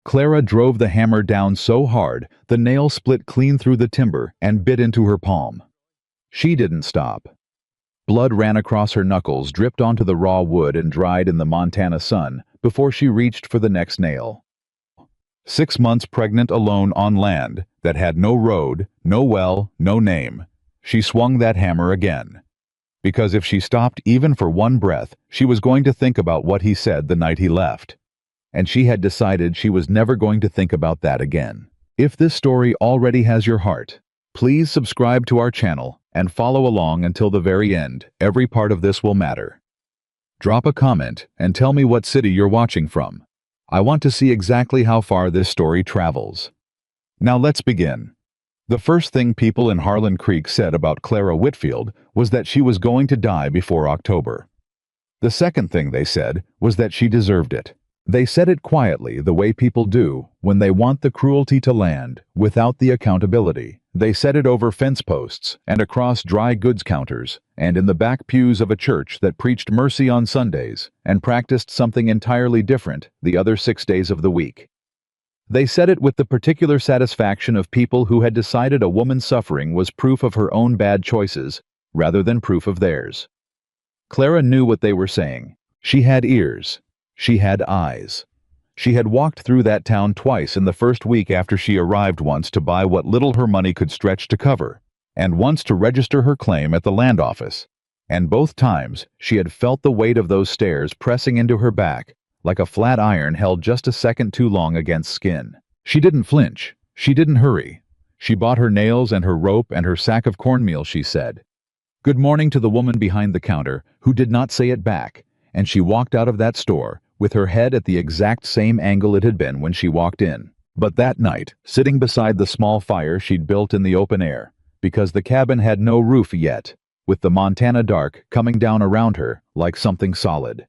Clara drove the hammer down so hard, the nail split clean through the timber and bit into her palm. She didn't stop. Blood ran across her knuckles, dripped onto the raw wood and dried in the Montana sun before she reached for the next nail. 6 months pregnant alone on land that had no road, no well, no name, she swung that hammer again. Because if she stopped even for one breath, she was going to think about what he said the night he left. And she had decided she was never going to think about that again. If this story already has your heart, please subscribe to our channel and follow along until the very end. Every part of this will matter. Drop a comment and tell me what city you're watching from. I want to see exactly how far this story travels. Now let's begin. The first thing people in Harlan Creek said about Clara Whitfield was that she was going to die before October. The second thing they said was that she deserved it. They said it quietly, the way people do when they want the cruelty to land without the accountability. They said it over fence posts and across dry goods counters and in the back pews of a church that preached mercy on Sundays and practiced something entirely different the other 6 days of the week. They said it with the particular satisfaction of people who had decided a woman's suffering was proof of her own bad choices rather than proof of theirs. Clara knew what they were saying. She had ears. She had eyes. She had walked through that town twice in the first week after she arrived, once to buy what little her money could stretch to cover, and once to register her claim at the land office. And both times she had felt the weight of those stairs pressing into her back, like a flat iron held just a second too long against skin. She didn't flinch. She didn't hurry. She bought her nails and her rope and her sack of cornmeal, she said good morning to the woman behind the counter, who did not say it back, and she walked out of that store with her head at the exact same angle it had been when she walked in. But that night, sitting beside the small fire she'd built in the open air, because the cabin had no roof yet, with the Montana dark coming down around her like something solid,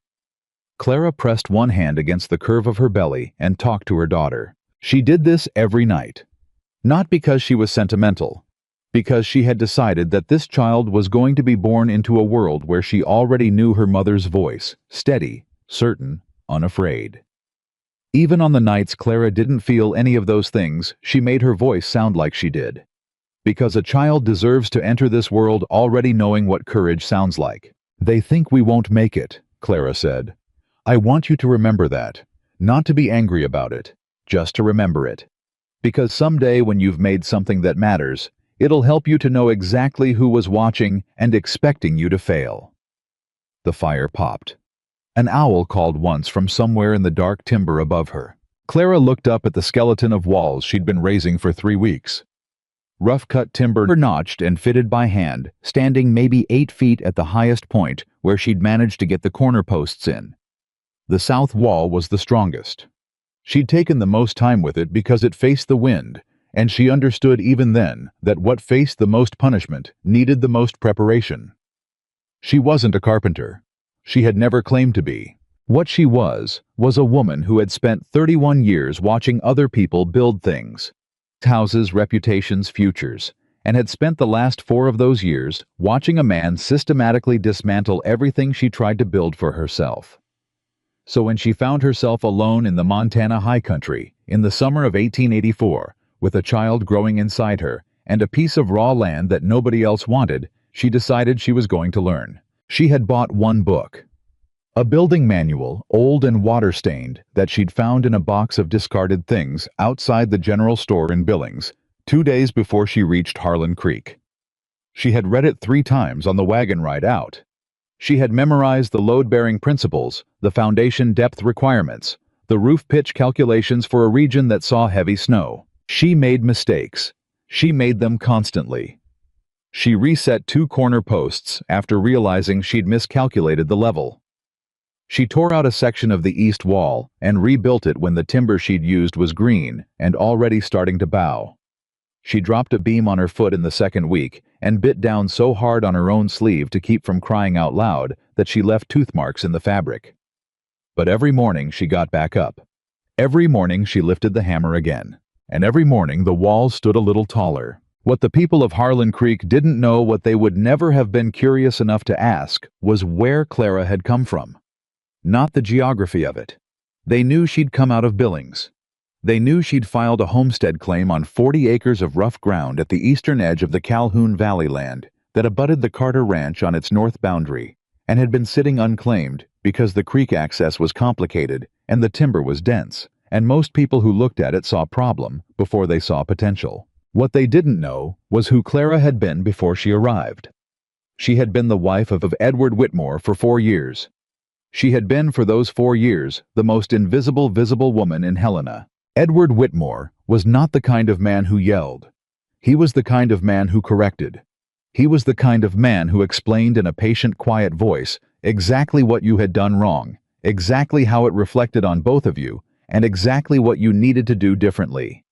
Clara pressed one hand against the curve of her belly and talked to her daughter. She did this every night. Not because she was sentimental, because she had decided that this child was going to be born into a world where she already knew her mother's voice, steady, certain, unafraid. Even on the nights Clara didn't feel any of those things, she made her voice sound like she did. Because a child deserves to enter this world already knowing what courage sounds like. They think we won't make it, Clara said. I want you to remember that. Not to be angry about it, just to remember it. Because someday when you've made something that matters, it'll help you to know exactly who was watching and expecting you to fail. The fire popped. An owl called once from somewhere in the dark timber above her. Clara looked up at the skeleton of walls she'd been raising for 3 weeks. Rough-cut timber notched and fitted by hand, standing maybe 8 feet at the highest point where she'd managed to get the corner posts in. The south wall was the strongest. She'd taken the most time with it because it faced the wind, and she understood even then that what faced the most punishment needed the most preparation. She wasn't a carpenter. She had never claimed to be. What she was a woman who had spent 31 years watching other people build things, houses, reputations, futures, and had spent the last 4 of those years watching a man systematically dismantle everything she tried to build for herself. So when she found herself alone in the Montana high country in the summer of 1884, with a child growing inside her and a piece of raw land that nobody else wanted, she decided she was going to learn. She had bought one book, a building manual, old and water-stained, that she'd found in a box of discarded things outside the general store in Billings, 2 days before she reached Harlan Creek. She had read it 3 times on the wagon ride out. She had memorized the load-bearing principles, the foundation depth requirements, the roof pitch calculations for a region that saw heavy snow. She made mistakes. She made them constantly. She reset 2 corner posts after realizing she'd miscalculated the level. She tore out a section of the east wall and rebuilt it when the timber she'd used was green and already starting to bow. She dropped a beam on her foot in the 2nd week and bit down so hard on her own sleeve to keep from crying out loud that she left tooth marks in the fabric. But every morning she got back up. Every morning she lifted the hammer again. And every morning the walls stood a little taller. What the people of Harlan Creek didn't know, what they would never have been curious enough to ask, was where Clara had come from. Not the geography of it. They knew she'd come out of Billings. They knew she'd filed a homestead claim on 40 acres of rough ground at the eastern edge of the Calhoun Valley land that abutted the Carter Ranch on its north boundary, and had been sitting unclaimed because the creek access was complicated and the timber was dense, and most people who looked at it saw problem before they saw potential. What they didn't know was who Clara had been before she arrived. She had been the wife of Edward Whitmore for 4 years. She had been for those 4 years the most invisible visible woman in Helena. Edward Whitmore was not the kind of man who yelled. He was the kind of man who corrected. He was the kind of man who explained in a patient, quiet voice exactly what you had done wrong, exactly how it reflected on both of you, and exactly what you needed to do differently.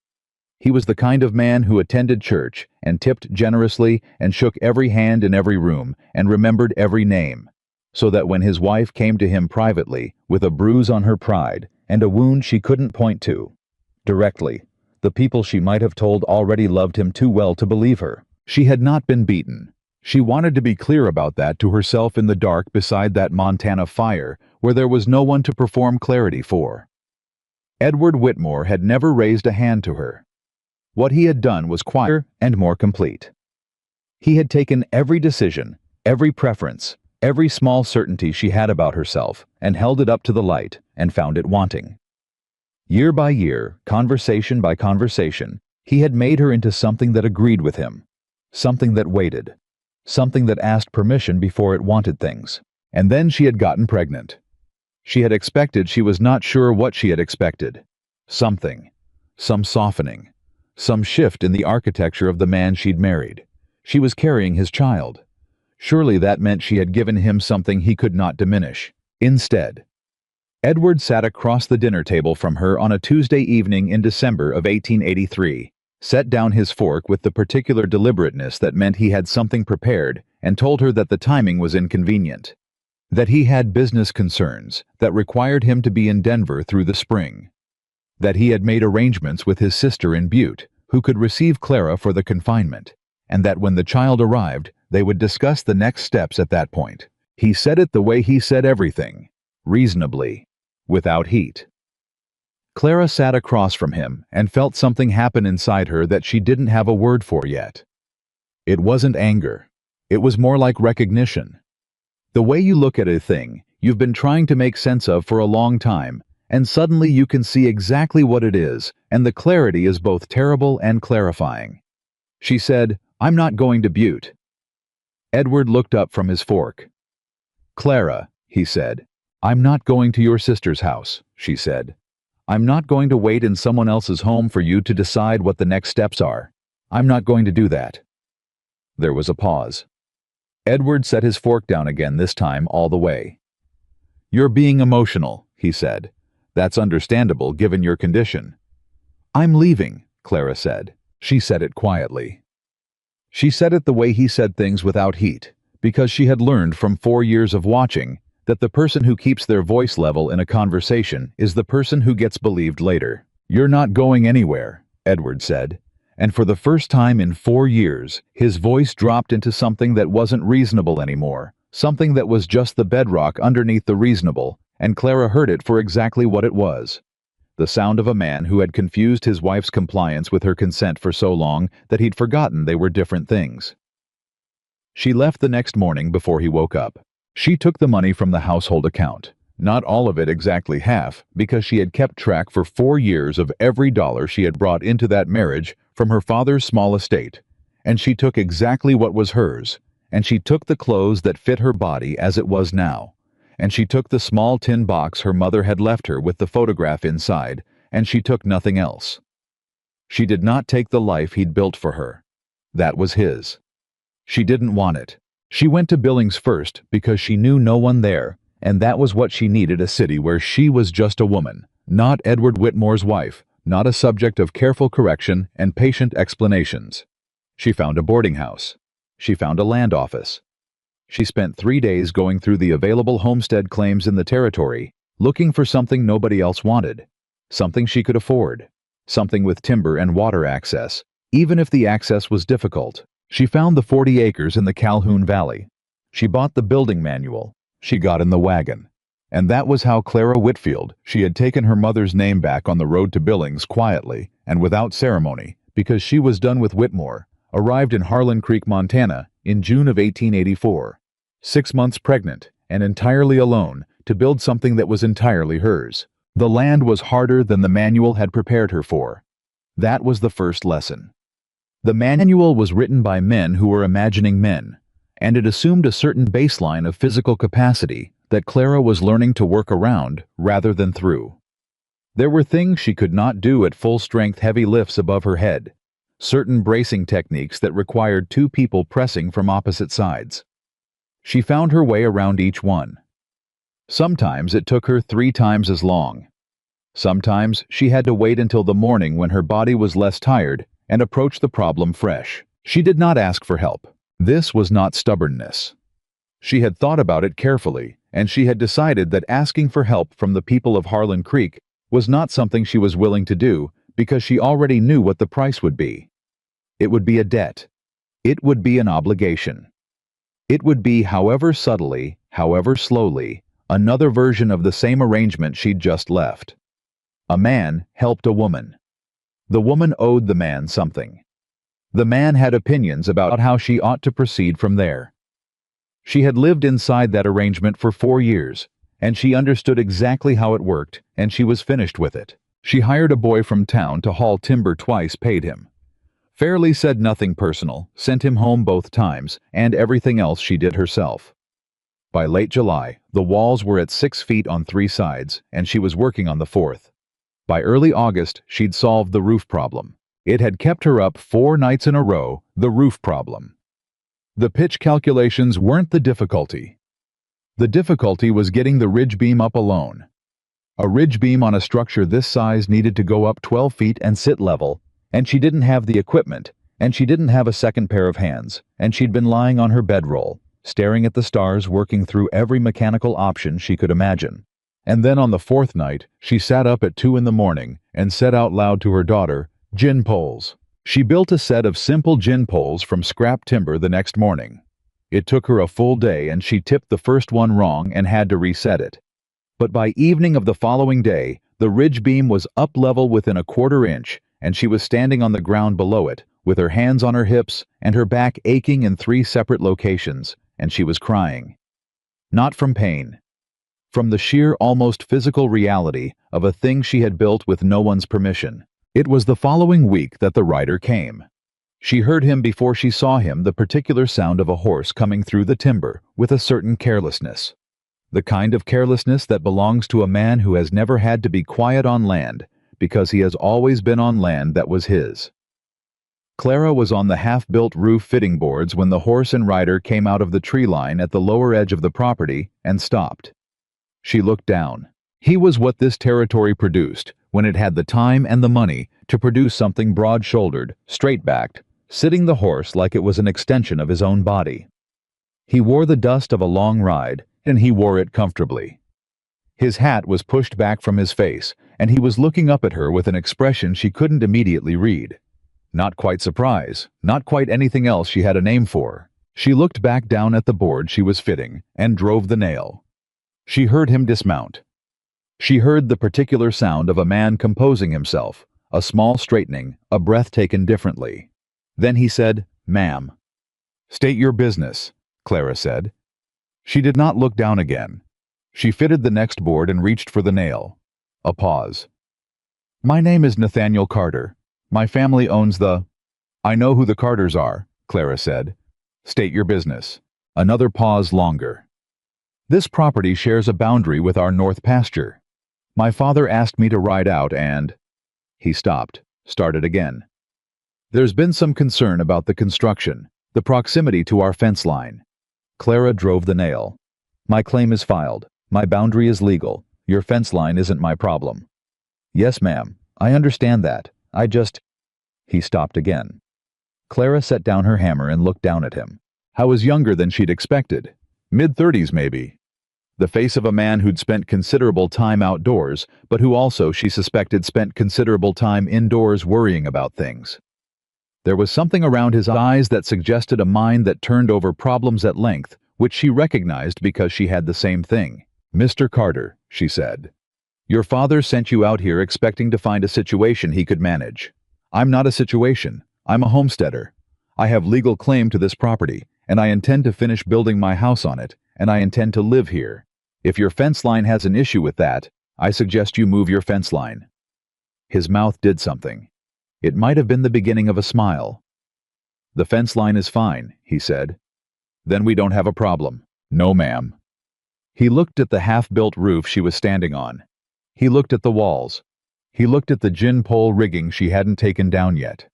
He was the kind of man who attended church and tipped generously and shook every hand in every room and remembered every name, so that when his wife came to him privately with a bruise on her pride and a wound she couldn't point to directly, the people she might have told already loved him too well to believe her. She had not been beaten. She wanted to be clear about that to herself in the dark beside that Montana fire where there was no one to perform clarity for. Edward Whitmore had never raised a hand to her. What he had done was quieter and more complete. He had taken every decision, every preference, every small certainty she had about herself and held it up to the light and found it wanting. Year by year, conversation by conversation, he had made her into something that agreed with him, something that waited, something that asked permission before it wanted things. And then she had gotten pregnant. She had expected she was not sure what she had expected. Something, some softening, some shift in the architecture of the man she'd married. She was carrying his child. Surely that meant she had given him something he could not diminish. Instead, Edward sat across the dinner table from her on a Tuesday evening in December of 1883, set down his fork with the particular deliberateness that meant he had something prepared, and told her that the timing was inconvenient, that he had business concerns that required him to be in Denver through the spring, that he had made arrangements with his sister in Butte, who could receive Clara for the confinement, and that when the child arrived, they would discuss the next steps at that point. He said it the way he said everything, reasonably, without heat. Clara sat across from him and felt something happen inside her that she didn't have a word for yet. It wasn't anger. It was more like recognition. The way you look at a thing you've been trying to make sense of for a long time, and suddenly you can see exactly what it is, and the clarity is both terrible and clarifying. She said, "I'm not going to Butte." Edward looked up from his fork. "Clara," he said, "I'm not going to your sister's house," she said. "I'm not going to wait in someone else's home for you to decide what the next steps are. I'm not going to do that." There was a pause. Edward set his fork down again, this time all the way. "You're being emotional," he said. "That's understandable given your condition." "I'm leaving," Clara said. She said it quietly. She said it the way he said things, without heat, because she had learned from 4 years of watching that the person who keeps their voice level in a conversation is the person who gets believed later. "You're not going anywhere," Edward said, and for the first time in 4 years, his voice dropped into something that wasn't reasonable anymore, something that was just the bedrock underneath the reasonable, and Clara heard it for exactly what it was. The sound of a man who had confused his wife's compliance with her consent for so long that he'd forgotten they were different things. She left the next morning before he woke up. She took the money from the household account, not all of it, exactly half, because she had kept track for 4 years of every dollar she had brought into that marriage from her father's small estate, and she took exactly what was hers, and she took the clothes that fit her body as it was now, and she took the small tin box her mother had left her with the photograph inside, and she took nothing else. She did not take the life he'd built for her. That was his. She didn't want it. She went to Billings first because she knew no one there, and that was what she needed, a city where she was just a woman, not Edward Whitmore's wife, not a subject of careful correction and patient explanations. She found a boarding house. She found a land office. She spent 3 days going through the available homestead claims in the territory, looking for something nobody else wanted, something she could afford, something with timber and water access, even if the access was difficult. She found the 40 acres in the Calhoun Valley. She bought the building manual. She got in the wagon. And that was how Clara Whitfield, she had taken her mother's name back on the road to Billings quietly and without ceremony, because she was done with Whitmore, arrived in Harlan Creek, Montana, in June of 1884, 6 months pregnant and entirely alone, to build something that was entirely hers. The land was harder than the manual had prepared her for. That was the first lesson. The manual was written by men who were imagining men, and it assumed a certain baseline of physical capacity that Clara was learning to work around rather than through. There were things she could not do at full-strength heavy lifts above her head, certain bracing techniques that required 2 people pressing from opposite sides. She found her way around each one. Sometimes it took her 3 times as long. Sometimes she had to wait until the morning when her body was less tired and approach the problem fresh. She did not ask for help. This was not stubbornness. She had thought about it carefully, and she had decided that asking for help from the people of Harlan Creek was not something she was willing to do because she already knew what the price would be. It would be a debt. It would be an obligation. It would be, however subtly, however slowly, another version of the same arrangement she'd just left. A man helped a woman. The woman owed the man something. The man had opinions about how she ought to proceed from there. She had lived inside that arrangement for 4 years, and she understood exactly how it worked, and she was finished with it. She hired a boy from town to haul timber twice, paid him. Fairly said nothing personal, sent him home both times, and everything else she did herself. By late July, the walls were at 6 feet on 3 sides, and she was working on the 4th. By early August, she'd solved the roof problem. It had kept her up 4 nights in a row, the roof problem. The pitch calculations weren't the difficulty. The difficulty was getting the ridge beam up alone. A ridge beam on a structure this size needed to go up 12 feet and sit level, and she didn't have the equipment, and she didn't have a second pair of hands, and she'd been lying on her bedroll, staring at the stars, working through every mechanical option she could imagine. And then on the 4th night, she sat up at 2 in the morning and said out loud to her daughter, "Gin poles." She built a set of simple gin poles from scrap timber the next morning. It took her a full day, and she tipped the first one wrong and had to reset it. But by evening of the following day, the ridge beam was up level within a 1/4 inch, and she was standing on the ground below it, with her hands on her hips and her back aching in 3 separate locations, and she was crying. Not from pain. From the sheer, almost physical reality of a thing she had built with no one's permission. It was the following week that the rider came. She heard him before she saw him, the particular sound of a horse coming through the timber with a certain carelessness. The kind of carelessness that belongs to a man who has never had to be quiet on land because he has always been on land that was his. Clara was on the half-built roof fitting boards when the horse and rider came out of the tree line at the lower edge of the property and stopped. She looked down. He was what this territory produced when it had the time and the money to produce something broad-shouldered, straight-backed, sitting the horse like it was an extension of his own body. He wore the dust of a long ride, and he wore it comfortably. His hat was pushed back from his face, and he was looking up at her with an expression she couldn't immediately read. Not quite surprise, not quite anything else she had a name for. She looked back down at the board she was fitting and drove the nail. She heard him dismount. She heard the particular sound of a man composing himself, a small straightening, a breath taken differently. Then he said, "Ma'am." "State your business," Clara said. She did not look down again. She fitted the next board and reached for the nail. A pause. "My name is Nathaniel Carter. My family owns the—" "I know who the Carters are," Clara said. "State your business." Another pause longer. "This property shares a boundary with our north pasture. My father asked me to ride out and—" He stopped, started again. "There's been some concern about the construction, the proximity to our fence line." Clara drove the nail. "My claim is filed. My boundary is legal. Your fence line isn't my problem." "Yes, ma'am. I understand that. I just—" He stopped again. Clara set down her hammer and looked down at him. How was younger than she'd expected. Mid-30s, maybe. The face of a man who'd spent considerable time outdoors, but who also, she suspected, spent considerable time indoors worrying about things. There was something around his eyes that suggested a mind that turned over problems at length, which she recognized because she had the same thing. "Mr. Carter," she said, "your father sent you out here expecting to find a situation he could manage. I'm not a situation. I'm a homesteader. I have legal claim to this property, and I intend to finish building my house on it, and I intend to live here. If your fence line has an issue with that, I suggest you move your fence line." His mouth did something. It might have been the beginning of a smile. "The fence line is fine," he said. "Then we don't have a problem." "No, ma'am." He looked at the half-built roof she was standing on. He looked at the walls. He looked at the gin pole rigging she hadn't taken down yet.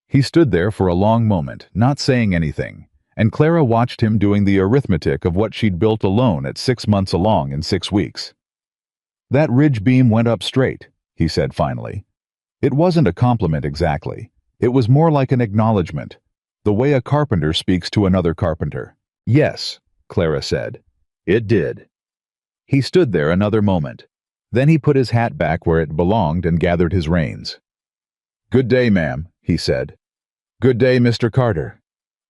He stood there for a long moment, not saying anything, and Clara watched him doing the arithmetic of what she'd built alone at 6 months along in 6 weeks. "That ridge beam went up straight," he said finally. It wasn't a compliment exactly. It was more like an acknowledgement, the way a carpenter speaks to another carpenter. "Yes," Clara said. "It did." He stood there another moment. Then he put his hat back where it belonged and gathered his reins. "Good day, ma'am," he said. "Good day, Mr. Carter."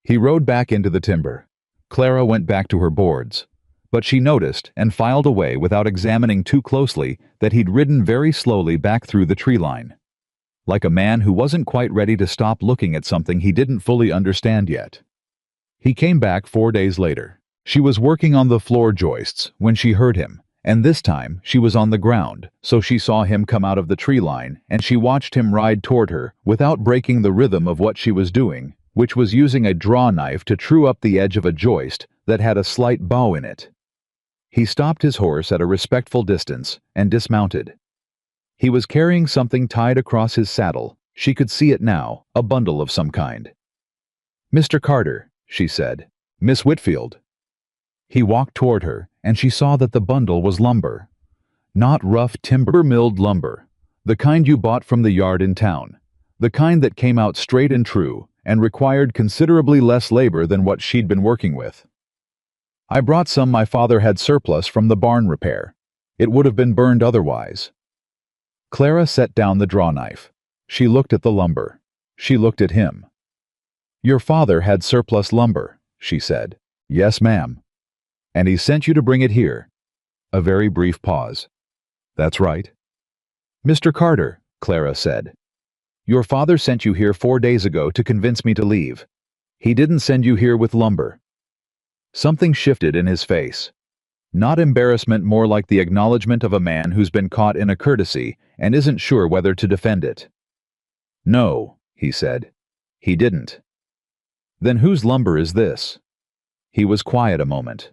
He rode back into the timber. Clara went back to her boards. But she noticed and filed away without examining too closely that he'd ridden very slowly back through the tree line, like a man who wasn't quite ready to stop looking at something he didn't fully understand yet. He came back 4 days later. She was working on the floor joists when she heard him, and this time she was on the ground, so she saw him come out of the tree line, and she watched him ride toward her without breaking the rhythm of what she was doing, which was using a draw knife to true up the edge of a joist that had a slight bow in it. He stopped his horse at a respectful distance and dismounted. He was carrying something tied across his saddle. She could see it now, a bundle of some kind. "Mr. Carter," she said. "Miss Whitfield." He walked toward her, and she saw that the bundle was lumber. Not rough timber-milled lumber, the kind you bought from the yard in town, the kind that came out straight and true and required considerably less labor than what she'd been working with. "I brought some my father had surplus from the barn repair. It would have been burned otherwise." Clara set down the draw knife. She looked at the lumber. She looked at him. "Your father had surplus lumber," she said. "Yes, ma'am." "And he sent you to bring it here." A very brief pause. "That's right." "Mr. Carter," Clara said, "your father sent you here 4 days ago to convince me to leave. He didn't send you here with lumber." Something shifted in his face. Not embarrassment, more like the acknowledgement of a man who's been caught in a courtesy and isn't sure whether to defend it. "No," he said. "He didn't." "Then whose lumber is this?" He was quiet a moment.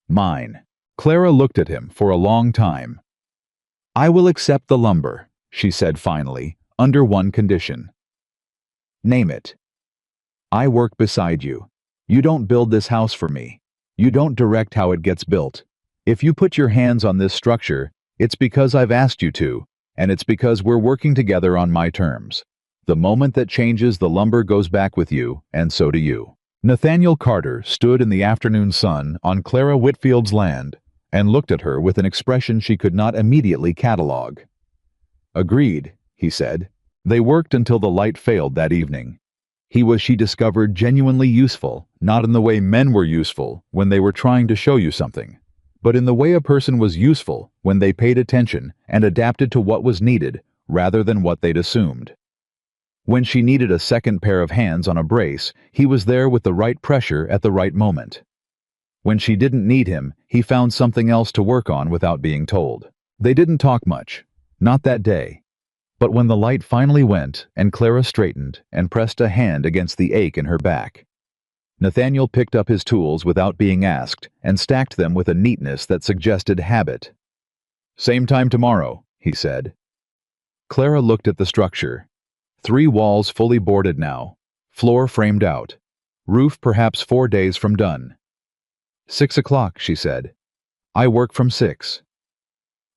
"Mine." Clara looked at him for a long time. "I will accept the lumber," she said finally, "under one condition." "Name it." "I work beside you. You don't build this house for me. You don't direct how it gets built. If you put your hands on this structure, it's because I've asked you to, and it's because we're working together on my terms. The moment that changes, the lumber goes back with you, and so do you." Nathaniel Carter stood in the afternoon sun on Clara Whitfield's land and looked at her with an expression she could not immediately catalogue. "Agreed," he said. They worked until the light failed that evening. He was, she discovered, genuinely useful, not in the way men were useful when they were trying to show you something, but in the way a person was useful when they paid attention and adapted to what was needed rather than what they'd assumed. When she needed a second pair of hands on a brace, he was there with the right pressure at the right moment. When she didn't need him, he found something else to work on without being told. They didn't talk much, not that day. But when the light finally went and Clara straightened and pressed a hand against the ache in her back, Nathaniel picked up his tools without being asked and stacked them with a neatness that suggested habit. "Same time tomorrow," he said. Clara looked at the structure. 3 walls fully boarded now, floor framed out, roof perhaps 4 days from done. 6 o'clock, she said. "I work from 6.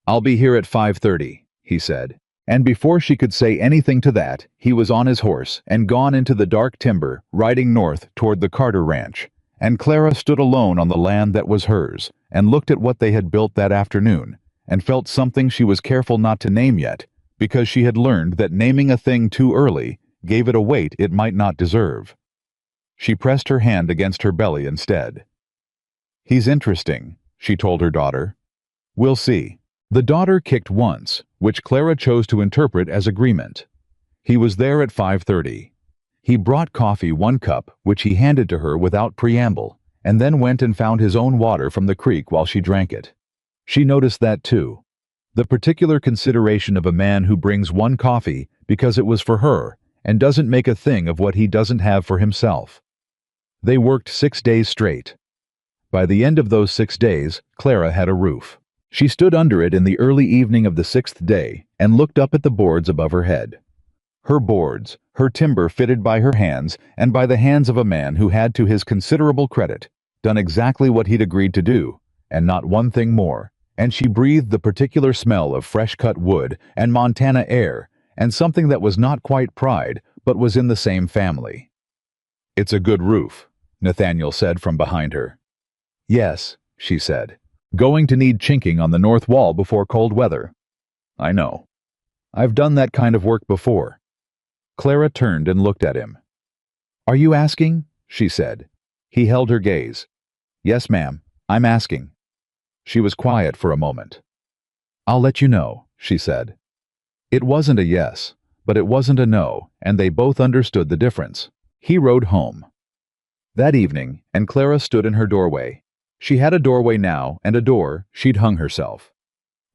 "I'll be here at 5:30, he said. And before she could say anything to that, he was on his horse and gone into the dark timber, riding north toward the Carter Ranch, and Clara stood alone on the land that was hers and looked at what they had built that afternoon and felt something she was careful not to name yet, because she had learned that naming a thing too early gave it a weight it might not deserve. She pressed her hand against her belly instead. "He's interesting," she told her daughter. We'll see. The daughter kicked once, which Clara chose to interpret as agreement. He was there at 5:30. He brought coffee 1 cup, which he handed to her without preamble, and then went and found his own water from the creek while she drank it. She noticed that too. The particular consideration of a man who brings 1 coffee because it was for her and doesn't make a thing of what he doesn't have for himself. They worked 6 days straight. By the end of those 6 days, Clara had a roof. She stood under it in the early evening of the 6th day and looked up at the boards above her head. Her boards, her timber fitted by her hands and by the hands of a man who had, to his considerable credit, done exactly what he'd agreed to do, and not one thing more, and she breathed the particular smell of fresh-cut wood and Montana air, and something that was not quite pride, but was in the same family. "It's a good roof," Nathaniel said from behind her. "Yes," she said. "Going to need chinking on the north wall before cold weather." "I know. I've done that kind of work before." Clara turned and looked at him. "Are you asking?" she said. He held her gaze. "Yes, ma'am, I'm asking." She was quiet for a moment. "I'll let you know," she said. It wasn't a yes, but it wasn't a no, and they both understood the difference. He rode home. That evening, and Clara stood in her doorway. She had a doorway now and a door she'd hung herself.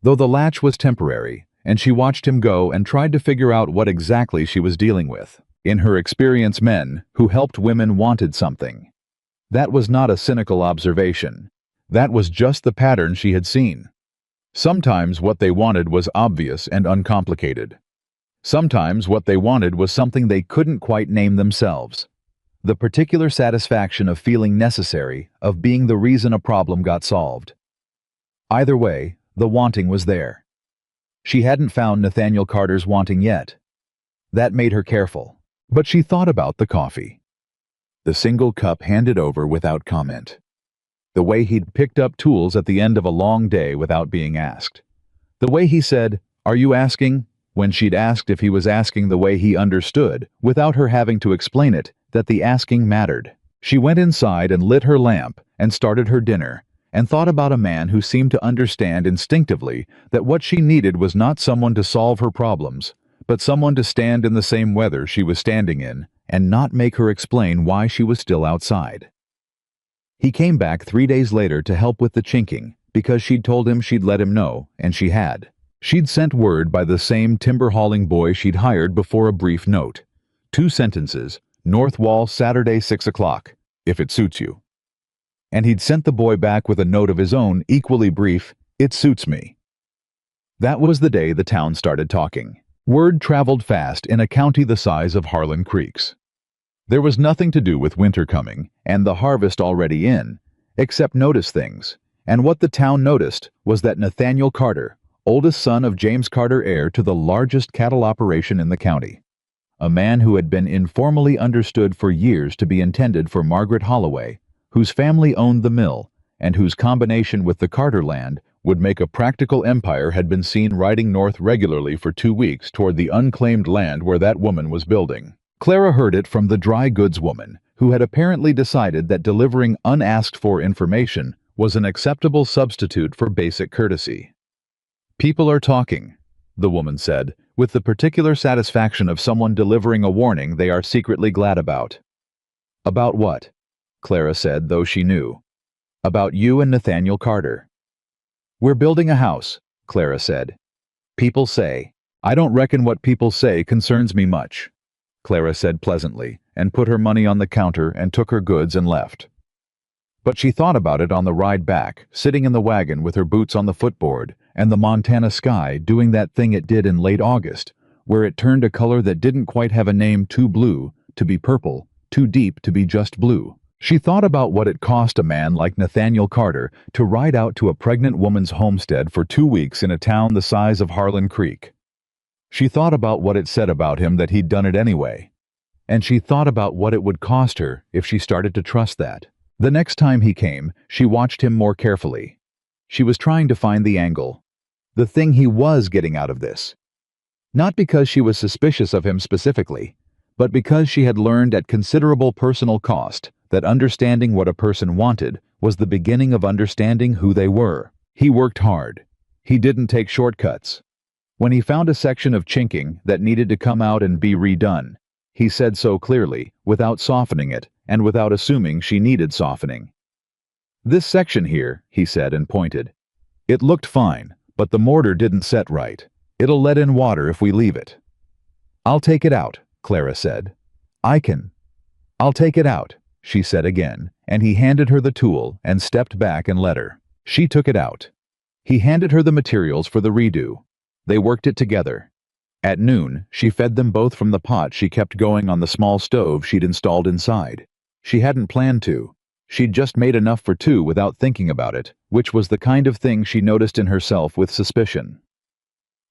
Though the latch was temporary, and she watched him go and tried to figure out what exactly she was dealing with. In her experience, men who helped women wanted something. That was not a cynical observation. That was just the pattern she had seen. Sometimes what they wanted was obvious and uncomplicated. Sometimes what they wanted was something they couldn't quite name themselves. The particular satisfaction of feeling necessary, of being the reason a problem got solved. Either way, the wanting was there. She hadn't found Nathaniel Carter's wanting yet. That made her careful. But she thought about the coffee. The single cup handed over without comment. The way he'd picked up tools at the end of a long day without being asked. The way he said, "Are you asking?" when she'd asked if he was asking the way he understood, without her having to explain it, that the asking mattered. She went inside and lit her lamp and started her dinner, and thought about a man who seemed to understand instinctively that what she needed was not someone to solve her problems, but someone to stand in the same weather she was standing in and not make her explain why she was still outside. He came back 3 days later to help with the chinking, because she'd told him she'd let him know, and she had. She'd sent word by the same timber-hauling boy she'd hired before a brief note. 2 sentences, "North Wall, Saturday, 6 o'clock, if it suits you." And he'd sent the boy back with a note of his own, equally brief, "It suits me." That was the day the town started talking. Word traveled fast in a county the size of Harlan Creek's. There was nothing to do with winter coming, and the harvest already in, except notice things, and what the town noticed was that Nathaniel Carter, oldest son of James Carter, heir to the largest cattle operation in the county, a man who had been informally understood for years to be intended for Margaret Holloway, whose family owned the mill, and whose combination with the Carter land would make a practical empire, had been seen riding north regularly for 2 weeks toward the unclaimed land where that woman was building. Clara heard it from the dry goods woman, who had apparently decided that delivering unasked-for information was an acceptable substitute for basic courtesy. "People are talking," the woman said, with the particular satisfaction of someone delivering a warning they are secretly glad about. "About what?" Clara said, though she knew. "About you and Nathaniel Carter." "We're building a house," Clara said. "People say." "I don't reckon what people say concerns me much," Clara said pleasantly, and put her money on the counter and took her goods and left. But she thought about it on the ride back, sitting in the wagon with her boots on the footboard, and the Montana sky doing that thing it did in late August, where it turned a color that didn't quite have a name, too blue to be purple, too deep to be just blue. She thought about what it cost a man like Nathaniel Carter to ride out to a pregnant woman's homestead for 2 weeks in a town the size of Harlan Creek. She thought about what it said about him that he'd done it anyway. And she thought about what it would cost her if she started to trust that. The next time he came, she watched him more carefully. She was trying to find the angle. The thing he was getting out of this. Not because she was suspicious of him specifically, but because she had learned at considerable personal cost that understanding what a person wanted was the beginning of understanding who they were. He worked hard. He didn't take shortcuts. When he found a section of chinking that needed to come out and be redone, he said so clearly, without softening it, and without assuming she needed softening. "This section here," he said and pointed. "It looked fine, but the mortar didn't set right. It'll let in water if we leave it." "I'll take it out," Clara said. "I'll take it out," she said again, and he handed her the tool and stepped back and let her. She took it out. He handed her the materials for the redo. They worked it together. At noon, she fed them both from the pot she kept going on the small stove she'd installed inside. She hadn't planned to. She'd just made enough for two without thinking about it, which was the kind of thing she noticed in herself with suspicion.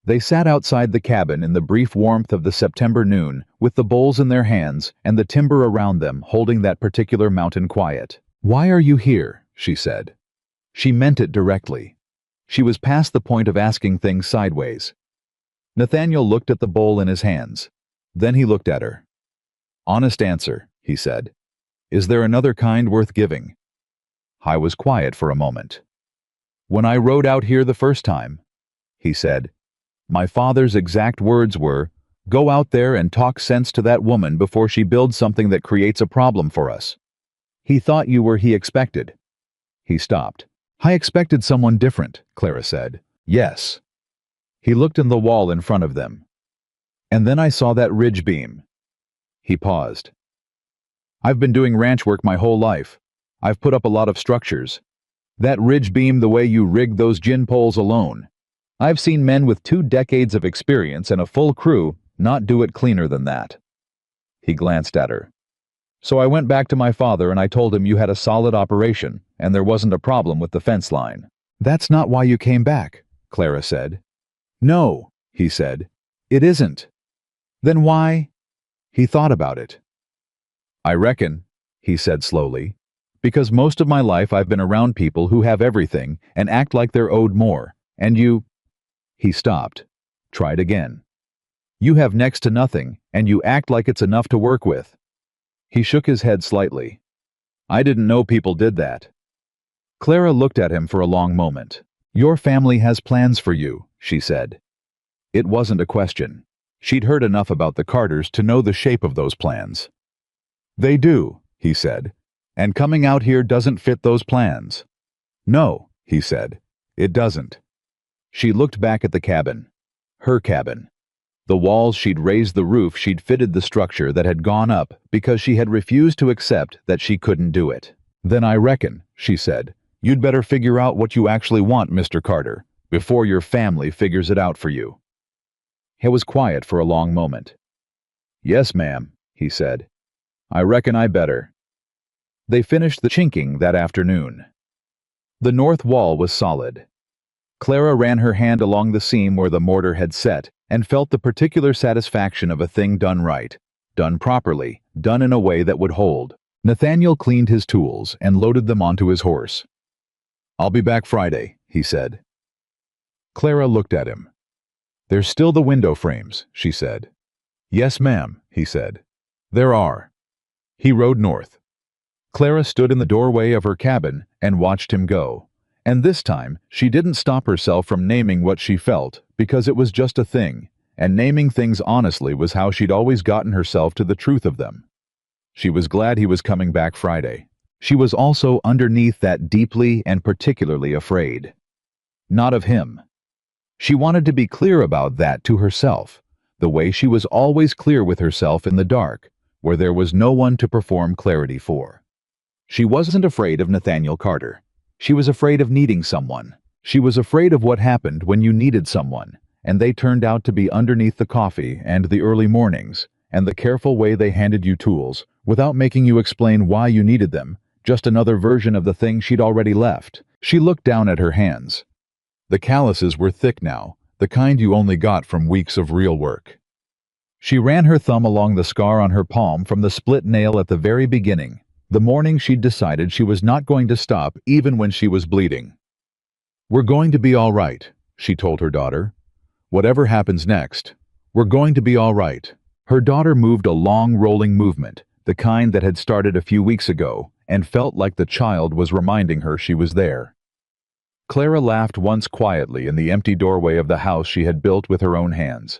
They sat outside the cabin in the brief warmth of the September noon, with the bowls in their hands and the timber around them holding that particular mountain quiet. "Why are you here?" she said. She meant it directly. She was past the point of asking things sideways. Nathaniel looked at the bowl in his hands. Then he looked at her. "Honest answer," he said. "Is there another kind worth giving?" I was quiet for a moment. "When I rode out here the first time," he said, "my father's exact words were, 'Go out there and talk sense to that woman before she builds something that creates a problem for us.' He thought you were he expected." He stopped. "I expected someone different," Clara said. "Yes." He looked in the wall in front of them. "And then I saw that ridge beam." He paused. "I've been doing ranch work my whole life. I've put up a lot of structures. That ridge beam the way you rigged those gin poles alone. I've seen men with 2 decades of experience and a full crew not do it cleaner than that." He glanced at her. "So I went back to my father and I told him you had a solid operation and there wasn't a problem with the fence line." "That's not why you came back," Clara said. "No," he said. "It isn't." "Then why?" He thought about it. "I reckon," he said slowly, "because most of my life I've been around people who have everything and act like they're owed more, and you—" He stopped. Tried again. "You have next to nothing, and you act like it's enough to work with." He shook his head slightly. "I didn't know people did that." Clara looked at him for a long moment. "Your family has plans for you," she said. It wasn't a question. She'd heard enough about the Carters to know the shape of those plans. "They do," he said, "and coming out here doesn't fit those plans." "No," he said, "it doesn't." She looked back at the cabin. Her cabin. The walls she'd raised, the roof she'd fitted, the structure that had gone up because she had refused to accept that she couldn't do it. "Then I reckon," she said, "you'd better figure out what you actually want, Mr. Carter, before your family figures it out for you." It was quiet for a long moment. "Yes, ma'am," he said. "I reckon I better." They finished the chinking that afternoon. The north wall was solid. Clara ran her hand along the seam where the mortar had set and felt the particular satisfaction of a thing done right, done properly, done in a way that would hold. Nathaniel cleaned his tools and loaded them onto his horse. "I'll be back Friday," he said. Clara looked at him. "There's still the window frames," she said. "Yes, ma'am," he said. "There are." He rode north. Clara stood in the doorway of her cabin and watched him go. And this time, she didn't stop herself from naming what she felt, because it was just a thing, and naming things honestly was how she'd always gotten herself to the truth of them. She was glad he was coming back Friday. She was also underneath that deeply and particularly afraid. Not of him. She wanted to be clear about that to herself, the way she was always clear with herself in the dark, where there was no one to perform clarity for. She wasn't afraid of Nathaniel Carter. She was afraid of needing someone. She was afraid of what happened when you needed someone, and they turned out to be underneath the coffee and the early mornings, and the careful way they handed you tools, without making you explain why you needed them, just another version of the thing she'd already left. She looked down at her hands. The calluses were thick now, the kind you only got from weeks of real work. She ran her thumb along the scar on her palm from the split nail at the very beginning, the morning she'd decided she was not going to stop even when she was bleeding. "We're going to be all right," she told her daughter. "Whatever happens next, we're going to be all right." Her daughter moved a long rolling movement, the kind that had started a few weeks ago, and felt like the child was reminding her she was there. Clara laughed once quietly in the empty doorway of the house she had built with her own hands.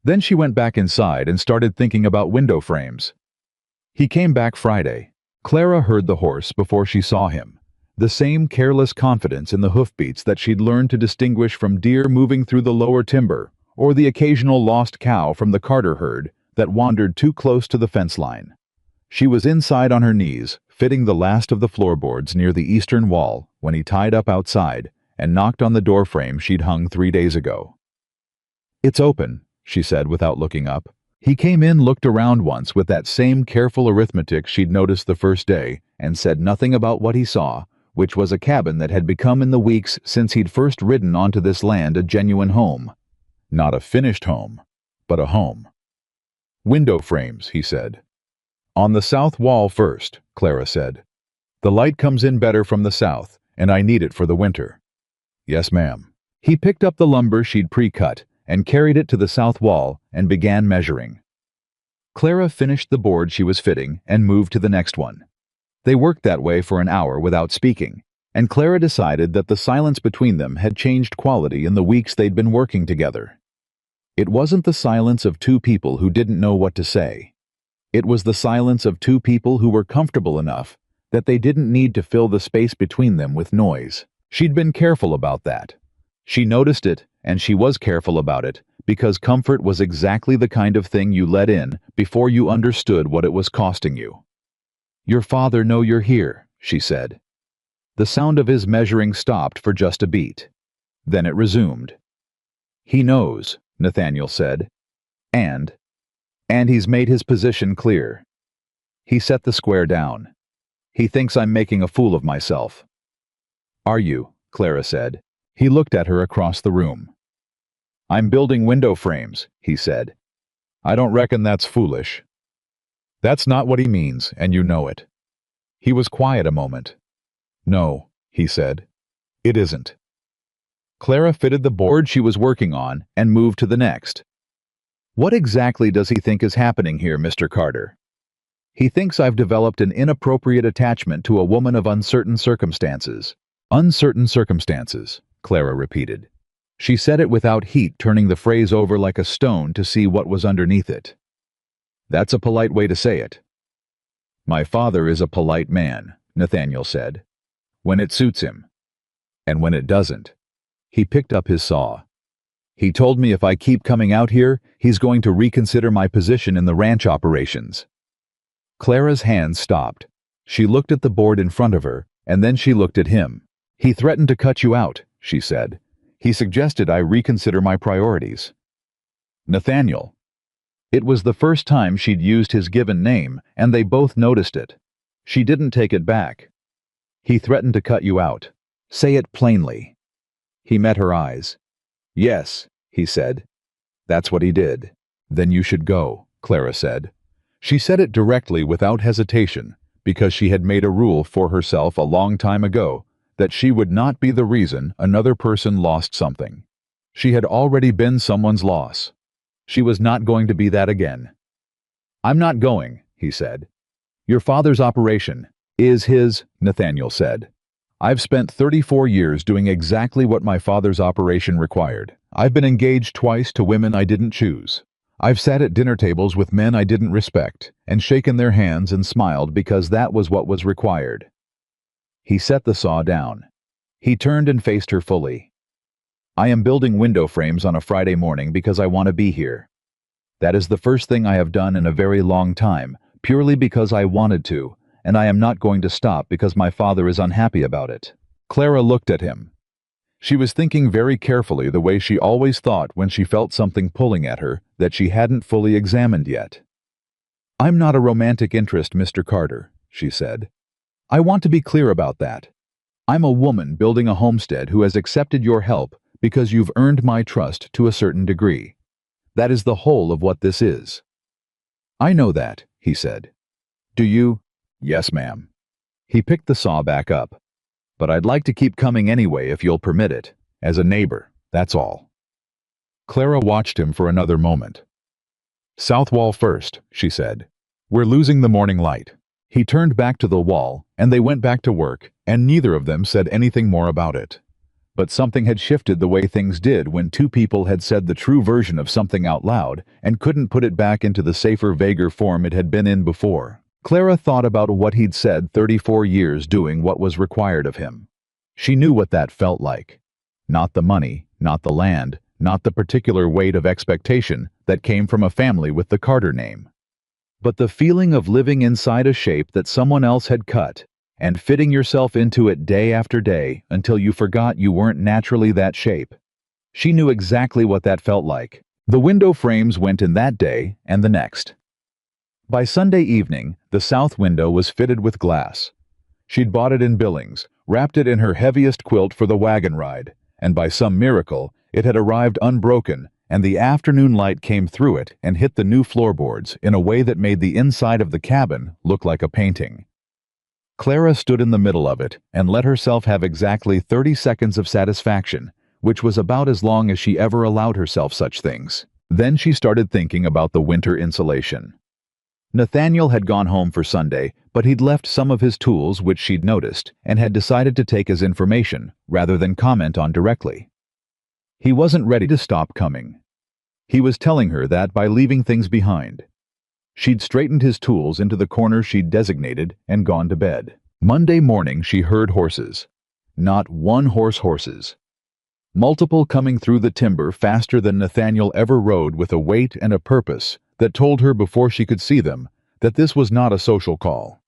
Then she went back inside and started thinking about window frames. He came back Friday. Clara heard the horse before she saw him. The same careless confidence in the hoofbeats that she'd learned to distinguish from deer moving through the lower timber, or the occasional lost cow from the Carter herd that wandered too close to the fence line. She was inside on her knees, fitting the last of the floorboards near the eastern wall when he tied up outside and knocked on the doorframe she'd hung 3 days ago. "It's open," she said without looking up. He came in, looked around once with that same careful arithmetic she'd noticed the first day, and said nothing about what he saw, which was a cabin that had become in the weeks since he'd first ridden onto this land a genuine home. Not a finished home, but a home. "Window frames," he said. "On the south wall first," Clara said. "The light comes in better from the south, and I need it for the winter." "Yes, ma'am." He picked up the lumber she'd pre-cut and carried it to the south wall and began measuring. Clara finished the board she was fitting and moved to the next one. They worked that way for an hour without speaking, and Clara decided that the silence between them had changed quality in the weeks they'd been working together. It wasn't the silence of two people who didn't know what to say. It was the silence of two people who were comfortable enough that they didn't need to fill the space between them with noise. She'd been careful about that. She noticed it, and she was careful about it, because comfort was exactly the kind of thing you let in before you understood what it was costing you. "Your father know you're here," she said. The sound of his measuring stopped for just a beat. Then it resumed. "He knows," Nathaniel said. And he's made his position clear." He set the square down. "He thinks I'm making a fool of myself." "Are you?" Clara said. He looked at her across the room. "I'm building window frames," he said. "I don't reckon that's foolish." "That's not what he means, and you know it." He was quiet a moment. "No," he said. "It isn't." Clara fitted the board she was working on and moved to the next. "What exactly does he think is happening here, Mr. Carter?" "He thinks I've developed an inappropriate attachment to a woman of uncertain circumstances." "Uncertain circumstances," Clara repeated. She said it without heat, turning the phrase over like a stone to see what was underneath it. "That's a polite way to say it." "My father is a polite man," Nathaniel said. "When it suits him. And when it doesn't." He picked up his saw. "He told me if I keep coming out here, he's going to reconsider my position in the ranch operations." Clara's hands stopped. She looked at the board in front of her, and then she looked at him. "He threatened to cut you out," she said. "He suggested I reconsider my priorities." "Nathaniel." It was the first time she'd used his given name, and they both noticed it. She didn't take it back. "He threatened to cut you out. Say it plainly." He met her eyes. "Yes," he said. "That's what he did." "Then you should go," Clara said. She said it directly without hesitation, because she had made a rule for herself a long time ago that she would not be the reason another person lost something. She had already been someone's loss. She was not going to be that again. "I'm not going," he said. "Your father's operation is his," Nathaniel said. "I've spent 34 years doing exactly what my father's operation required. I've been engaged twice to women I didn't choose. I've sat at dinner tables with men I didn't respect, and shaken their hands and smiled because that was what was required." He set the saw down. He turned and faced her fully. "I am building window frames on a Friday morning because I want to be here. That is the first thing I have done in a very long time, purely because I wanted to, and I am not going to stop because my father is unhappy about it." Clara looked at him. She was thinking very carefully the way she always thought when she felt something pulling at her that she hadn't fully examined yet. "I'm not a romantic interest, Mr. Carter," she said. "I want to be clear about that. I'm a woman building a homestead who has accepted your help because you've earned my trust to a certain degree. That is the whole of what this is." "I know that," he said. "Do you?" "Yes, ma'am." He picked the saw back up. "But I'd like to keep coming anyway if you'll permit it. As a neighbor, that's all." Clara watched him for another moment. "South wall first," she said. "We're losing the morning light." He turned back to the wall, and they went back to work, and neither of them said anything more about it. But something had shifted the way things did when two people had said the true version of something out loud and couldn't put it back into the safer, vaguer form it had been in before. Clara thought about what he'd said 34 years doing what was required of him. She knew what that felt like. Not the money, not the land, not the particular weight of expectation that came from a family with the Carter name. But the feeling of living inside a shape that someone else had cut, and fitting yourself into it day after day until you forgot you weren't naturally that shape. She knew exactly what that felt like. The window frames went in that day and the next. By Sunday evening, the south window was fitted with glass. She'd bought it in Billings, wrapped it in her heaviest quilt for the wagon ride, and by some miracle, it had arrived unbroken, and the afternoon light came through it and hit the new floorboards in a way that made the inside of the cabin look like a painting. Clara stood in the middle of it and let herself have exactly 30 seconds of satisfaction, which was about as long as she ever allowed herself such things. Then she started thinking about the winter insulation. Nathaniel had gone home for Sunday, but he'd left some of his tools which she'd noticed and had decided to take as information rather than comment on directly. He wasn't ready to stop coming. He was telling her that by leaving things behind. She'd straightened his tools into the corner she'd designated and gone to bed. Monday morning she heard horses. Not one horses. Multiple coming through the timber faster than Nathaniel ever rode, with a weight and a purpose that told her before she could see them that this was not a social call.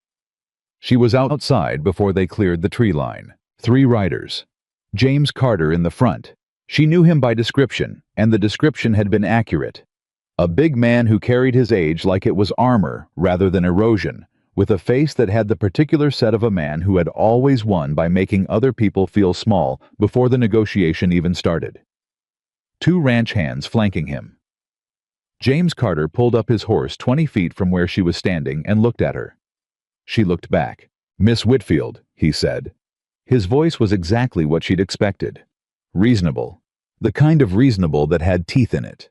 She was outside before they cleared the tree line. 3 riders. James Carter in the front. She knew him by description, and the description had been accurate. A big man who carried his age like it was armor rather than erosion, with a face that had the particular set of a man who had always won by making other people feel small before the negotiation even started. 2 ranch hands flanking him. James Carter pulled up his horse 20 feet from where she was standing and looked at her. She looked back. "Miss Whitfield," he said. His voice was exactly what she'd expected. Reasonable. The kind of reasonable that had teeth in it.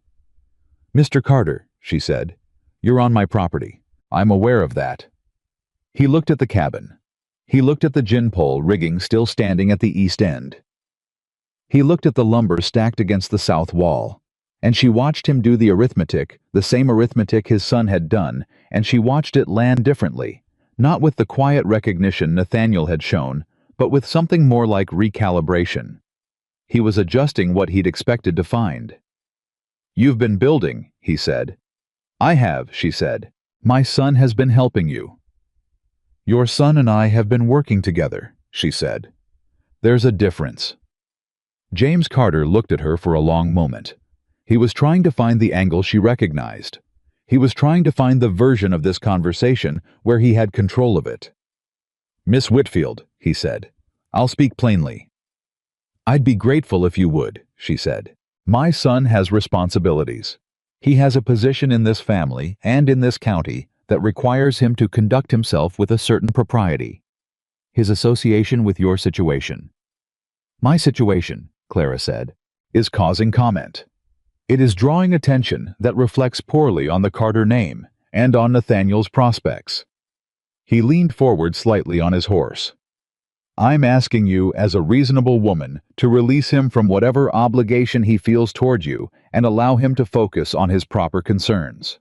"Mr. Carter," she said, "you're on my property. I'm aware of that." He looked at the cabin. He looked at the gin pole rigging still standing at the east end. He looked at the lumber stacked against the south wall. And she watched him do the arithmetic, the same arithmetic his son had done, and she watched it land differently, not with the quiet recognition Nathaniel had shown, but with something more like recalibration. He was adjusting what he'd expected to find. "You've been building," he said. "I have," she said. "My son has been helping you." "Your son and I have been working together," she said. "There's a difference." James Carter looked at her for a long moment. He was trying to find the angle she recognized. He was trying to find the version of this conversation where he had control of it. "Miss Whitfield," he said, "I'll speak plainly." "I'd be grateful if you would," she said. "My son has responsibilities. He has a position in this family and in this county that requires him to conduct himself with a certain propriety. His association with your situation." "My situation," Clara said, "is causing comment. It is drawing attention that reflects poorly on the Carter name and on Nathaniel's prospects." He leaned forward slightly on his horse. "I'm asking you, as a reasonable woman, to release him from whatever obligation he feels toward you and allow him to focus on his proper concerns."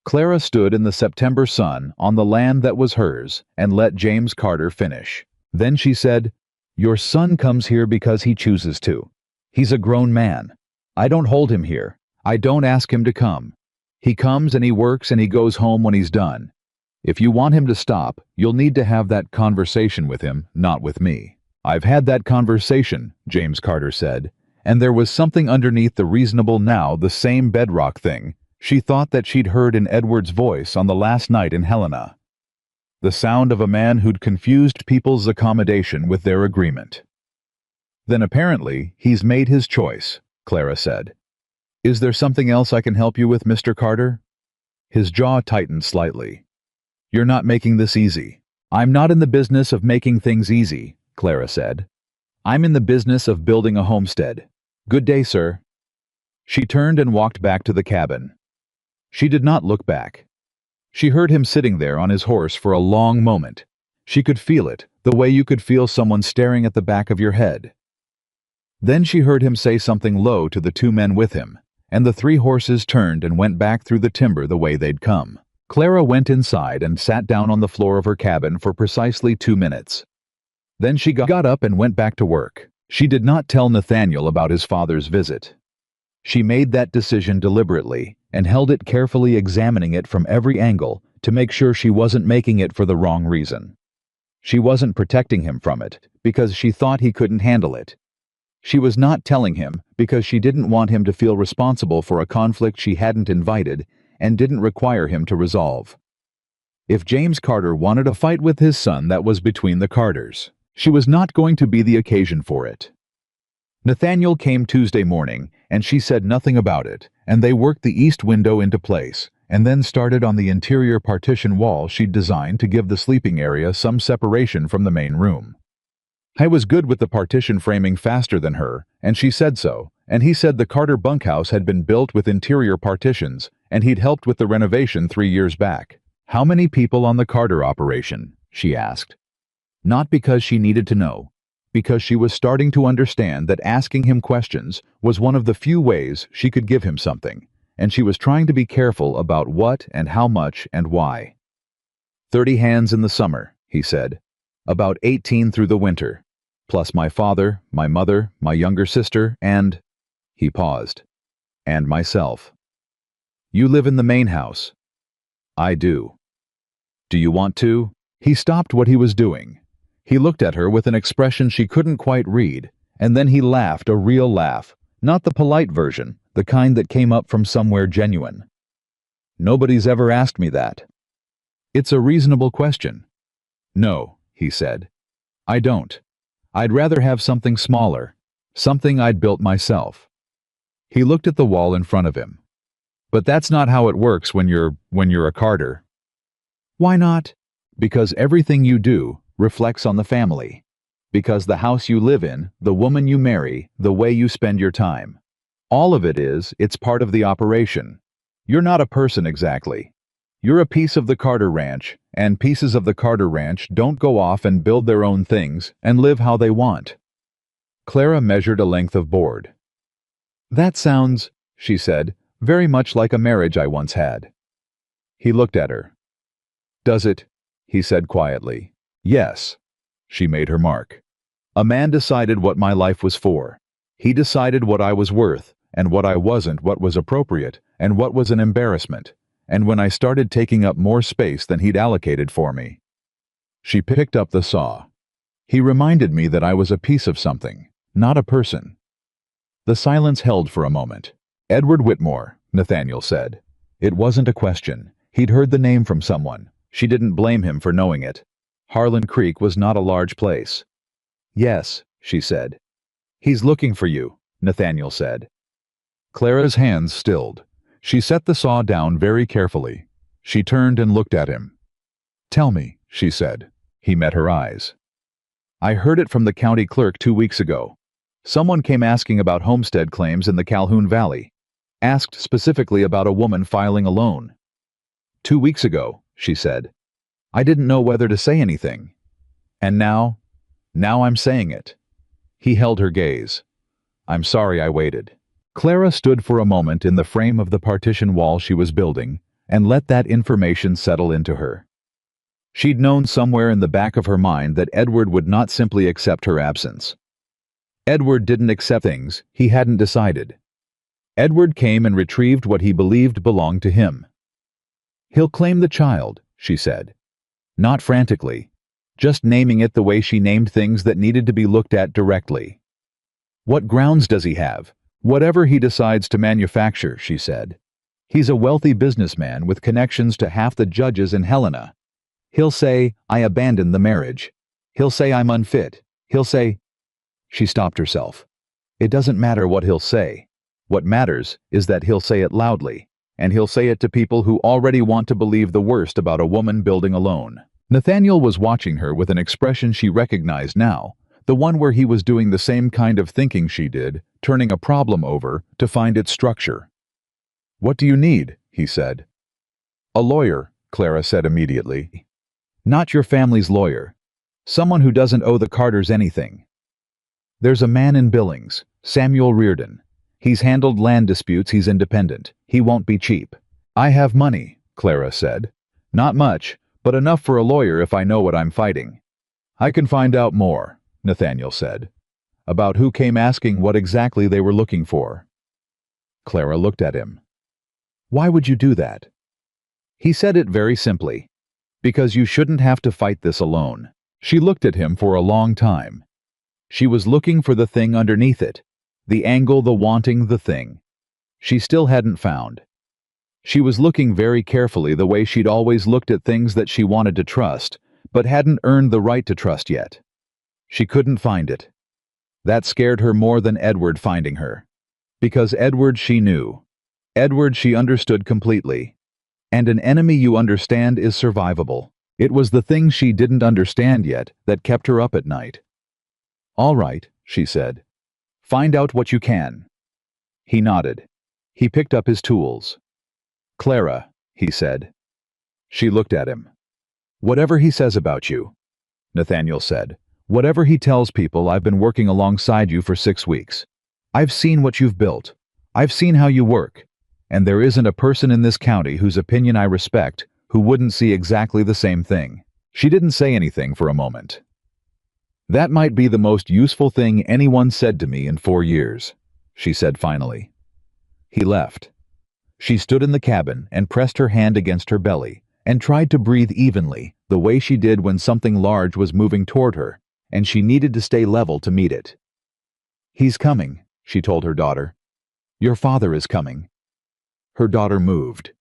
Clara stood in the September sun on the land that was hers and let James Carter finish. Then she said, "Your son comes here because he chooses to. He's a grown man. I don't hold him here. I don't ask him to come. He comes and he works and he goes home when he's done. If you want him to stop, you'll need to have that conversation with him, not with me." "I've had that conversation," James Carter said, and there was something underneath the reasonable now, the same bedrock thing she thought that she'd heard in Edward's voice on the last night in Helena. The sound of a man who'd confused people's accommodation with their agreement. "Then apparently he's made his choice," Clara said. "Is there something else I can help you with, Mr. Carter?" His jaw tightened slightly. "You're not making this easy." "I'm not in the business of making things easy," Clara said. "I'm in the business of building a homestead. Good day, sir." She turned and walked back to the cabin. She did not look back. She heard him sitting there on his horse for a long moment. She could feel it, the way you could feel someone staring at the back of your head. Then she heard him say something low to the two men with him, and the three horses turned and went back through the timber the way they'd come. Clara went inside and sat down on the floor of her cabin for precisely 2 minutes. Then she got up and went back to work. She did not tell Nathaniel about his father's visit. She made that decision deliberately and held it carefully, examining it from every angle to make sure she wasn't making it for the wrong reason. She wasn't protecting him from it because she thought he couldn't handle it. She was not telling him because she didn't want him to feel responsible for a conflict she hadn't invited and didn't require him to resolve. If James Carter wanted a fight with his son, that was between the Carters. She was not going to be the occasion for it. Nathaniel came Tuesday morning, and she said nothing about it, and they worked the east window into place, and then started on the interior partition wall she'd designed to give the sleeping area some separation from the main room. I was good with the partition framing faster than her, and she said so, and he said the Carter bunkhouse had been built with interior partitions, and he'd helped with the renovation 3 years back. How many people on the Carter operation? She asked. Not because she needed to know, because she was starting to understand that asking him questions was one of the few ways she could give him something, and she was trying to be careful about what and how much and why. 30 hands in the summer, he said. About 18 through the winter, plus my father, my mother, my younger sister, and... He paused. And myself. You live in the main house. I do. Do you want to? He stopped what he was doing. He looked at her with an expression she couldn't quite read, and then he laughed, a real laugh, not the polite version, the kind that came up from somewhere genuine. Nobody's ever asked me that. It's a reasonable question. No, he said. I don't. I'd rather have something smaller, something I'd built myself. He looked at the wall in front of him. But that's not how it works when you're a Carter. Why not? Because everything you do reflects on the family. Because the house you live in, the woman you marry, the way you spend your time. All of it's part of the operation. You're not a person exactly. You're a piece of the Carter ranch, and pieces of the Carter ranch don't go off and build their own things and live how they want. Clara measured a length of board. That sounds, she said, very much like a marriage I once had. He looked at her. Does it? He said quietly. Yes. She made her mark. A man decided what my life was for. He decided what I was worth, and what I wasn't, what was appropriate, and what was an embarrassment, and when I started taking up more space than he'd allocated for me. She picked up the saw. He reminded me that I was a piece of something, not a person. The silence held for a moment. Edward Whitmore, Nathaniel said. It wasn't a question. He'd heard the name from someone. She didn't blame him for knowing it. Harlan Creek was not a large place. Yes, she said. He's looking for you, Nathaniel said. Clara's hands stilled. She set the saw down very carefully. She turned and looked at him. Tell me, she said. He met her eyes. I heard it from the county clerk 2 weeks ago. Someone came asking about homestead claims in the Calhoun Valley. Asked specifically about a woman filing a loan. 2 weeks ago, she said. I didn't know whether to say anything. And now I'm saying it. He held her gaze. I'm sorry I waited. Clara stood for a moment in the frame of the partition wall she was building and let that information settle into her. She'd known somewhere in the back of her mind that Edward would not simply accept her absence. Edward didn't accept things he hadn't decided. Edward came and retrieved what he believed belonged to him. He'll claim the child, she said. Not frantically, just naming it the way she named things that needed to be looked at directly. What grounds does he have? Whatever he decides to manufacture, she said. He's a wealthy businessman with connections to half the judges in Helena. He'll say, I abandoned the marriage. He'll say I'm unfit. He'll say... She stopped herself. It doesn't matter what he'll say. What matters is that he'll say it loudly, and he'll say it to people who already want to believe the worst about a woman building alone. Nathaniel was watching her with an expression she recognized now, the one where he was doing the same kind of thinking she did, turning a problem over to find its structure. What do you need? He said. A lawyer, Clara said immediately. Not your family's lawyer. Someone who doesn't owe the Carters anything. There's a man in Billings, Samuel Reardon. He's handled land disputes, he's independent. He won't be cheap. I have money, Clara said. Not much, but enough for a lawyer if I know what I'm fighting. I can find out more, Nathaniel said. About who came asking what exactly they were looking for. Clara looked at him. Why would you do that? He said it very simply. Because you shouldn't have to fight this alone. She looked at him for a long time. She was looking for the thing underneath it. The angle, the wanting, the thing. She still hadn't found. She was looking very carefully, the way she'd always looked at things that she wanted to trust, but hadn't earned the right to trust yet. She couldn't find it. That scared her more than Edward finding her. Because Edward she knew. Edward she understood completely. And an enemy you understand is survivable. It was the thing she didn't understand yet that kept her up at night. All right, she said. Find out what you can. He nodded. He picked up his tools. Clara, he said. She looked at him. Whatever he says about you, Nathaniel said. Whatever he tells people, I've been working alongside you for 6 weeks. I've seen what you've built. I've seen how you work. And there isn't a person in this county whose opinion I respect who wouldn't see exactly the same thing. She didn't say anything for a moment. That might be the most useful thing anyone said to me in 4 years, she said finally. He left. She stood in the cabin and pressed her hand against her belly and tried to breathe evenly, the way she did when something large was moving toward her, and she needed to stay level to meet it. He's coming, she told her daughter. Your father is coming. Her daughter moved.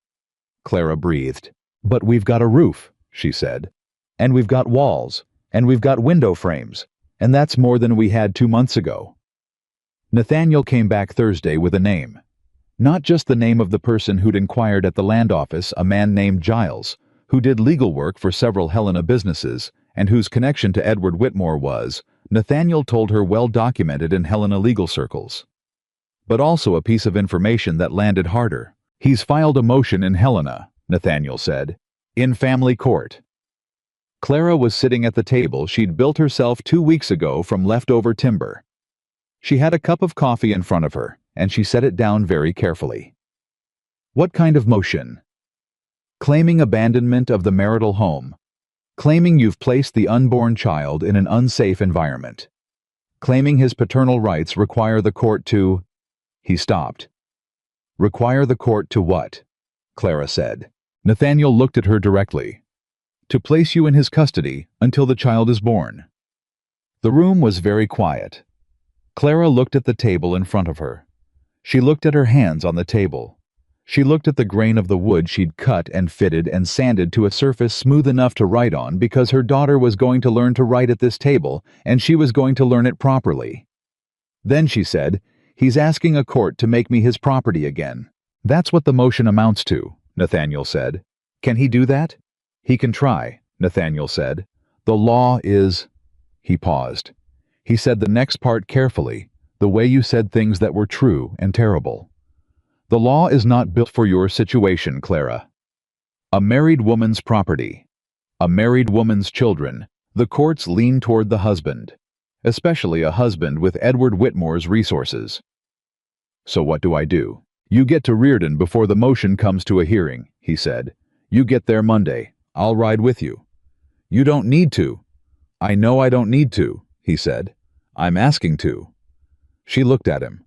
Clara breathed. But we've got a roof, she said. And we've got walls. And we've got window frames. And that's more than we had 2 months ago. Nathaniel came back Thursday with a name. Not just the name of the person who'd inquired at the land office, a man named Giles, who did legal work for several Helena businesses, and whose connection to Edward Whitmore was, Nathaniel told her, well documented in Helena legal circles. But also a piece of information that landed harder. He's filed a motion in Helena, Nathaniel said, in family court. Clara was sitting at the table she'd built herself 2 weeks ago from leftover timber. She had a cup of coffee in front of her, and she set it down very carefully. What kind of motion? Claiming abandonment of the marital home. Claiming you've placed the unborn child in an unsafe environment. Claiming his paternal rights require the court to... He stopped. Require the court to what? Clara said. Nathaniel looked at her directly. To place you in his custody until the child is born. The room was very quiet. Clara looked at the table in front of her. She looked at her hands on the table. She looked at the grain of the wood she'd cut and fitted and sanded to a surface smooth enough to write on, because her daughter was going to learn to write at this table, and she was going to learn it properly. Then she said, he's asking a court to make me his property again. That's what the motion amounts to, Nathaniel said. Can he do that? He can try, Nathaniel said. The law is... He paused. He said the next part carefully, the way you said things that were true and terrible. The law is not built for your situation, Clara. A married woman's property. A married woman's children. The courts lean toward the husband. Especially a husband with Edward Whitmore's resources. So what do I do? You get to Reardon before the motion comes to a hearing, he said. You get there Monday. I'll ride with you. You don't need to. I know I don't need to, he said. I'm asking to. She looked at him.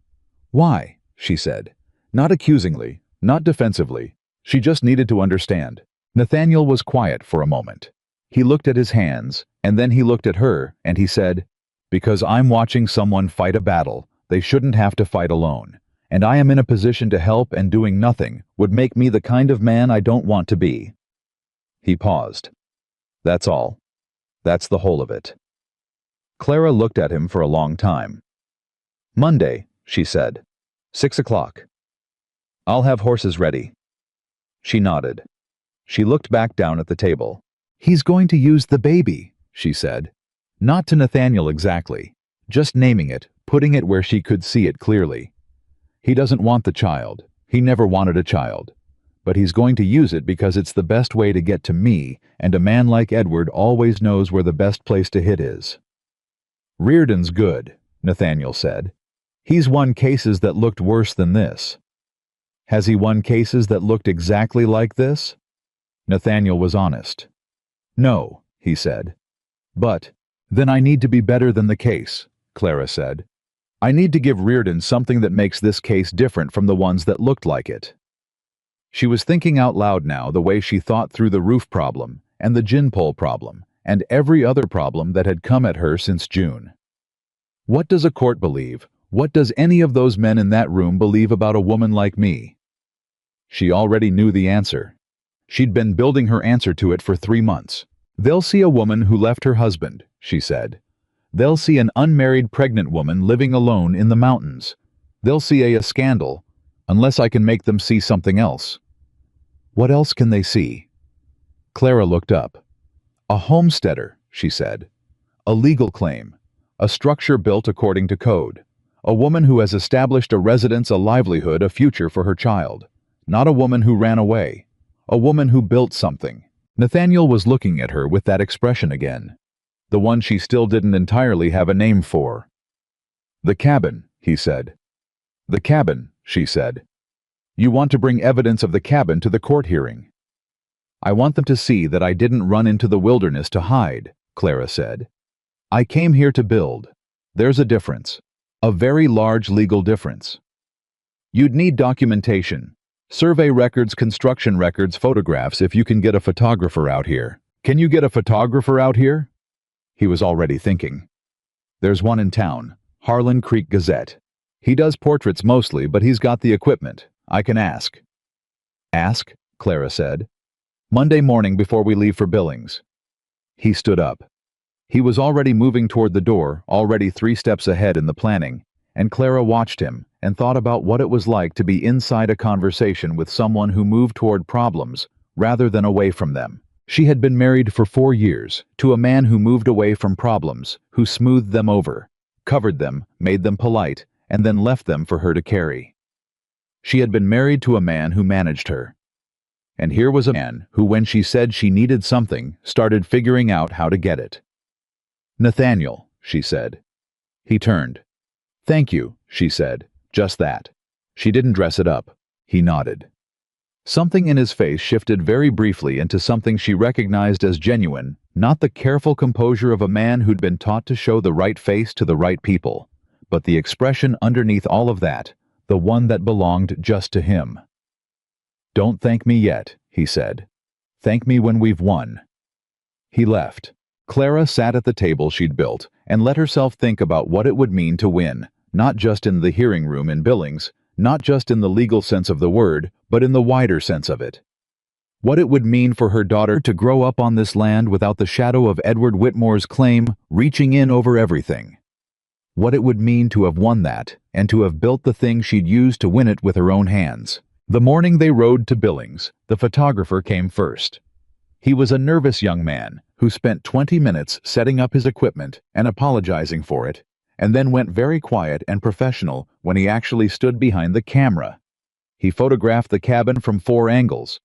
Why? She said. Not accusingly, not defensively. She just needed to understand. Nathaniel was quiet for a moment. He looked at his hands, and then he looked at her, and he said, because I'm watching someone fight a battle they shouldn't have to fight alone, and I am in a position to help, and doing nothing would make me the kind of man I don't want to be. He paused. That's all. That's the whole of it. Clara looked at him for a long time. Monday, she said. 6 o'clock. I'll have horses ready. She nodded. She looked back down at the table. He's going to use the baby, she said. Not to Nathaniel exactly, just naming it, putting it where she could see it clearly. He doesn't want the child. He never wanted a child. But he's going to use it because it's the best way to get to me, and a man like Edward always knows where the best place to hit is. Reardon's good, Nathaniel said. He's won cases that looked worse than this. Has he won cases that looked exactly like this? Nathaniel was honest. No, he said. But, then I need to be better than the case, Clara said. I need to give Reardon something that makes this case different from the ones that looked like it. She was thinking out loud now the way she thought through the roof problem, and the gin pole problem, and every other problem that had come at her since June. What does a court believe? What does any of those men in that room believe about a woman like me? She already knew the answer. She'd been building her answer to it for 3 months. They'll see a woman who left her husband, she said. They'll see an unmarried pregnant woman living alone in the mountains. They'll see a scandal, unless I can make them see something else. What else can they see? Clara looked up. A homesteader, she said. A legal claim. A structure built according to code. A woman who has established a residence, a livelihood, a future for her child. Not a woman who ran away. A woman who built something. Nathaniel was looking at her with that expression again. The one she still didn't entirely have a name for. The cabin, he said. The cabin, she said. You want to bring evidence of the cabin to the court hearing. I want them to see that I didn't run into the wilderness to hide, Clara said. I came here to build. There's a difference. A very large legal difference. You'd need documentation. Survey records, construction records, photographs if you can get a photographer out here. Can you get a photographer out here? He was already thinking. There's one in town, Harlan Creek Gazette. He does portraits mostly, but he's got the equipment. I can ask. Ask, Clara said. Monday morning before we leave for Billings. He stood up. He was already moving toward the door, already 3 steps ahead in the planning, and Clara watched him and thought about what it was like to be inside a conversation with someone who moved toward problems rather than away from them. She had been married for 4 years to a man who moved away from problems, who smoothed them over, covered them, made them polite, and then left them for her to carry. She had been married to a man who managed her. And here was a man who, when she said she needed something, started figuring out how to get it. Nathaniel, she said. He turned. Thank you, she said. Just that. She didn't dress it up. He nodded. Something in his face shifted very briefly into something she recognized as genuine, not the careful composure of a man who'd been taught to show the right face to the right people, but the expression underneath all of that, the one that belonged just to him. Don't thank me yet, he said. Thank me when we've won. He left. Clara sat at the table she'd built and let herself think about what it would mean to win, not just in the hearing room in Billings, not just in the legal sense of the word, but in the wider sense of it. What it would mean for her daughter to grow up on this land without the shadow of Edward Whitmore's claim reaching in over everything. What it would mean to have won that, and to have built the thing she'd used to win it with her own hands. The morning they rode to Billings, the photographer came first. He was a nervous young man who spent 20 minutes setting up his equipment and apologizing for it, and then went very quiet and professional when he actually stood behind the camera. He photographed the cabin from 4 angles.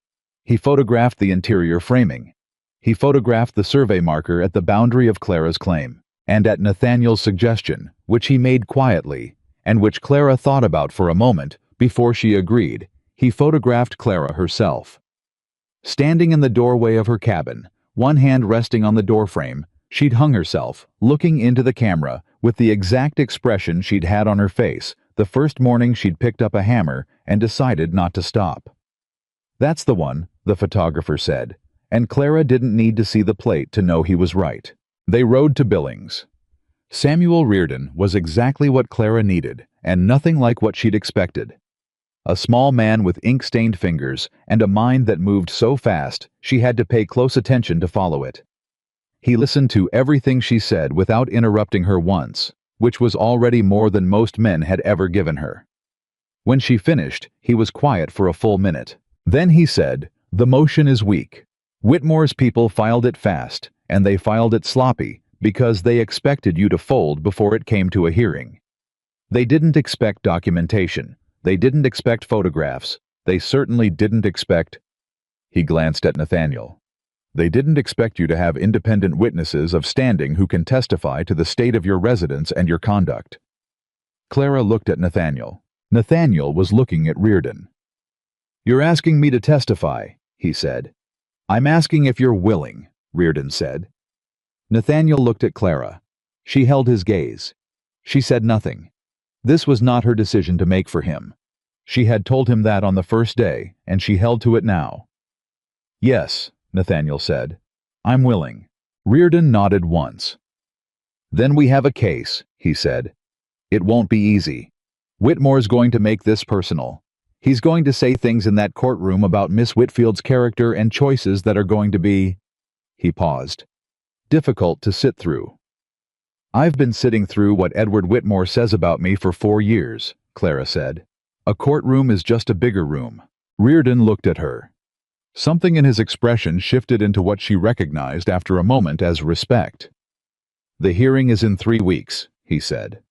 He photographed the interior framing. He photographed the survey marker at the boundary of Clara's claim, and at Nathaniel's suggestion, which he made quietly, and which Clara thought about for a moment before she agreed, he photographed Clara herself. Standing in the doorway of her cabin, one hand resting on the doorframe, she'd hung herself, looking into the camera, with the exact expression she'd had on her face the first morning she'd picked up a hammer and decided not to stop. That's the one, the photographer said, and Clara didn't need to see the plate to know he was right. They rode to Billings. Samuel Reardon was exactly what Clara needed, and nothing like what she'd expected. A small man with ink-stained fingers and a mind that moved so fast she had to pay close attention to follow it. He listened to everything she said without interrupting her once, which was already more than most men had ever given her. When she finished, he was quiet for a full minute. Then he said, "The motion is weak. Whitmore's people filed it fast, and they filed it sloppy because they expected you to fold before it came to a hearing. They didn't expect documentation. They didn't expect photographs. They certainly didn't expect—" He glanced at Nathaniel. "They didn't expect you to have independent witnesses of standing who can testify to the state of your residence and your conduct." Clara looked at Nathaniel. Nathaniel was looking at Reardon. "You're asking me to testify," he said. "I'm asking if you're willing," Reardon said. Nathaniel looked at Clara. She held his gaze. She said nothing. This was not her decision to make for him. She had told him that on the first day, and she held to it now. "Yes," Nathaniel said. "I'm willing." Reardon nodded once. "Then we have a case," he said. "It won't be easy. Whitmore's going to make this personal. He's going to say things in that courtroom about Miss Whitfield's character and choices that are going to be—" He paused. "Difficult to sit through." "I've been sitting through what Edward Whitmore says about me for 4 years," Clara said. "A courtroom is just a bigger room." Reardon looked at her. Something in his expression shifted into what she recognized after a moment as respect. "The hearing is in 3 weeks," he said.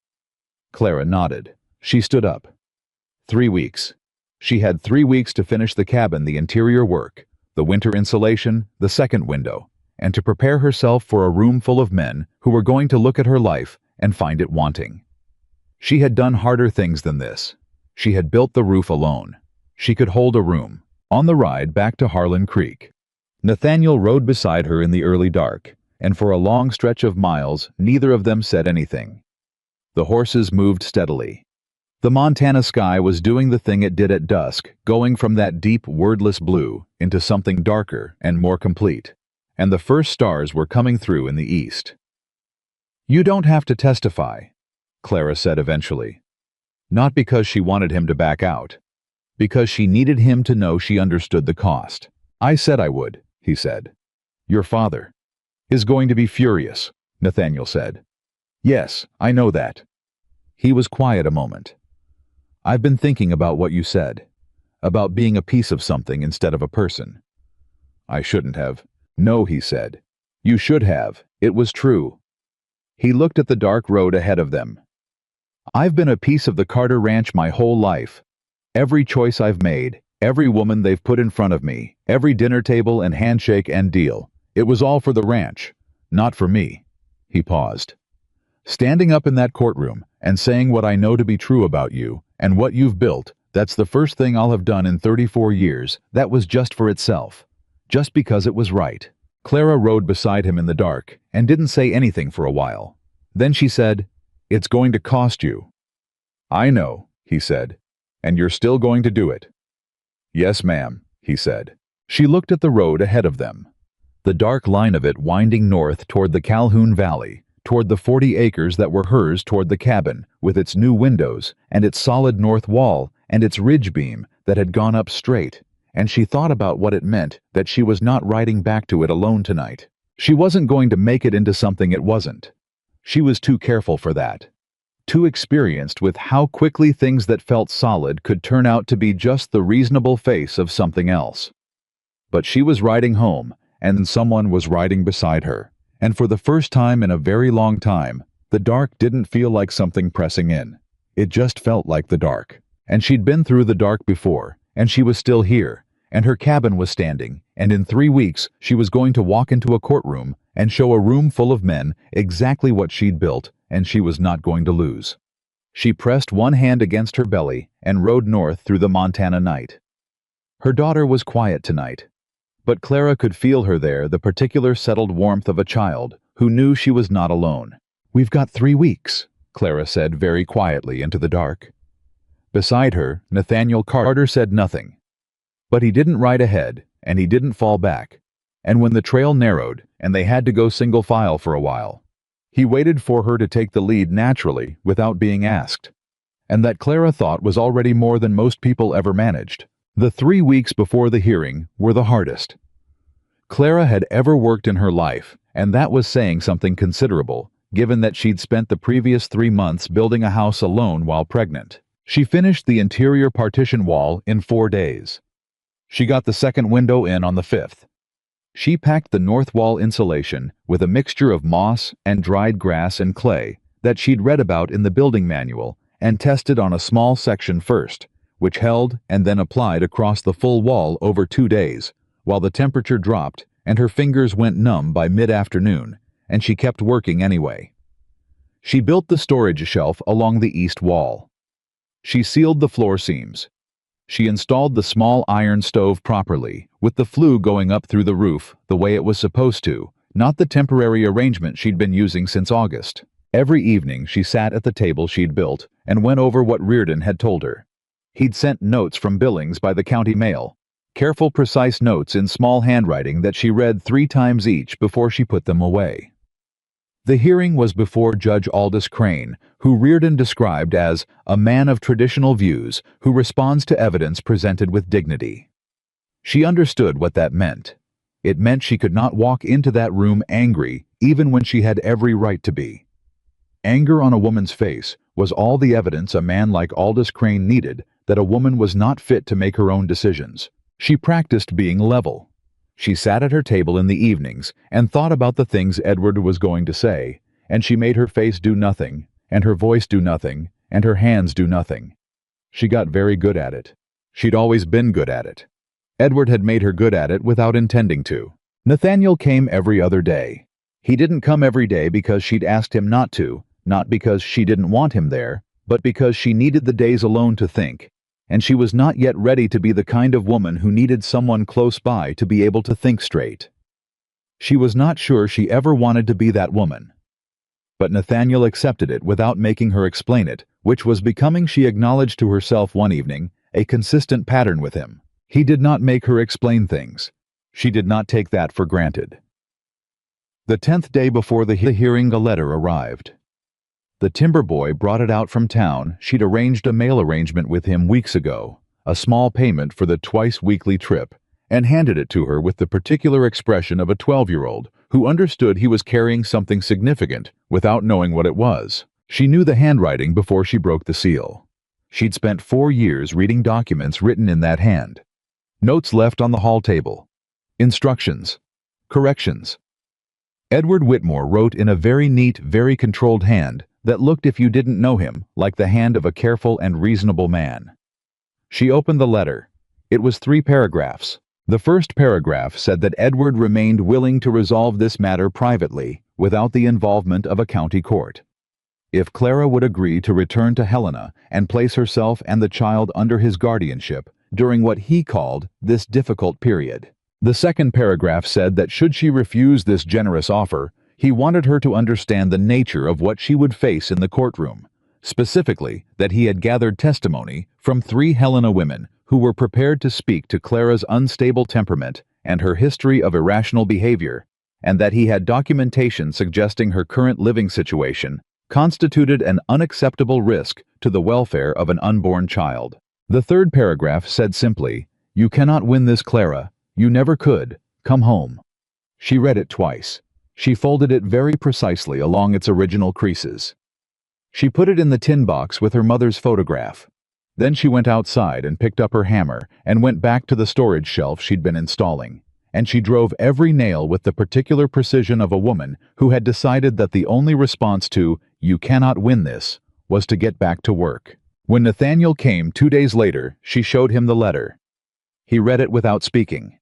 Clara nodded. She stood up. 3 weeks. She had 3 weeks to finish the cabin, the interior work, the winter insulation, the second window, and to prepare herself for a room full of men who were going to look at her life and find it wanting. She had done harder things than this. She had built the roof alone. She could hold a room. On the ride back to Harlan Creek, Nathaniel rode beside her in the early dark, and for a long stretch of miles neither of them said anything. The horses moved steadily. The Montana sky was doing the thing it did at dusk, going from that deep, wordless blue into something darker and more complete, and the first stars were coming through in the east. "You don't have to testify," Clara said eventually. Not because she wanted him to back out, because she needed him to know she understood the cost. "I said I would," he said. "Your father is going to be furious," Nathaniel said. "Yes, I know that." He was quiet a moment. "I've been thinking about what you said, about being a piece of something instead of a person." "I shouldn't have." "No," he said. "You should have. It was true." He looked at the dark road ahead of them. "I've been a piece of the Carter Ranch my whole life. Every choice I've made, every woman they've put in front of me, every dinner table and handshake and deal, it was all for the ranch, not for me." He paused. "Standing up in that courtroom and saying what I know to be true about you and what you've built, that's the first thing I'll have done in 34 years that was just for itself, just because it was right." Clara rode beside him in the dark and didn't say anything for a while. Then she said, "It's going to cost you." "I know," he said. "And you're still going to do it." "Yes, ma'am," he said. She looked at the road ahead of them, the dark line of it winding north toward the Calhoun Valley, toward the 40 acres that were hers, toward the cabin, with its new windows, and its solid north wall, and its ridge beam that had gone up straight, and she thought about what it meant that she was not riding back to it alone tonight. She wasn't going to make it into something it wasn't. She was too careful for that. Too experienced with how quickly things that felt solid could turn out to be just the reasonable face of something else. But she was riding home, and someone was riding beside her, and for the first time in a very long time, the dark didn't feel like something pressing in. It just felt like the dark. And she'd been through the dark before, and she was still here, and her cabin was standing, and in 3 weeks she was going to walk into a courtroom and show a room full of men exactly what she'd built, and she was not going to lose. She pressed one hand against her belly and rode north through the Montana night. Her daughter was quiet tonight, but Clara could feel her there, the particular settled warmth of a child who knew she was not alone. "We've got 3 weeks," Clara said very quietly into the dark. Beside her, Nathaniel Carter said nothing. But he didn't ride ahead, and he didn't fall back, and when the trail narrowed and they had to go single file for a while, he waited for her to take the lead naturally without being asked. And that Clara thought was already more than most people ever managed. The 3 weeks before the hearing were the hardest Clara had ever worked in her life, and that was saying something considerable, given that she'd spent the previous 3 months building a house alone while pregnant. She finished the interior partition wall in 4 days. She got the second window in on the 5th. She packed the north wall insulation with a mixture of moss and dried grass and clay that she'd read about in the building manual and tested on a small section first, which held and then applied across the full wall over 2 days, while the temperature dropped and her fingers went numb by mid-afternoon, and she kept working anyway. She built the storage shelf along the east wall. She sealed the floor seams. She installed the small iron stove properly, with the flue going up through the roof the way it was supposed to, not the temporary arrangement she'd been using since August. Every evening she sat at the table she'd built and went over what Reardon had told her. He'd sent notes from Billings by the county mail, careful, precise notes in small handwriting that she read 3 times each before she put them away. The hearing was before Judge Aldous Crane, who Reardon described as a man of traditional views who responds to evidence presented with dignity. She understood what that meant. It meant she could not walk into that room angry, even when she had every right to be. Anger on a woman's face was all the evidence a man like Aldous Crane needed that a woman was not fit to make her own decisions. She practiced being level. She sat at her table in the evenings and thought about the things Edward was going to say, and she made her face do nothing, and her voice do nothing, and her hands do nothing. She got very good at it. She'd always been good at it. Edward had made her good at it without intending to. Nathaniel came every other day. He didn't come every day because she'd asked him not to, not because she didn't want him there, but because she needed the days alone to think. And she was not yet ready to be the kind of woman who needed someone close by to be able to think straight. She was not sure she ever wanted to be that woman. But Nathaniel accepted it without making her explain it, which was becoming, she acknowledged to herself one evening, a consistent pattern with him. He did not make her explain things. She did not take that for granted. The 10th day before the hearing, a letter arrived. The timber boy brought it out from town. She'd arranged a mail arrangement with him weeks ago, a small payment for the twice-weekly trip, and handed it to her with the particular expression of a 12-year-old who understood he was carrying something significant without knowing what it was. She knew the handwriting before she broke the seal. She'd spent 4 years reading documents written in that hand. Notes left on the hall table. Instructions. Corrections. Edward Whitmore wrote in a very neat, very controlled hand that looked, if you didn't know him, like the hand of a careful and reasonable man. She opened the letter. It was 3 paragraphs. The first paragraph said that Edward remained willing to resolve this matter privately, without the involvement of a county court. If Clara would agree to return to Helena and place herself and the child under his guardianship during what he called this difficult period. The second paragraph said that should she refuse this generous offer, he wanted her to understand the nature of what she would face in the courtroom, specifically that he had gathered testimony from 3 Helena women who were prepared to speak to Clara's unstable temperament and her history of irrational behavior, and that he had documentation suggesting her current living situation constituted an unacceptable risk to the welfare of an unborn child. The third paragraph said simply, "You cannot win this, Clara. You never could. Come home." She read it twice. She folded it very precisely along its original creases. She put it in the tin box with her mother's photograph. Then she went outside and picked up her hammer and went back to the storage shelf she'd been installing. And she drove every nail with the particular precision of a woman who had decided that the only response to, "You cannot win this," was to get back to work. When Nathaniel came 2 days later, she showed him the letter. He read it without speaking.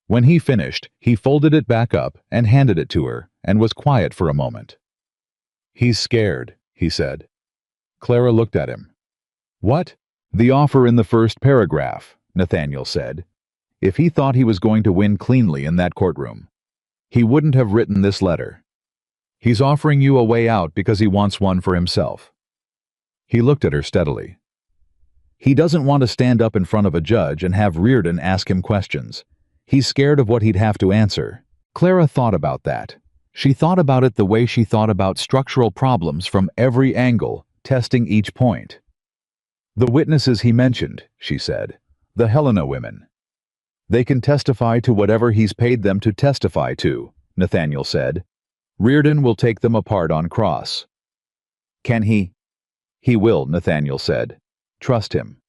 When he finished, he folded it back up and handed it to her, and was quiet for a moment. "He's scared," he said. Clara looked at him. "What?" "The offer in the first paragraph," Nathaniel said. "If he thought he was going to win cleanly in that courtroom, he wouldn't have written this letter. He's offering you a way out because he wants one for himself." He looked at her steadily. "He doesn't want to stand up in front of a judge and have Reardon ask him questions. He's scared of what he'd have to answer." Clara thought about that. She thought about it the way she thought about structural problems from every angle, testing each point. "The witnesses he mentioned," she said, "the Helena women. They can testify to whatever he's paid them to testify to," Nathaniel said. "Reardon will take them apart on cross." "Can he?" "He will," Nathaniel said. "Trust him."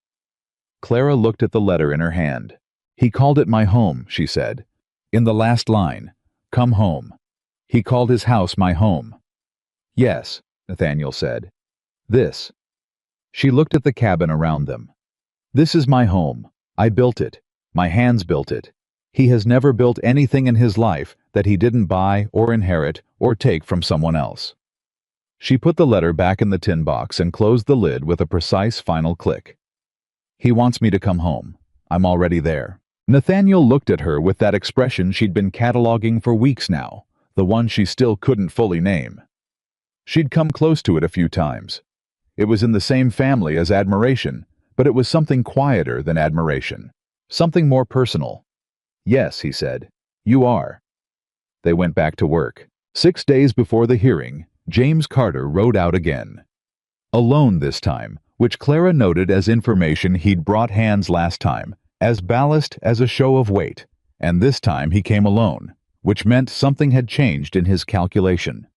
Clara looked at the letter in her hand. "He called it my home," she said. "In the last line, come home. He called his house my home." "Yes," Nathaniel said. "This." She looked at the cabin around them. "This is my home. I built it. My hands built it. He has never built anything in his life that he didn't buy or inherit or take from someone else." She put the letter back in the tin box and closed the lid with a precise final click. He wants me to come home. I'm already there. Nathaniel looked at her with that expression she'd been cataloging for weeks now, the one she still couldn't fully name. She'd come close to it a few times. It was in the same family as admiration, but it was something quieter than admiration. Something more personal. Yes, he said. You are. They went back to work. 6 days before the hearing, James Carter rode out again. Alone this time, which Clara noted as information he'd brought hands last time, as ballast as a show of weight, and this time he came alone, which meant something had changed in his calculation.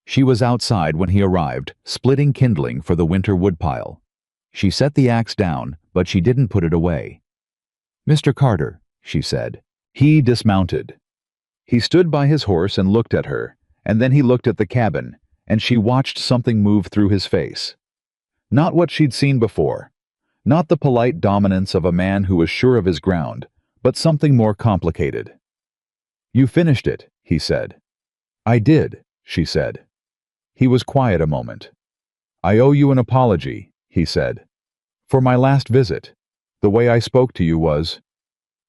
She was outside when he arrived, splitting kindling for the winter woodpile. She set the axe down, but she didn't put it away. "Mr. Carter," she said. He dismounted. He stood by his horse and looked at her, and then he looked at the cabin, and she watched something move through his face. Not what she'd seen before. Not the polite dominance of a man who was sure of his ground, but something more complicated. "You finished it," he said. "I did," she said. He was quiet a moment. "I owe you an apology," he said. "For my last visit. The way I spoke to you was—"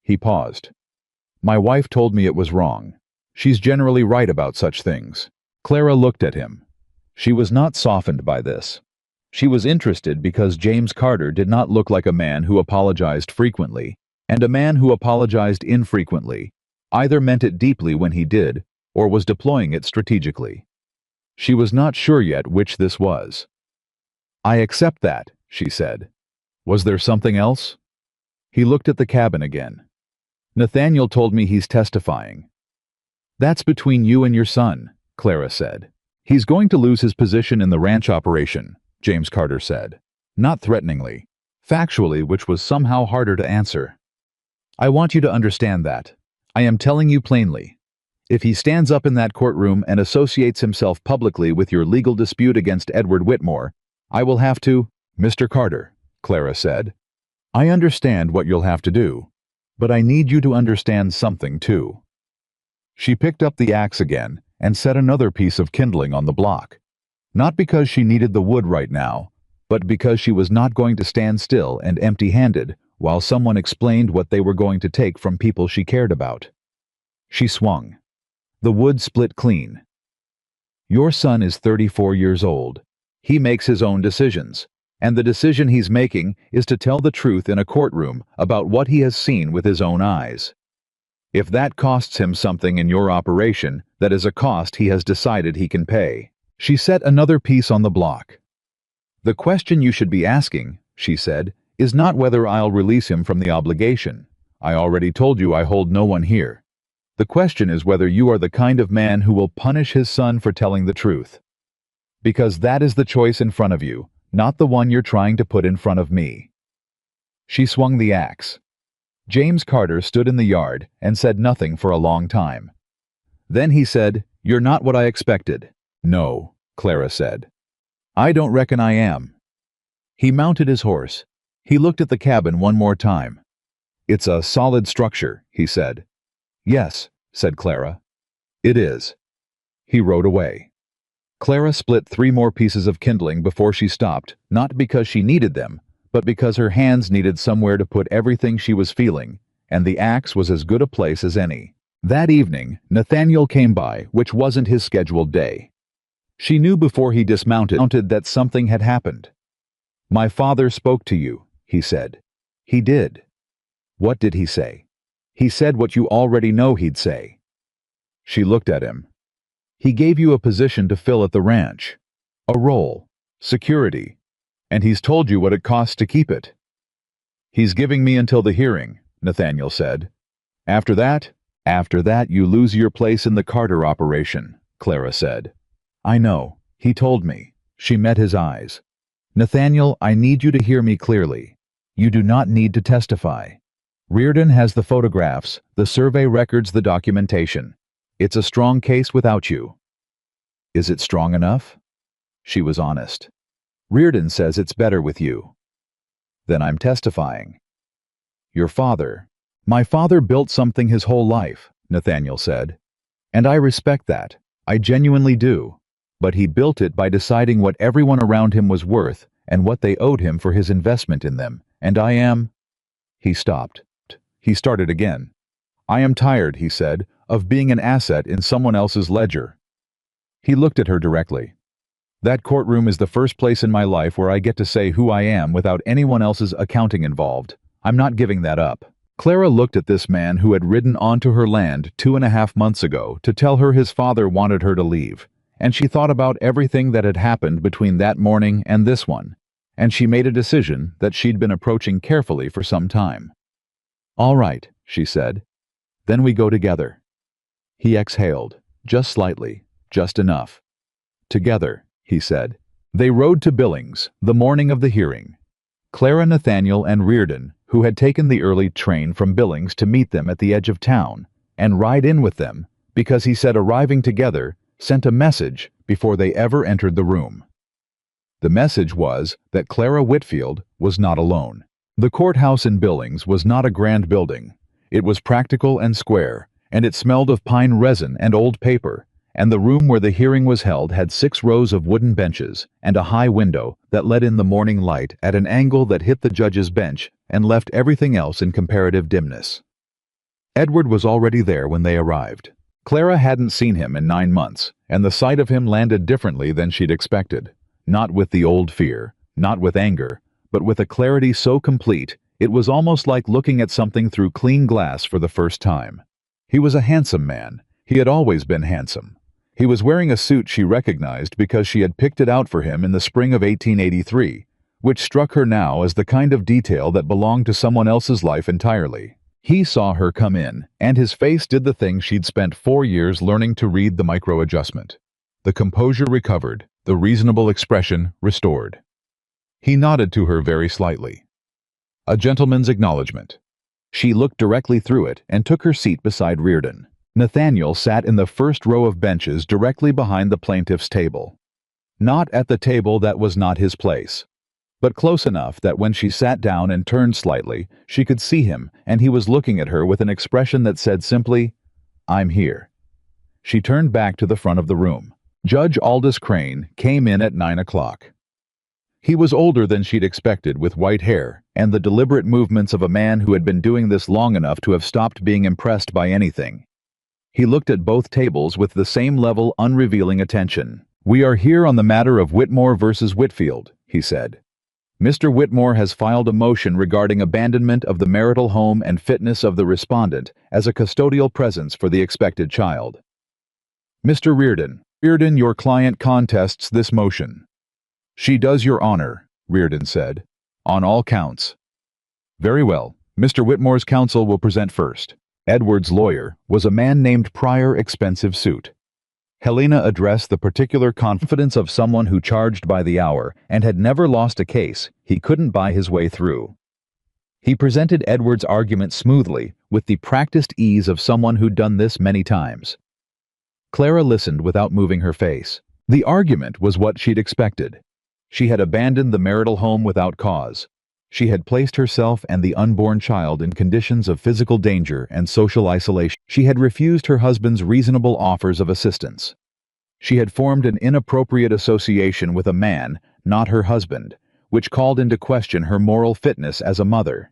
He paused. "My wife told me it was wrong. She's generally right about such things." Clara looked at him. She was not softened by this. She was interested because James Carter did not look like a man who apologized frequently, and a man who apologized infrequently either meant it deeply when he did, or was deploying it strategically. She was not sure yet which this was. "I accept that," she said. "Was there something else?" He looked at the cabin again. "Nathaniel told me he's testifying." "That's between you and your son," Clara said. "He's going to lose his position in the ranch operation," James Carter said. Not threateningly, factually, which was somehow harder to answer. "I want you to understand that. I am telling you plainly. If he stands up in that courtroom and associates himself publicly with your legal dispute against Edward Whitmore, I will have to—" "Mr. Carter," Clara said, "I understand what you'll have to do, but I need you to understand something too." She picked up the axe again and set another piece of kindling on the block. Not because she needed the wood right now, but because she was not going to stand still and empty-handed while someone explained what they were going to take from people she cared about. She swung. The wood split clean. "Your son is 34 years old. He makes his own decisions, and the decision he's making is to tell the truth in a courtroom about what he has seen with his own eyes. If that costs him something in your operation, that is a cost he has decided he can pay." She set another piece on the block. "The question you should be asking," she said, "is not whether I'll release him from the obligation. I already told you I hold no one here. The question is whether you are the kind of man who will punish his son for telling the truth. Because that is the choice in front of you, not the one you're trying to put in front of me." She swung the axe. James Carter stood in the yard and said nothing for a long time. Then he said, "You're not what I expected." "No," Clara said. "I don't reckon I am." He mounted his horse. He looked at the cabin one more time. "It's a solid structure," he said. "Yes," said Clara. "It is." He rode away. Clara split 3 more pieces of kindling before she stopped, not because she needed them, but because her hands needed somewhere to put everything she was feeling, and the axe was as good a place as any. That evening, Nathaniel came by, which wasn't his scheduled day. She knew before he dismounted that something had happened. "My father spoke to you," he said. "He did." "What did he say?" "He said what you already know he'd say." She looked at him. "He gave you a position to fill at the ranch. A role. Security. And he's told you what it costs to keep it." "He's giving me until the hearing," Nathaniel said. After that you lose your place in the Carter operation," Clara said. "I know. He told me." She met his eyes. "Nathaniel, I need you to hear me clearly. You do not need to testify. Reardon has the photographs, the survey records, the documentation. It's a strong case without you." "Is it strong enough?" She was honest. "Reardon says it's better with you." "Then I'm testifying." "Your father—" "My father built something his whole life," Nathaniel said. "And I respect that. I genuinely do. but he built it by deciding what everyone around him was worth and what they owed him for his investment in them. And I am—" He stopped. He started again. "I am tired," he said, "of being an asset in someone else's ledger." He looked at her directly. "That courtroom is the first place in my life where I get to say who I am without anyone else's accounting involved. I'm not giving that up." Clara looked at this man who had ridden onto her land 2.5 months ago to tell her his father wanted her to leave, and she thought about everything that had happened between that morning and this one, and she made a decision that she'd been approaching carefully for some time. "All right," she said. "Then we go together." He exhaled, just slightly, just enough. "Together," he said. They rode to Billings, the morning of the hearing. Clara, Nathaniel, and Reardon, who had taken the early train from Billings to meet them at the edge of town, and ride in with them, because he said arriving together, sent a message before they ever entered the room. The message was that Clara Whitfield was not alone. The courthouse in Billings was not a grand building. It was practical and square, and it smelled of pine resin and old paper, and the room where the hearing was held had 6 rows of wooden benches and a high window that let in the morning light at an angle that hit the judge's bench and left everything else in comparative dimness. Edward was already there when they arrived. Clara hadn't seen him in 9 months, and the sight of him landed differently than she'd expected. Not with the old fear, not with anger, but with a clarity so complete, it was almost like looking at something through clean glass for the first time. He was a handsome man. He had always been handsome. He was wearing a suit she recognized because she had picked it out for him in the spring of 1883, which struck her now as the kind of detail that belonged to someone else's life entirely. He saw her come in, and his face did the thing she'd spent 4 years learning to read: the micro-adjustment. The composure recovered, the reasonable expression restored. He nodded to her very slightly. A gentleman's acknowledgement. She looked directly through it and took her seat beside Reardon. Nathaniel sat in the first row of benches directly behind the plaintiff's table. Not at the table that was not his place, but close enough that when she sat down and turned slightly, she could see him, and he was looking at her with an expression that said simply, "I'm here." She turned back to the front of the room. Judge Aldous Crane came in at 9 o'clock. He was older than she'd expected, with white hair and the deliberate movements of a man who had been doing this long enough to have stopped being impressed by anything. He looked at both tables with the same level, unrevealing attention. "We are here on the matter of Whitmore versus Whitfield," he said. "Mr. Whitmore has filed a motion regarding abandonment of the marital home and fitness of the respondent as a custodial presence for the expected child. Mr. Reardon, your client contests this motion." "She does, Your Honor," Reardon said, "on all counts." "Very well. Mr. Whitmore's counsel will present first." Edward's lawyer was a man named Pryor, expensive suit. Helena addressed the particular confidence of someone who charged by the hour and had never lost a case he couldn't buy his way through. He presented Edward's argument smoothly, with the practiced ease of someone who'd done this many times. Clara listened without moving her face. The argument was what she'd expected. She had abandoned the marital home without cause. She had placed herself and the unborn child in conditions of physical danger and social isolation. She had refused her husband's reasonable offers of assistance. She had formed an inappropriate association with a man, not her husband, which called into question her moral fitness as a mother.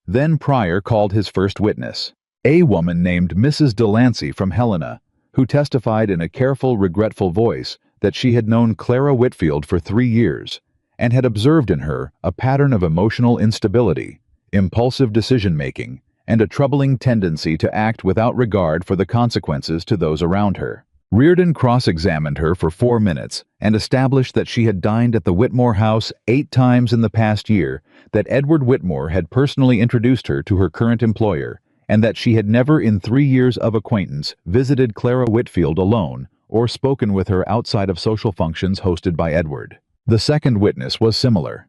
Then Pryor called his first witness, a woman named Mrs. Delancey from Helena, who testified in a careful, regretful voice that she had known Clara Whitfield for 3 years, and had observed in her a pattern of emotional instability, impulsive decision-making, and a troubling tendency to act without regard for the consequences to those around her. Reardon cross-examined her for 4 minutes and established that she had dined at the Whitmore house 8 times in the past year, that Edward Whitmore had personally introduced her to her current employer, and that she had never in 3 years of acquaintance visited Clara Whitfield alone or spoken with her outside of social functions hosted by Edward. The second witness was similar.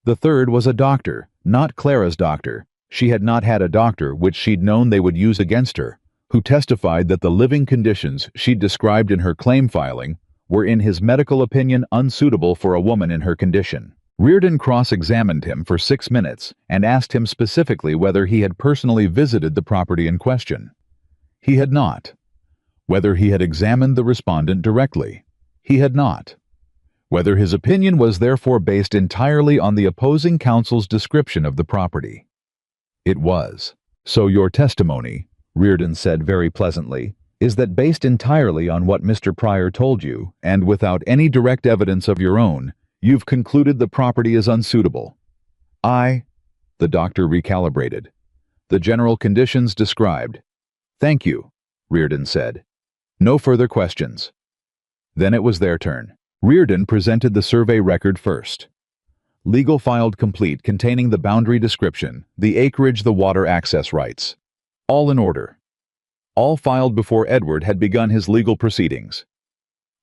The third was a doctor, not Clara's doctor. She had not had a doctor which she'd known they would use against her, who testified that the living conditions she'd described in her claim filing were in his medical opinion unsuitable for a woman in her condition. Reardon cross-examined him for 6 minutes and asked him specifically whether he had personally visited the property in question. He had not. Whether he had examined the respondent directly. He had not. Whether his opinion was therefore based entirely on the opposing counsel's description of the property. It was. So your testimony, Reardon said very pleasantly, is that based entirely on what Mr. Pryor told you, and without any direct evidence of your own, you've concluded the property is unsuitable. The doctor recalibrated. The general conditions described. Thank you, Reardon said. No further questions. Then it was their turn. Reardon presented the survey record first. Legal filed complete containing the boundary description, the acreage, the water access rights. All in order. All filed before Edward had begun his legal proceedings.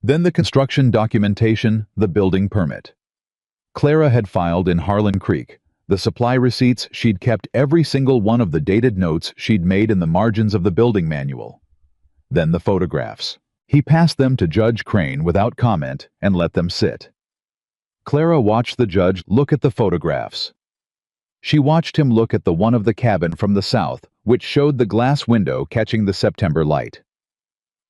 Then the construction documentation, the building permit. Clara had filed in Harlan Creek. The supply receipts, she'd kept every single one of the dated notes she'd made in the margins of the building manual. Then the photographs. He passed them to Judge Crane without comment and let them sit. Clara watched the judge look at the photographs. She watched him look at the one of the cabin from the south, which showed the glass window catching the September light.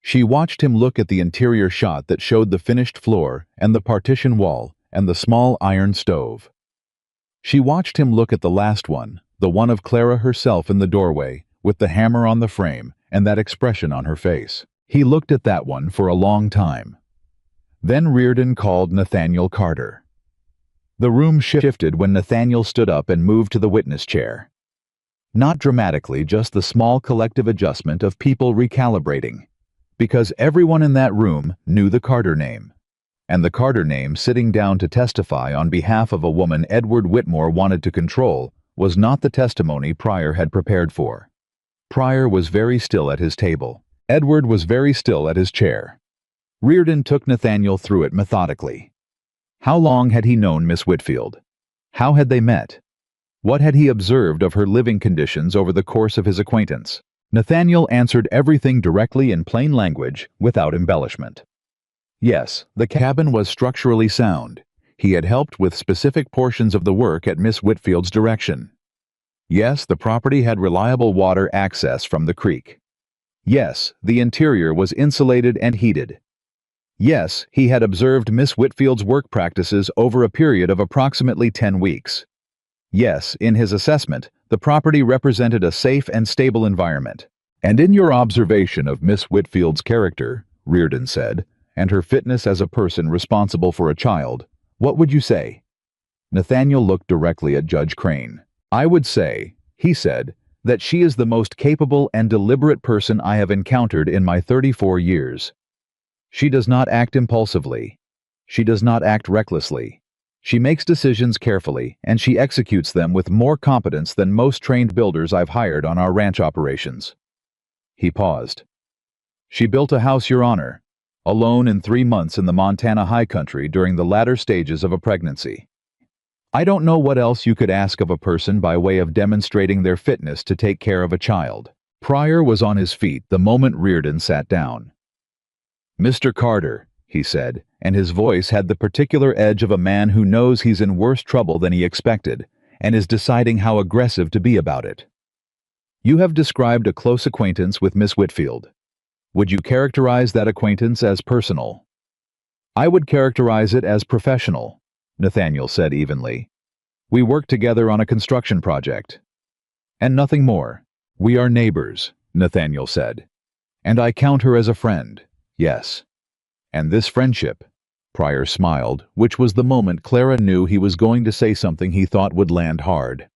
She watched him look at the interior shot that showed the finished floor and the partition wall and the small iron stove. She watched him look at the last one, the one of Clara herself in the doorway, with the hammer on the frame and that expression on her face. He looked at that one for a long time. Then Reardon called Nathaniel Carter. The room shifted when Nathaniel stood up and moved to the witness chair. Not dramatically, just the small collective adjustment of people recalibrating. Because everyone in that room knew the Carter name. And the Carter name sitting down to testify on behalf of a woman Edward Whitmore wanted to control was not the testimony Pryor had prepared for. Pryor was very still at his table. Edward was very still at his chair. Reardon took Nathaniel through it methodically. How long had he known Miss Whitfield? How had they met? What had he observed of her living conditions over the course of his acquaintance? Nathaniel answered everything directly in plain language, without embellishment. Yes, the cabin was structurally sound. He had helped with specific portions of the work at Miss Whitfield's direction. Yes, the property had reliable water access from the creek. Yes, the interior was insulated and heated. Yes, he had observed Miss Whitfield's work practices over a period of approximately 10 weeks. Yes, in his assessment, the property represented a safe and stable environment. And in your observation of Miss Whitfield's character, Reardon said, and her fitness as a person responsible for a child, what would you say? Nathaniel looked directly at Judge Crane. I would say, he said, that she is the most capable and deliberate person I have encountered in my 34 years. She does not act impulsively. She does not act recklessly. She makes decisions carefully, and she executes them with more competence than most trained builders I've hired on our ranch operations. He paused. She built a house, Your Honor, alone in 3 months in the Montana high country during the latter stages of a pregnancy. I don't know what else you could ask of a person by way of demonstrating their fitness to take care of a child. Pryor was on his feet the moment Reardon sat down. Mr. Carter, he said, and his voice had the particular edge of a man who knows he's in worse trouble than he expected and is deciding how aggressive to be about it. You have described a close acquaintance with Miss Whitfield. Would you characterize that acquaintance as personal? I would characterize it as professional, Nathaniel said evenly. We worked together on a construction project. And nothing more. We are neighbors, Nathaniel said. And I count her as a friend, yes. And this friendship, Pryor smiled, which was the moment Clara knew he was going to say something he thought would land hard.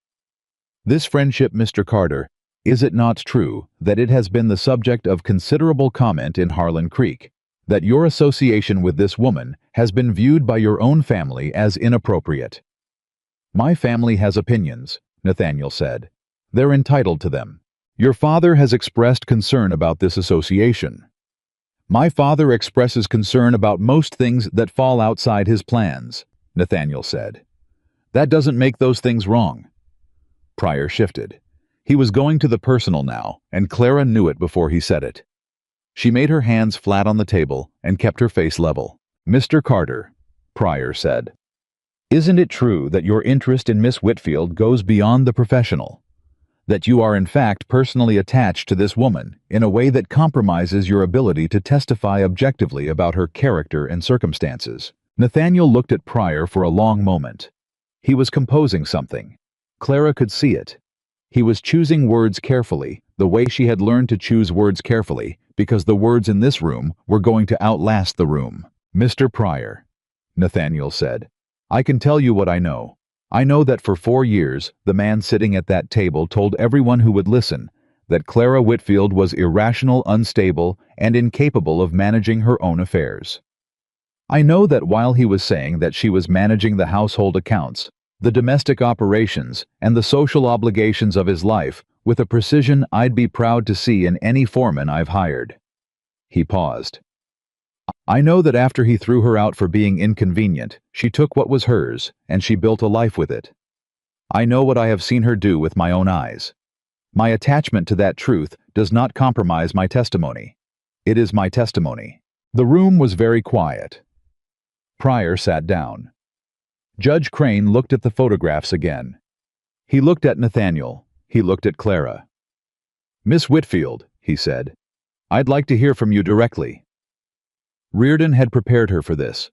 This friendship, Mr. Carter, is it not true that it has been the subject of considerable comment in Harlan Creek, that your association with this woman has been viewed by your own family as inappropriate? My family has opinions, Nathaniel said. They're entitled to them. Your father has expressed concern about this association. My father expresses concern about most things that fall outside his plans, Nathaniel said. That doesn't make those things wrong. Pryor shifted. He was going to the personal now, and Clara knew it before he said it. She made her hands flat on the table and kept her face level. Mr. Carter, Pryor said, isn't it true that your interest in Miss Whitfield goes beyond the professional? that you are in fact personally attached to this woman in a way that compromises your ability to testify objectively about her character and circumstances. Nathaniel looked at Pryor for a long moment. He was composing something. Clara could see it. He was choosing words carefully, the way she had learned to choose words carefully, because the words in this room were going to outlast the room. "Mr. Pryor," Nathaniel said, "I can tell you what I know. I know that for 4 years, the man sitting at that table told everyone who would listen that Clara Whitfield was irrational, unstable, and incapable of managing her own affairs. I know that while he was saying that she was managing the household accounts, the domestic operations, and the social obligations of his life with a precision I'd be proud to see in any foreman I've hired." He paused. "I know that after he threw her out for being inconvenient, she took what was hers, and she built a life with it. I know what I have seen her do with my own eyes. My attachment to that truth does not compromise my testimony. It is my testimony." The room was very quiet. Pryor sat down. Judge Crane looked at the photographs again. He looked at Nathaniel. He looked at Clara. "Miss Whitfield," he said, "I'd like to hear from you directly." Reardon had prepared her for this.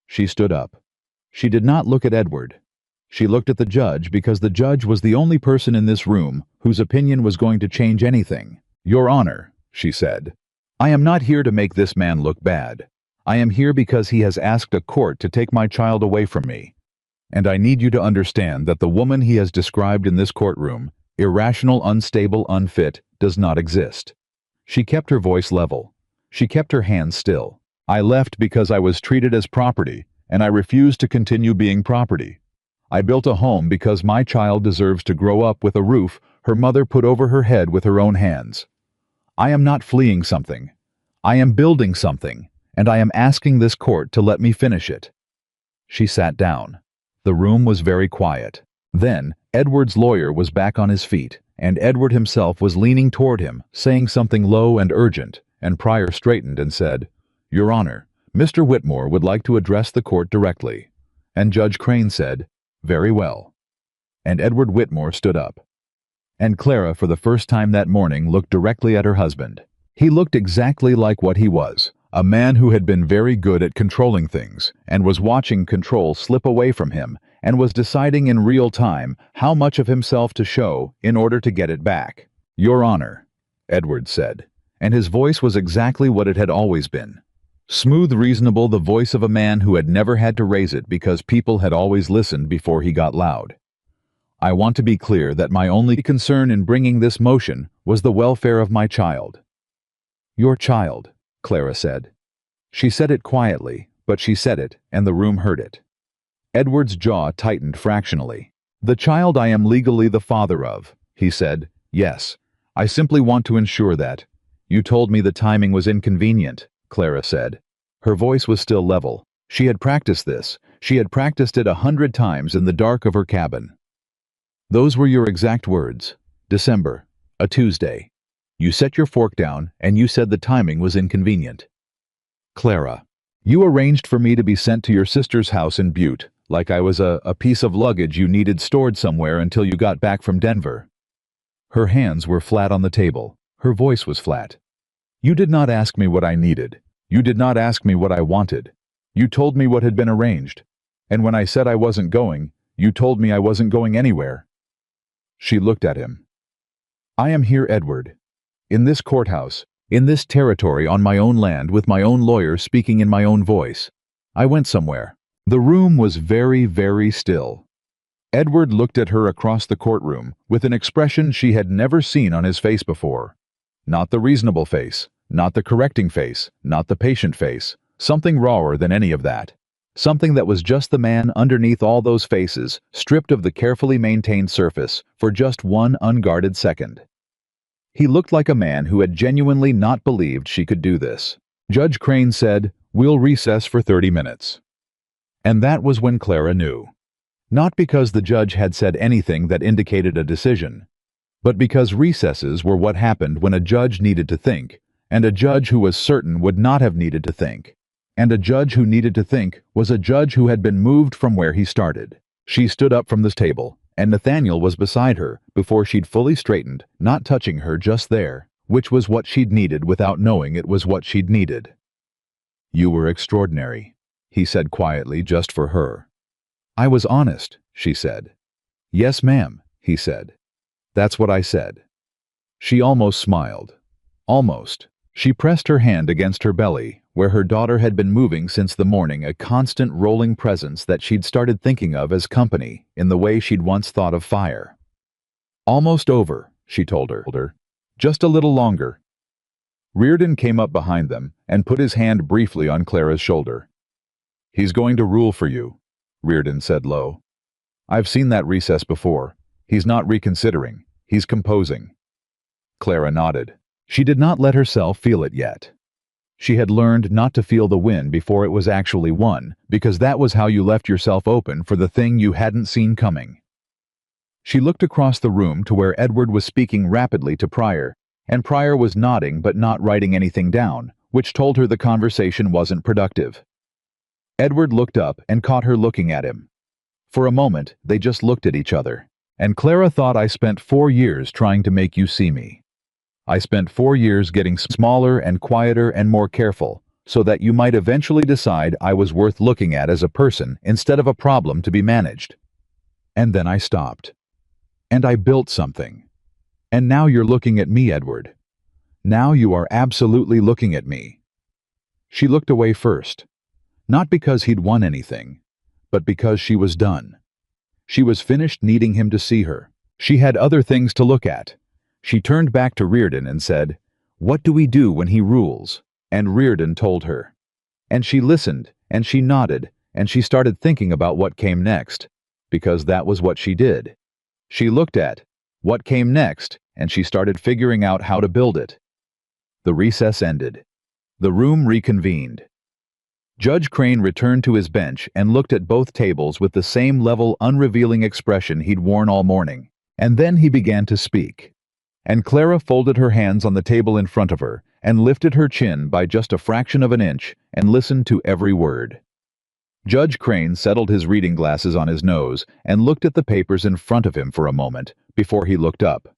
She stood up. She did not look at Edward. She looked at the judge because the judge was the only person in this room whose opinion was going to change anything. "Your Honor," she said, "I am not here to make this man look bad. I am here because he has asked a court to take my child away from me. And I need you to understand that the woman he has described in this courtroom, irrational, unstable, unfit, does not exist." She kept her voice level. She kept her hands still. "I left because I was treated as property, and I refused to continue being property. I built a home because my child deserves to grow up with a roof her mother put over her head with her own hands. I am not fleeing something. I am building something, and I am asking this court to let me finish it." She sat down. The room was very quiet. Then, Edward's lawyer was back on his feet, and Edward himself was leaning toward him, saying something low and urgent, and Pryor straightened and said, "Your Honor, Mr. Whitmore would like to address the court directly." And Judge Crane said, "Very well." And Edward Whitmore stood up. And Clara, for the first time that morning, looked directly at her husband. He looked exactly like what he was, a man who had been very good at controlling things, and was watching control slip away from him, and was deciding in real time how much of himself to show in order to get it back. "Your Honor," Edward said, and his voice was exactly what it had always been. Smooth, reasonable, the voice of a man who had never had to raise it because people had always listened before he got loud. "I want to be clear that my only concern in bringing this motion was the welfare of my child." "Your child," Clara said. She said it quietly, but she said it, and the room heard it. Edward's jaw tightened fractionally. "The child I am legally the father of," he said. "Yes. I simply want to ensure that." "You told me the timing was inconvenient," Clara said. Her voice was still level. She had practiced this. She had practiced it 100 times in the dark of her cabin. "Those were your exact words. December, a Tuesday. You set your fork down, and you said the timing was inconvenient." "Clara, you arranged for me to be sent to your sister's house in Butte, like I was a piece of luggage you needed stored somewhere until you got back from Denver." Her hands were flat on the table. Her voice was flat. "You did not ask me what I needed. You did not ask me what I wanted. You told me what had been arranged. And when I said I wasn't going, you told me I wasn't going anywhere." She looked at him. "I am here, Edward. In this courthouse, in this territory on my own land with my own lawyer speaking in my own voice. I went somewhere." The room was very, very still. Edward looked at her across the courtroom with an expression she had never seen on his face before. Not the reasonable face, not the correcting face, not the patient face, something rawer than any of that. Something that was just the man underneath all those faces, stripped of the carefully maintained surface for just one unguarded second. He looked like a man who had genuinely not believed she could do this. Judge Crane said, "We'll recess for 30 minutes. And that was when Clara knew. Not because the judge had said anything that indicated a decision, but because recesses were what happened when a judge needed to think, and a judge who was certain would not have needed to think. And a judge who needed to think was a judge who had been moved from where he started. She stood up from this table, and Nathaniel was beside her before she'd fully straightened, not touching her just there, which was what she'd needed without knowing it was what she'd needed. "You were extraordinary," he said quietly just for her. "I was honest," she said. "Yes, ma'am," he said. "That's what I said." She almost smiled. Almost. She pressed her hand against her belly, where her daughter had been moving since the morning, a constant rolling presence that she'd started thinking of as company in the way she'd once thought of fire. "Almost over," she told her. "Just a little longer." Reardon came up behind them and put his hand briefly on Clara's shoulder. "He's going to rule for you," Reardon said low. "I've seen that recess before. He's not reconsidering. He's composing." Clara nodded. She did not let herself feel it yet. She had learned not to feel the win before it was actually won, because that was how you left yourself open for the thing you hadn't seen coming. She looked across the room to where Edward was speaking rapidly to Pryor, and Pryor was nodding but not writing anything down, which told her the conversation wasn't productive. Edward looked up and caught her looking at him. For a moment, they just looked at each other. "And Clara thought I spent 4 years trying to make you see me. I spent 4 years getting smaller and quieter and more careful, so that you might eventually decide I was worth looking at as a person instead of a problem to be managed. And then I stopped. And I built something. And now you're looking at me, Edward. Now you are absolutely looking at me." She looked away first. Not because he'd won anything, but because she was done. She was finished needing him to see her. She had other things to look at. She turned back to Reardon and said, "What do we do when he rules?" And Reardon told her. And she listened, and she nodded, and she started thinking about what came next, because that was what she did. She looked at what came next, and she started figuring out how to build it. The recess ended. The room reconvened. Judge Crane returned to his bench and looked at both tables with the same level, unrevealing expression he'd worn all morning, and then he began to speak. And Clara folded her hands on the table in front of her and lifted her chin by just a fraction of an inch and listened to every word. Judge Crane settled his reading glasses on his nose and looked at the papers in front of him for a moment before he looked up.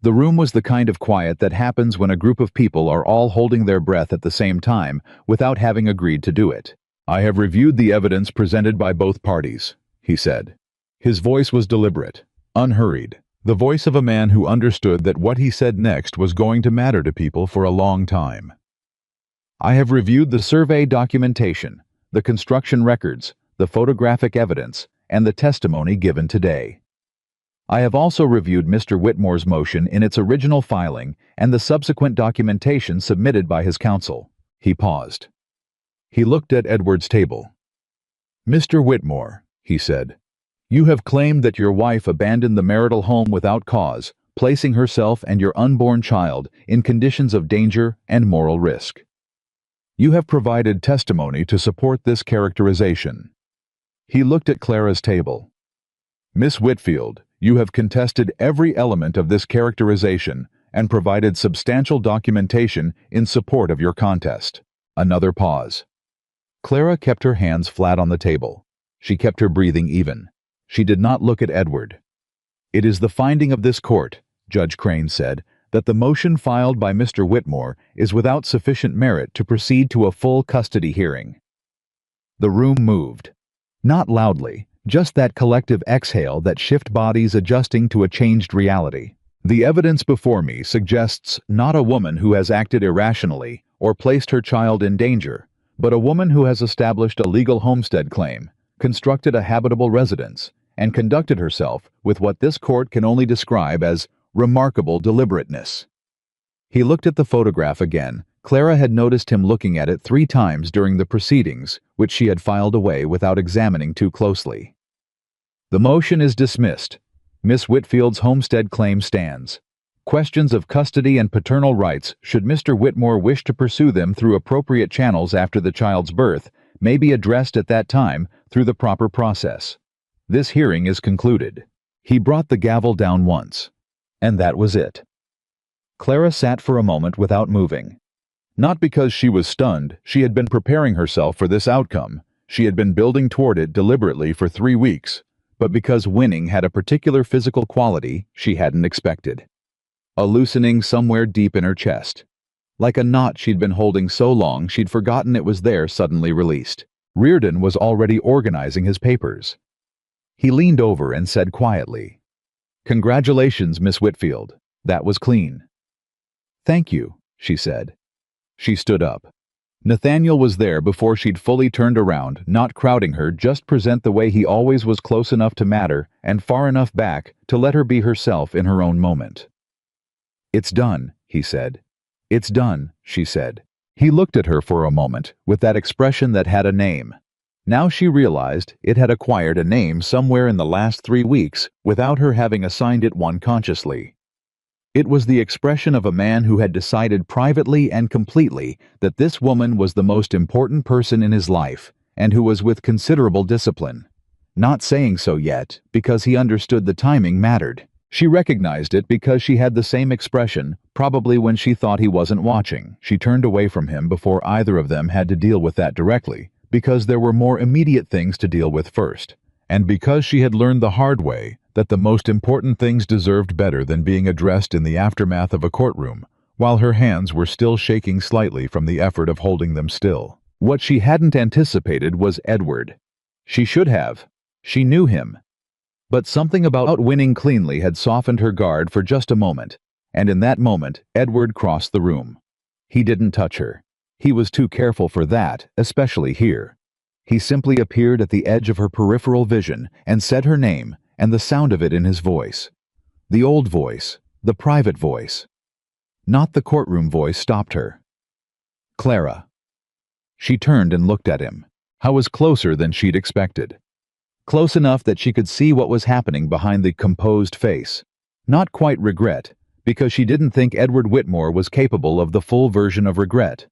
The room was the kind of quiet that happens when a group of people are all holding their breath at the same time without having agreed to do it. "I have reviewed the evidence presented by both parties," he said. His voice was deliberate, unhurried, the voice of a man who understood that what he said next was going to matter to people for a long time. "I have reviewed the survey documentation, the construction records, the photographic evidence, and the testimony given today. I have also reviewed Mr. Whitmore's motion in its original filing and the subsequent documentation submitted by his counsel." He paused. He looked at Edward's table. "Mr. Whitmore," he said, "you have claimed that your wife abandoned the marital home without cause, placing herself and your unborn child in conditions of danger and moral risk. You have provided testimony to support this characterization." He looked at Clara's table. "Miss Whitfield, you have contested every element of this characterization and provided substantial documentation in support of your contest." Another pause. Clara kept her hands flat on the table. She kept her breathing even. She did not look at Edward. "It is the finding of this court," Judge Crane said, "that the motion filed by Mr. Whitmore is without sufficient merit to proceed to a full custody hearing." The room moved. Not loudly, just that collective exhale that shift bodies adjusting to a changed reality. "The evidence before me suggests not a woman who has acted irrationally or placed her child in danger, but a woman who has established a legal homestead claim, constructed a habitable residence, and conducted herself with what this court can only describe as remarkable deliberateness." He looked at the photograph again. Clara had noticed him looking at it 3 times during the proceedings, which she had filed away without examining too closely. "The motion is dismissed. Miss Whitfield's homestead claim stands. Questions of custody and paternal rights, should Mr. Whitmore wish to pursue them through appropriate channels after the child's birth, may be addressed at that time through the proper process. This hearing is concluded." He brought the gavel down once. And that was it. Clara sat for a moment without moving. Not because she was stunned. She had been preparing herself for this outcome. She had been building toward it deliberately for 3 weeks. but because winning had a particular physical quality she hadn't expected. A loosening somewhere deep in her chest. Like a knot she'd been holding so long she'd forgotten it was there suddenly released. Reardon was already organizing his papers. He leaned over and said quietly, "Congratulations, Miss Whitfield. That was clean." "Thank you," she said. She stood up. Nathaniel was there before she'd fully turned around, not crowding her, just present the way he always was, close enough to matter and far enough back to let her be herself in her own moment. "It's done," he said. "It's done," she said. He looked at her for a moment, with that expression that had a name. Now she realized it had acquired a name somewhere in the last 3 weeks without her having assigned it one consciously. It was the expression of a man who had decided privately and completely that this woman was the most important person in his life, and who was with considerable discipline. Not saying so yet, because he understood the timing mattered. She recognized it because she had the same expression, probably when she thought he wasn't watching. She turned away from him before either of them had to deal with that directly, because there were more immediate things to deal with first, and because she had learned the hard way that the most important things deserved better than being addressed in the aftermath of a courtroom, while her hands were still shaking slightly from the effort of holding them still. What she hadn't anticipated was Edward. She should have. She knew him. But something about winning cleanly had softened her guard for just a moment, and in that moment, Edward crossed the room. He didn't touch her. He was too careful for that, especially here. He simply appeared at the edge of her peripheral vision and said her name and the sound of it in his voice. The old voice, the private voice. Not the courtroom voice stopped her. "Clara." She turned and looked at him. How was closer than she'd expected. Close enough that she could see what was happening behind the composed face. Not quite regret, because she didn't think Edward Whitmore was capable of the full version of regret.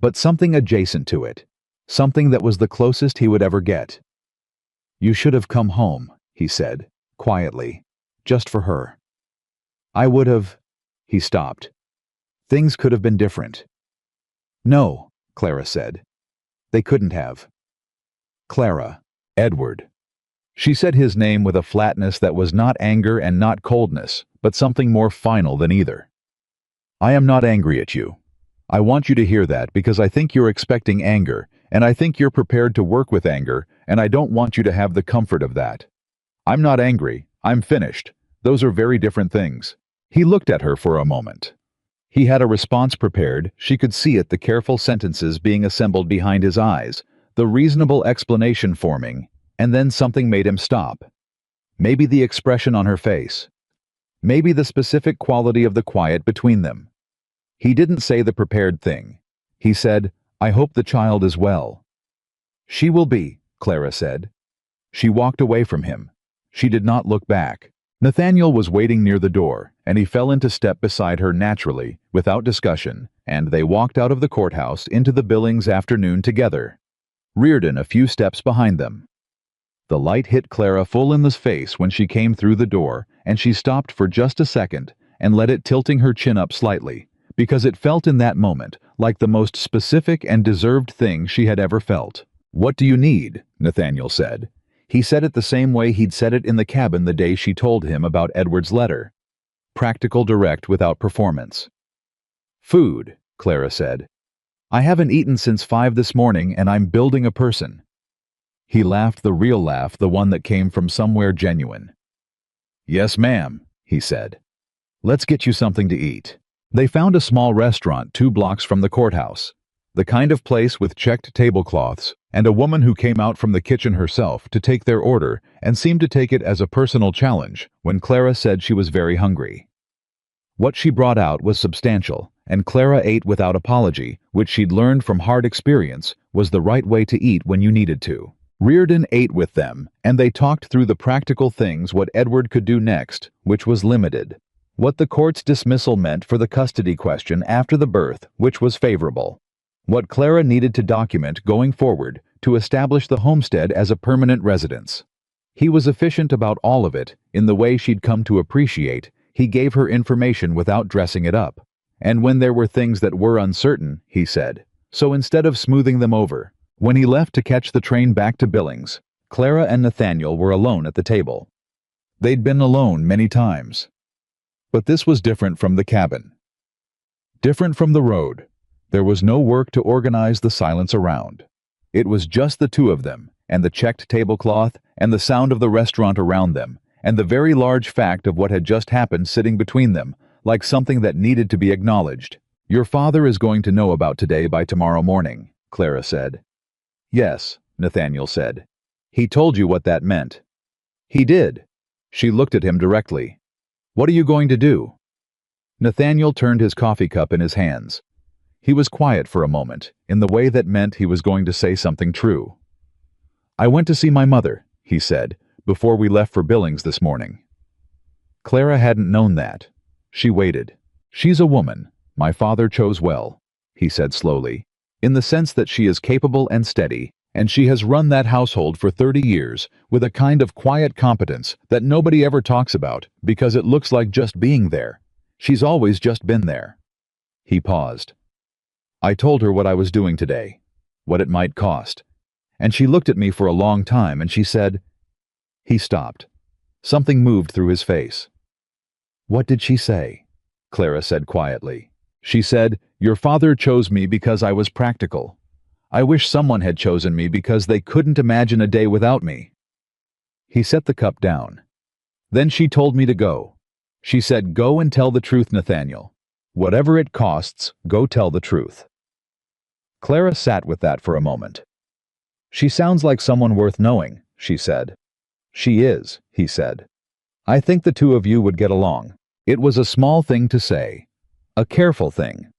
But something adjacent to it. Something that was the closest he would ever get. "You should have come home," he said, quietly, just for her. "I would have—" He stopped. "Things could have been different." "No," Clara said. "They couldn't have." "Clara." Edward. She said his name with a flatness that was not anger and not coldness, but something more final than either. "I am not angry at you. I want you to hear that because I think you're expecting anger, and I think you're prepared to work with anger, and I don't want you to have the comfort of that. I'm not angry. I'm finished. Those are very different things." He looked at her for a moment. He had a response prepared. She could see it, the careful sentences being assembled behind his eyes, the reasonable explanation forming, and then something made him stop. Maybe the expression on her face. Maybe the specific quality of the quiet between them. He didn't say the prepared thing. He said, "I hope the child is well." "She will be," Clara said. She walked away from him. She did not look back. Nathaniel was waiting near the door, and he fell into step beside her naturally, without discussion, and they walked out of the courthouse into the Billings afternoon together. Reardon a few steps behind them. The light hit Clara full in the face when she came through the door, and she stopped for just a second and let it, tilting her chin up slightly, because it felt in that moment like the most specific and deserved thing she had ever felt. "What do you need?" Nathaniel said. He said it the same way he'd said it in the cabin the day she told him about Edward's letter. Practical, direct, without performance. "Food," Clara said. "I haven't eaten since 5 this morning, and I'm building a person." He laughed, the real laugh, the one that came from somewhere genuine. "Yes, ma'am," he said. "Let's get you something to eat." They found a small restaurant 2 blocks from the courthouse. The kind of place with checked tablecloths, and a woman who came out from the kitchen herself to take their order and seemed to take it as a personal challenge when Clara said she was very hungry. What she brought out was substantial, and Clara ate without apology, which she'd learned from hard experience was the right way to eat when you needed to. Reardon ate with them, and they talked through the practical things, what Edward could do next, which was limited. What the court's dismissal meant for the custody question after the birth, which was favorable. What Clara needed to document going forward to establish the homestead as a permanent residence. He was efficient about all of it, in the way she'd come to appreciate. He gave her information without dressing it up. And when there were things that were uncertain, he said. So instead of smoothing them over, when he left to catch the train back to Billings, Clara and Nathaniel were alone at the table. They'd been alone many times. But this was different from the cabin. Different from the road. There was no work to organize the silence around. It was just the two of them, and the checked tablecloth, and the sound of the restaurant around them, and the very large fact of what had just happened sitting between them, like something that needed to be acknowledged. "Your father is going to know about today by tomorrow morning," Clara said. "Yes," Nathaniel said. "He told you what that meant." "He did." She looked at him directly. "What are you going to do?" Nathaniel turned his coffee cup in his hands. He was quiet for a moment, in the way that meant he was going to say something true. "I went to see my mother," he said, "before we left for Billings this morning." Clara hadn't known that. She waited. "She's a woman. My father chose well," he said slowly, "in the sense that she is capable and steady, and she has run that household for 30 years with a kind of quiet competence that nobody ever talks about because it looks like just being there. She's always just been there." He paused. "I told her what I was doing today, what it might cost, and she looked at me for a long time and she said—" He stopped. Something moved through his face. "What did she say?" Clara said quietly. "She said, 'Your father chose me because I was practical. I wish someone had chosen me because they couldn't imagine a day without me.'" He set the cup down. "Then she told me to go. She said, 'Go and tell the truth, Nathaniel. Whatever it costs, go tell the truth.'" Clara sat with that for a moment. "She sounds like someone worth knowing," she said. "She is," he said. "I think the two of you would get along." It was a small thing to say, a careful thing,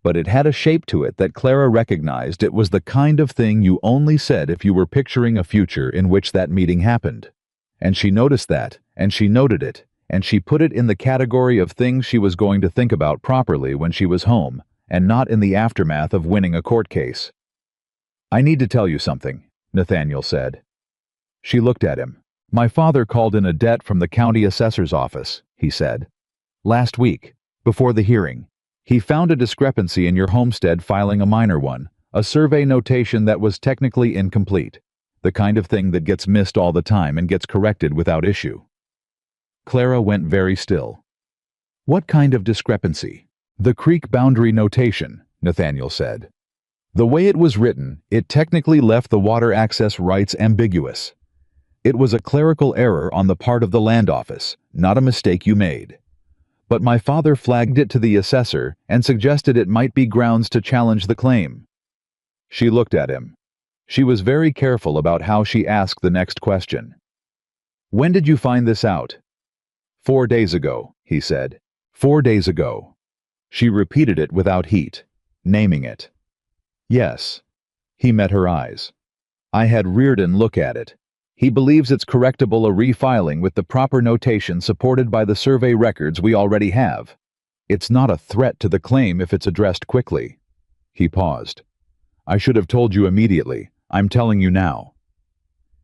but it had a shape to it that Clara recognized it was the kind of thing you only said if you were picturing a future in which that meeting happened. And she noticed that, and she noted it, and she put it in the category of things she was going to think about properly when she was home, and not in the aftermath of winning a court case. "I need to tell you something," Nathaniel said. She looked at him. "My father called in a debt from the county assessor's office," he said. "Last week, before the hearing. He found a discrepancy in your homestead filing a minor one, a survey notation that was technically incomplete, the kind of thing that gets missed all the time and gets corrected without issue." Clara went very still. "What kind of discrepancy?" "The creek boundary notation," Nathaniel said. "The way it was written, it technically left the water access rights ambiguous. It was a clerical error on the part of the land office, not a mistake you made. But my father flagged it to the assessor and suggested it might be grounds to challenge the claim." She looked at him. She was very careful about how she asked the next question. "When did you find this out?" "4 days ago," he said. "4 days ago." She repeated it without heat, naming it. "Yes." He met her eyes. "I had Reardon look at it. He believes it's correctable a refiling with the proper notation supported by the survey records we already have. It's not a threat to the claim if it's addressed quickly." He paused. "I should have told you immediately. I'm telling you now."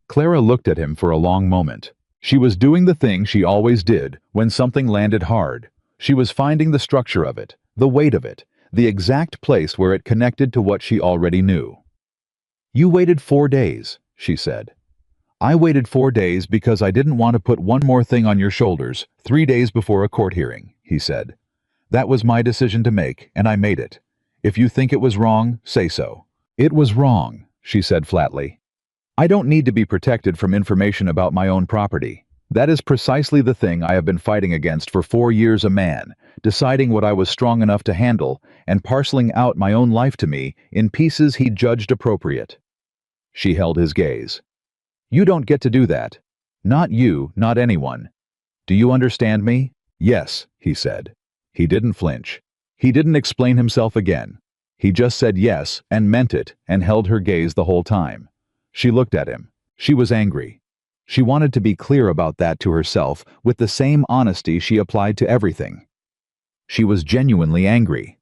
Clara looked at him for a long moment. She was doing the thing she always did when something landed hard. She was finding the structure of it, the weight of it, the exact place where it connected to what she already knew. "You waited 4 days," she said. "I waited 4 days because I didn't want to put one more thing on your shoulders 3 days before a court hearing," he said. "That was my decision to make, and I made it. If you think it was wrong, say so." "It was wrong," she said flatly. "I don't need to be protected from information about my own property. That is precisely the thing I have been fighting against for 4 years a man, deciding what I was strong enough to handle and parceling out my own life to me in pieces he judged appropriate." She held his gaze. "You don't get to do that. Not you, not anyone. Do you understand me?" "Yes," he said. He didn't flinch. He didn't explain himself again. He just said yes and meant it and held her gaze the whole time. She looked at him. She was angry. She wanted to be clear about that to herself with the same honesty she applied to everything. She was genuinely angry.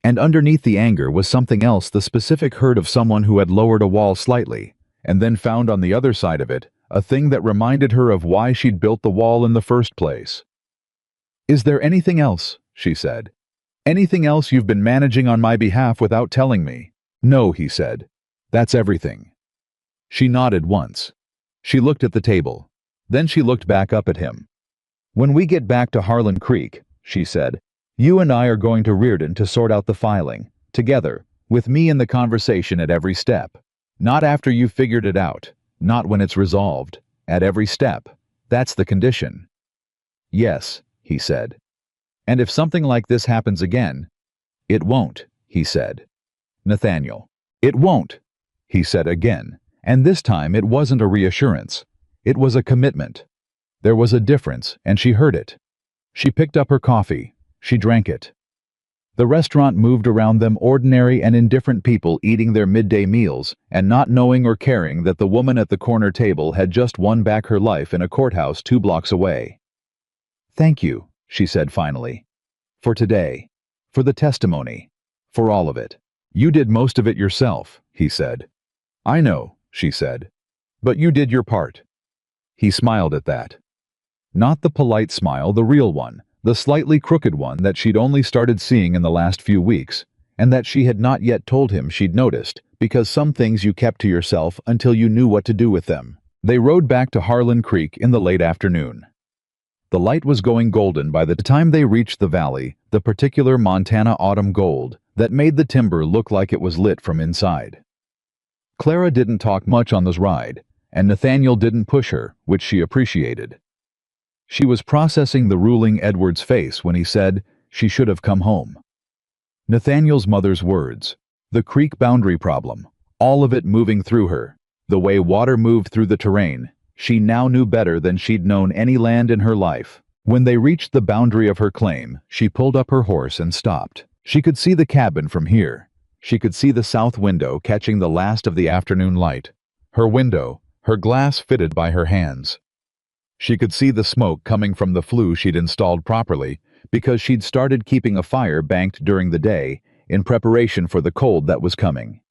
And underneath the anger was something else, the specific hurt of someone who had lowered a wall slightly, and then found on the other side of it a thing that reminded her of why she'd built the wall in the first place. "Is there anything else?" she said. "Anything else you've been managing on my behalf without telling me?" "No," he said. "That's everything." She nodded once. She looked at the table. Then she looked back up at him. "When we get back to Harlan Creek," she said, "you and I are going to Reardon to sort out the filing, together, with me in the conversation at every step. Not after you've figured it out, not when it's resolved, at every step. That's the condition." "Yes," he said. "And if something like this happens again—" "It won't," he said. "Nathaniel." "It won't," he said again, and this time it wasn't a reassurance. It was a commitment. There was a difference, and she heard it. She picked up her coffee. She drank it. The restaurant moved around them, ordinary and indifferent people eating their midday meals and not knowing or caring that the woman at the corner table had just won back her life in a courthouse 2 blocks away. "Thank you," she said finally. "For today. For the testimony. For all of it." "You did most of it yourself," he said. "I know," she said. "But you did your part." He smiled at that. Not the polite smile, the real one, the slightly crooked one that she'd only started seeing in the last few weeks, and that she had not yet told him she'd noticed, because some things you kept to yourself until you knew what to do with them. They rode back to Harlan Creek in the late afternoon. The light was going golden by the time they reached the valley, the particular Montana autumn gold that made the timber look like it was lit from inside. Clara didn't talk much on this ride, and Nathaniel didn't push her, which she appreciated. She was processing the ruling Edward's face when he said she should have come home. Nathaniel's mother's words, the creek boundary problem, all of it moving through her, the way water moved through the terrain, she now knew better than she'd known any land in her life. When they reached the boundary of her claim, she pulled up her horse and stopped. She could see the cabin from here. She could see the south window catching the last of the afternoon light. Her window, her glass fitted by her hands. She could see the smoke coming from the flue she'd installed properly because she'd started keeping a fire banked during the day in preparation for the cold that was coming.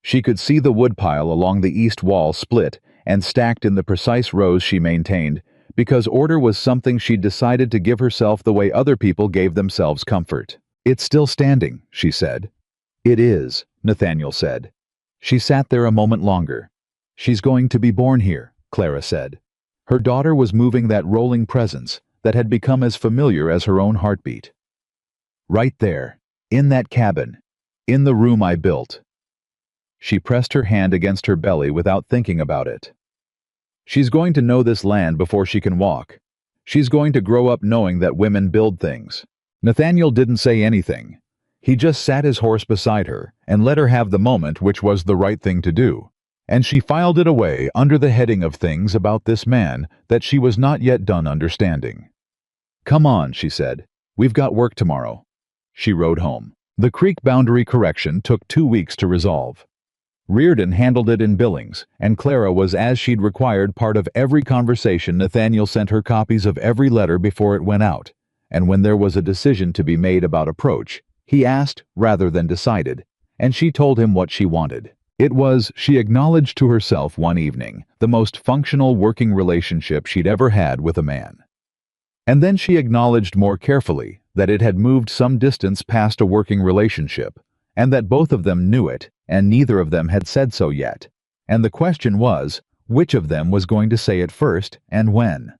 She could see the woodpile along the east wall split and stacked in the precise rows she maintained because order was something she'd decided to give herself the way other people gave themselves comfort. "It's still standing," she said. "It is," Nathaniel said. She sat there a moment longer. "She's going to be born here," Clara said. Her daughter was moving that rolling presence that had become as familiar as her own heartbeat. "Right there, in that cabin, in the room I built." She pressed her hand against her belly without thinking about it. "She's going to know this land before she can walk. She's going to grow up knowing that women build things." Nathaniel didn't say anything. He just sat his horse beside her and let her have the moment, which was the right thing to do. And she filed it away under the heading of things about this man that she was not yet done understanding. "Come on," she said. "We've got work tomorrow." She rode home. The creek boundary correction took 2 weeks to resolve. Reardon handled it in Billings, and Clara was, as she'd required, part of every conversation. Nathaniel sent her copies of every letter before it went out, and when there was a decision to be made about approach, he asked rather than decided, and she told him what she wanted. It was, she acknowledged to herself one evening, the most functional working relationship she'd ever had with a man. And then she acknowledged more carefully that it had moved some distance past a working relationship, and that both of them knew it, and neither of them had said so yet. And the question was, which of them was going to say it first, and when?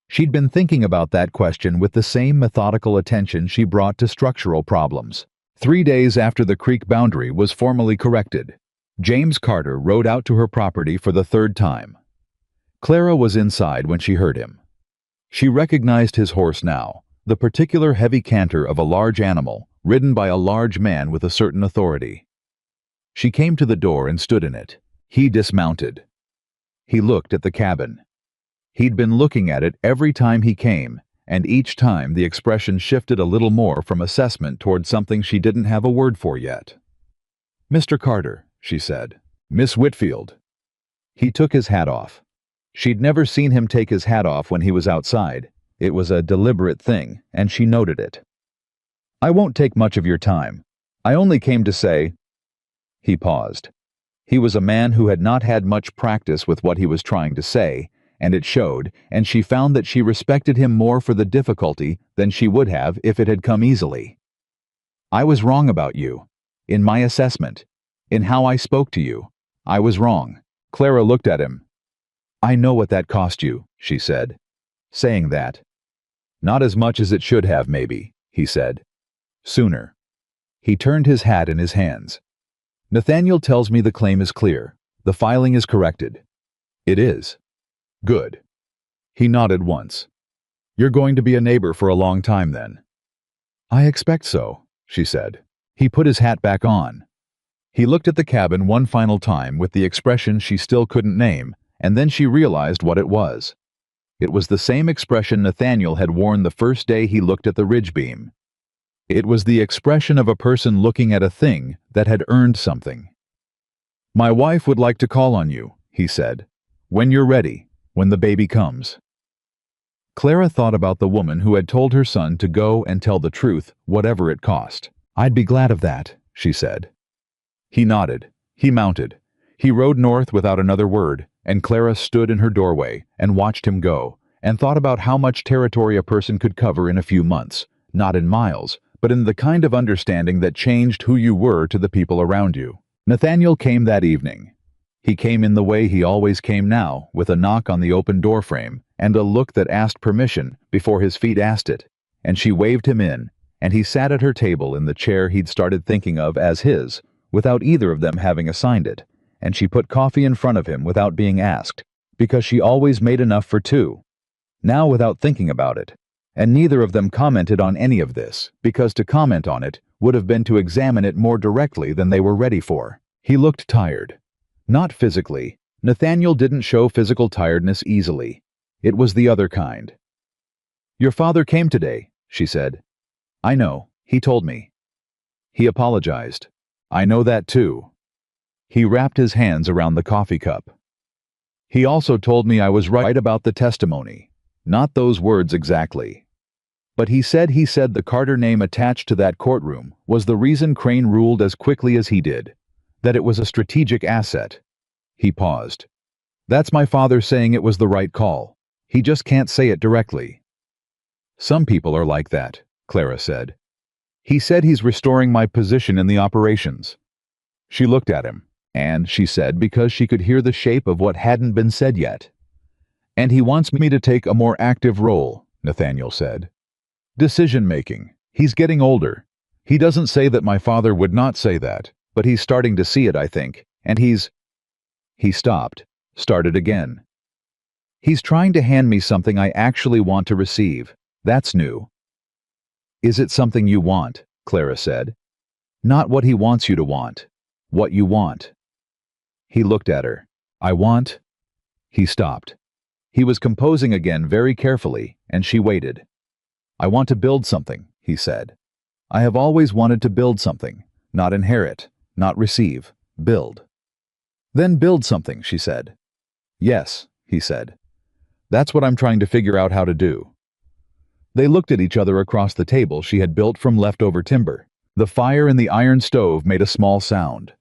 She'd been thinking about that question with the same methodical attention she brought to structural problems. 3 days after the creek boundary was formally corrected, James Carter rode out to her property for the 3rd time. Clara was inside when she heard him. She recognized his horse now, the particular heavy canter of a large animal, ridden by a large man with a certain authority. She came to the door and stood in it. He dismounted. He looked at the cabin. He'd been looking at it every time he came, and each time the expression shifted a little more from assessment toward something she didn't have a word for yet. "Mr. Carter," she said. "Miss Whitfield." He took his hat off. She'd never seen him take his hat off when he was outside. It was a deliberate thing, and she noted it. "I won't take much of your time. I only came to say—" He paused. He was a man who had not had much practice with what he was trying to say, and it showed, and she found that she respected him more for the difficulty than she would have if it had come easily. "I was wrong about you. In my assessment. In how I spoke to you. I was wrong." Clara looked at him. I know what that cost you, she said. Saying that. Not as much as it should have, maybe, he said. Sooner. He turned his hat in his hands. Nathaniel tells me the claim is clear. The filing is corrected. It is. Good. He nodded once. You're going to be a neighbor for a long time then. I expect so, she said. He put his hat back on. He looked at the cabin one final time with the expression she still couldn't name, and then she realized what it was. It was the same expression Nathaniel had worn the first day he looked at the ridge beam. It was the expression of a person looking at a thing that had earned something. My wife would like to call on you, he said. When you're ready, when the baby comes. Clara thought about the woman who had told her son to go and tell the truth, whatever it cost. I'd be glad of that, she said. He nodded. He mounted. He rode north without another word, and Clara stood in her doorway and watched him go, and thought about how much territory a person could cover in a few months, not in miles, but in the kind of understanding that changed who you were to the people around you. Nathaniel came that evening. He came in the way he always came now, with a knock on the open doorframe, and a look that asked permission before his feet asked it, and she waved him in, and he sat at her table in the chair he'd started thinking of as his, without either of them having assigned it, and she put coffee in front of him without being asked, because she always made enough for two. Now without thinking about it. And neither of them commented on any of this, because to comment on it would have been to examine it more directly than they were ready for. He looked tired. Not physically. Nathaniel didn't show physical tiredness easily. It was the other kind. Your father came today, she said. I know, he told me. He apologized. I know that too. He wrapped his hands around the coffee cup. He also told me I was right about the testimony. Not those words exactly. But he said the Carter name attached to that courtroom was the reason Crane ruled as quickly as he did. That it was a strategic asset. He paused. That's my father saying it was the right call. He just can't say it directly. Some people are like that, Clara said. He said he's restoring my position in the operations. She looked at him, and she said because she could hear the shape of what hadn't been said yet. And he wants me to take a more active role, Nathaniel said. Decision-making. He's getting older. He doesn't say that my father would not say that, but he's starting to see it, I think, and he's... He stopped, started again. He's trying to hand me something I actually want to receive. That's new. Is it something you want? Clara said. Not what he wants you to want. What you want. He looked at her. I want... He stopped. He was composing again very carefully, and she waited. I want to build something, he said. I have always wanted to build something, not inherit, not receive, build. Then build something, she said. Yes, he said. That's what I'm trying to figure out how to do. They looked at each other across the table she had built from leftover timber. The fire in the iron stove made a small sound.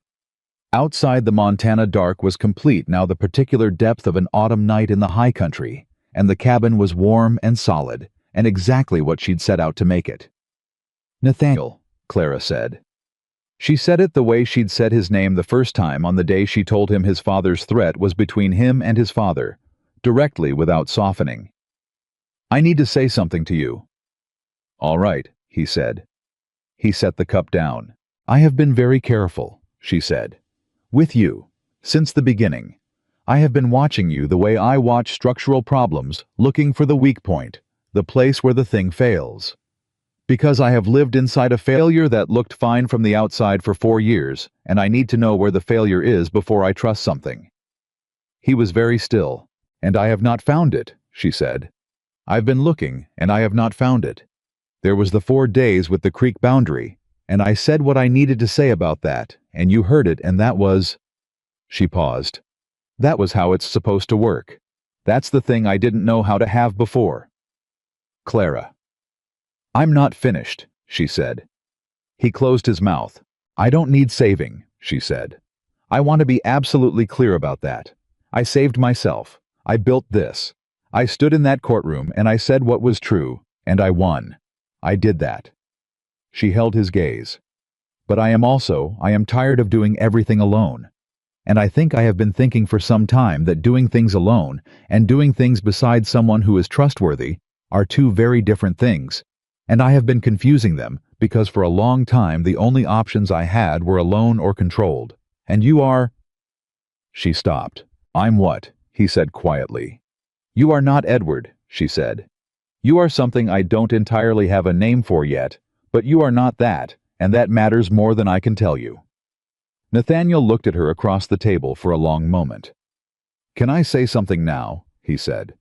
Outside the Montana dark was complete now the particular depth of an autumn night in the high country, and the cabin was warm and solid, and exactly what she'd set out to make it. Nathaniel, Clara said. She said it the way she'd said his name the first time on the day she told him his father's threat was between him and his father, directly without softening. I need to say something to you. All right, he said. He set the cup down. I have been very careful, she said. With you, since the beginning. I have been watching you the way I watch structural problems, looking for the weak point, the place where the thing fails. Because I have lived inside a failure that looked fine from the outside for 4 years, and I need to know where the failure is before I trust something. He was very still. And I have not found it, she said. I've been looking, and I have not found it. There was the 4 days with the creek boundary, and I said what I needed to say about that, and you heard it, and that was... She paused. That was how it's supposed to work. That's the thing I didn't know how to have before. Clara. I'm not finished, she said. He closed his mouth. I don't need saving, she said. I want to be absolutely clear about that. I saved myself. I built this. I stood in that courtroom and I said what was true, and I won. I did that. She held his gaze. But I am tired of doing everything alone. And I think I have been thinking for some time that doing things alone and doing things beside someone who is trustworthy are two very different things. And I have been confusing them because for a long time the only options I had were alone or controlled. And you are—" She stopped. "I'm what?" he said quietly. "You are not Edward," she said. "You are something I don't entirely have a name for yet, but you are not that, and that matters more than I can tell you." Nathaniel looked at her across the table for a long moment. "Can I say something now?" he said.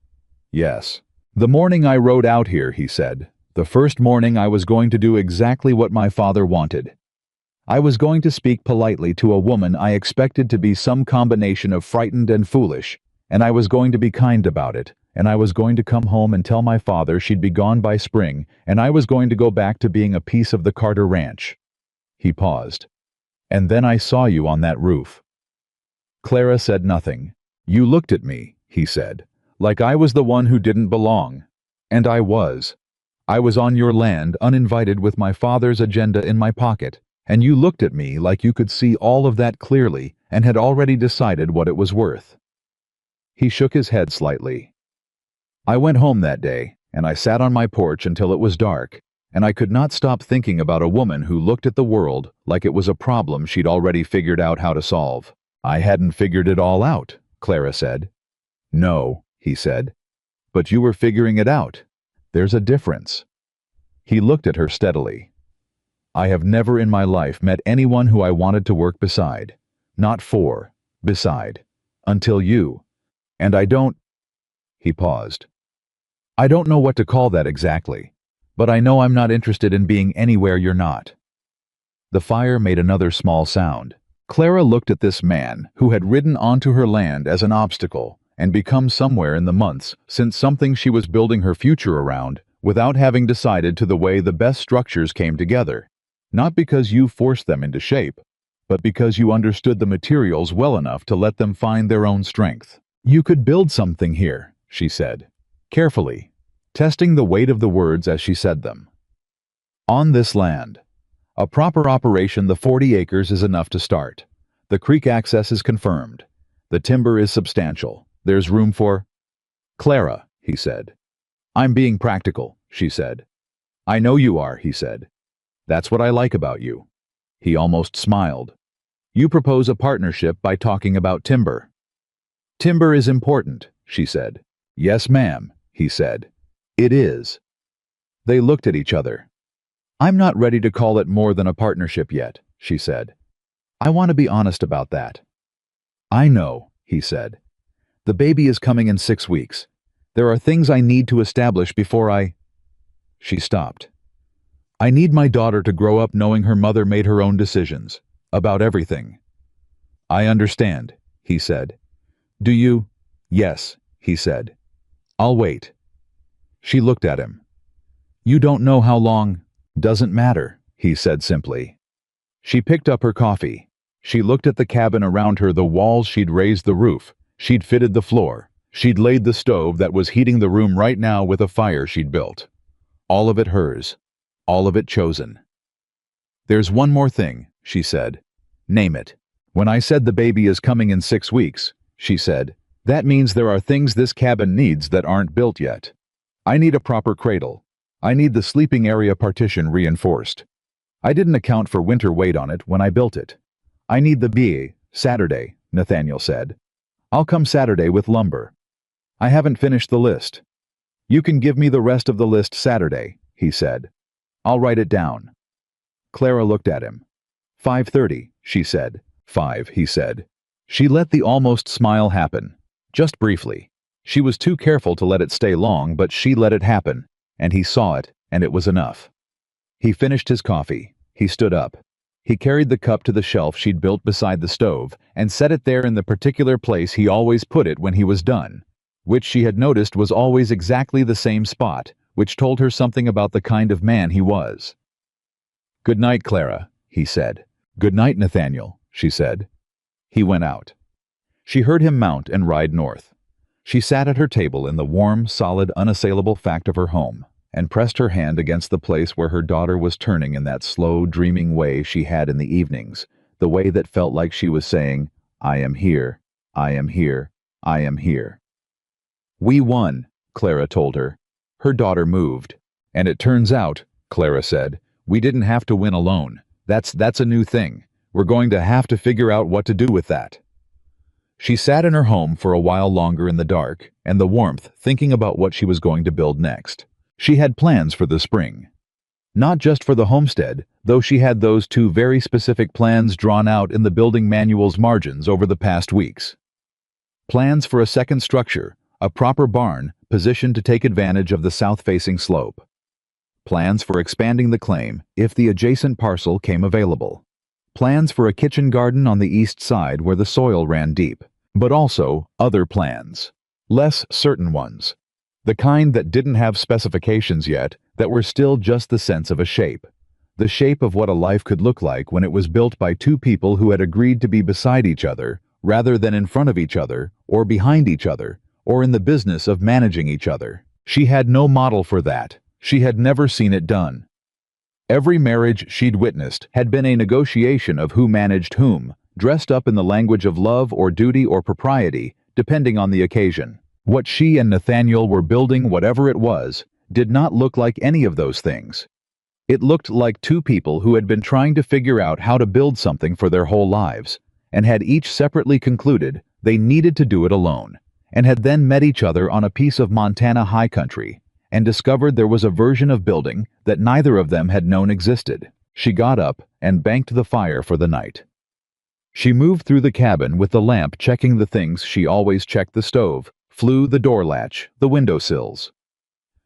"Yes. The morning I rode out here," he said, "the first morning I was going to do exactly what my father wanted. I was going to speak politely to a woman I expected to be some combination of frightened and foolish, and I was going to be kind about it, and I was going to come home and tell my father she'd be gone by spring, and I was going to go back to being a piece of the Carter Ranch." He paused. "And then I saw you on that roof." Clara said nothing. "You looked at me," he said, "like I was the one who didn't belong. And I was. I was on your land, uninvited, with my father's agenda in my pocket, and you looked at me like you could see all of that clearly and had already decided what it was worth." He shook his head slightly. "I went home that day, and I sat on my porch until it was dark, and I could not stop thinking about a woman who looked at the world like it was a problem she'd already figured out how to solve." "I hadn't figured it all out," Clara said. "No," he said. "But you were figuring it out. There's a difference." He looked at her steadily. "I have never in my life met anyone who I wanted to work beside. Not for, beside. Until you. And I don't—" He paused. "I don't know what to call that exactly. But I know I'm not interested in being anywhere you're not." The fire made another small sound. Clara looked at this man who had ridden onto her land as an obstacle and become somewhere in the months since something she was building her future around without having decided to the way the best structures came together. Not because you forced them into shape, but because you understood the materials well enough to let them find their own strength. "You could build something here," she said, carefully, testing the weight of the words as she said them. "On this land. A proper operation, the 40 acres is enough to start. The creek access is confirmed. The timber is substantial. There's room for—" "Clara," he said. "I'm being practical," she said. "I know you are," he said. "That's what I like about you." He almost smiled. "You propose a partnership by talking about timber." "Timber is important," she said. "Yes, ma'am," he said. "It is." They looked at each other. "I'm not ready to call it more than a partnership yet," she said. "I want to be honest about that." "I know," he said. "The baby is coming in 6 weeks. There are things I need to establish before I—" She stopped. "I need my daughter to grow up knowing her mother made her own decisions. About everything." "I understand," he said. "Do you—" "Yes," he said. "I'll wait." She looked at him. "You don't know how long—" "Doesn't matter," he said simply. She picked up her coffee. She looked at the cabin around her, the walls. She'd raised the roof. She'd fitted the floor. She'd laid the stove that was heating the room right now with a fire she'd built. All of it hers. All of it chosen. "There's one more thing," she said. "Name it." "When I said the baby is coming in 6 weeks," she said, "that means there are things this cabin needs that aren't built yet. I need a proper cradle. I need the sleeping area partition reinforced. I didn't account for winter weight on it when I built it. I need the BA, Saturday," Nathaniel said. "I'll come Saturday with lumber. I haven't finished the list." "You can give me the rest of the list Saturday," he said. "I'll write it down." Clara looked at him. 5:30, she said. 5, he said. She let the almost smile happen. Just briefly. She was too careful to let it stay long, but she let it happen, and he saw it, and it was enough. He finished his coffee. He stood up. He carried the cup to the shelf she'd built beside the stove and set it there in the particular place he always put it when he was done, which she had noticed was always exactly the same spot, which told her something about the kind of man he was. "Good night, Clara," he said. "Good night, Nathaniel," she said. He went out. She heard him mount and ride north. She sat at her table in the warm, solid, unassailable fact of her home, and pressed her hand against the place where her daughter was turning in that slow, dreaming way she had in the evenings, the way that felt like she was saying, I am here. I am here. I am here. We won, Clara told her. Her daughter moved. And it turns out, Clara said, we didn't have to win alone. That's a new thing. We're going to have to figure out what to do with that. She sat in her home for a while longer in the dark and the warmth, thinking about what she was going to build next. She had plans for the spring. Not just for the homestead, though she had those two very specific plans drawn out in the building manual's margins over the past weeks. Plans for a second structure, a proper barn positioned to take advantage of the south-facing slope. Plans for expanding the claim if the adjacent parcel came available. Plans for a kitchen garden on the east side where the soil ran deep. But also other plans. Less certain ones. The kind that didn't have specifications yet, that were still just the sense of a shape. The shape of what a life could look like when it was built by two people who had agreed to be beside each other, rather than in front of each other, or behind each other, or in the business of managing each other. She had no model for that. She had never seen it done. Every marriage she'd witnessed had been a negotiation of who managed whom, dressed up in the language of love or duty or propriety, depending on the occasion. What she and Nathaniel were building, whatever it was, did not look like any of those things. It looked like two people who had been trying to figure out how to build something for their whole lives, and had each separately concluded they needed to do it alone, and had then met each other on a piece of Montana high country, and discovered there was a version of building that neither of them had known existed. She got up and banked the fire for the night. She moved through the cabin with the lamp checking the things she always checked: the stove, flue, the door latch, the windowsills.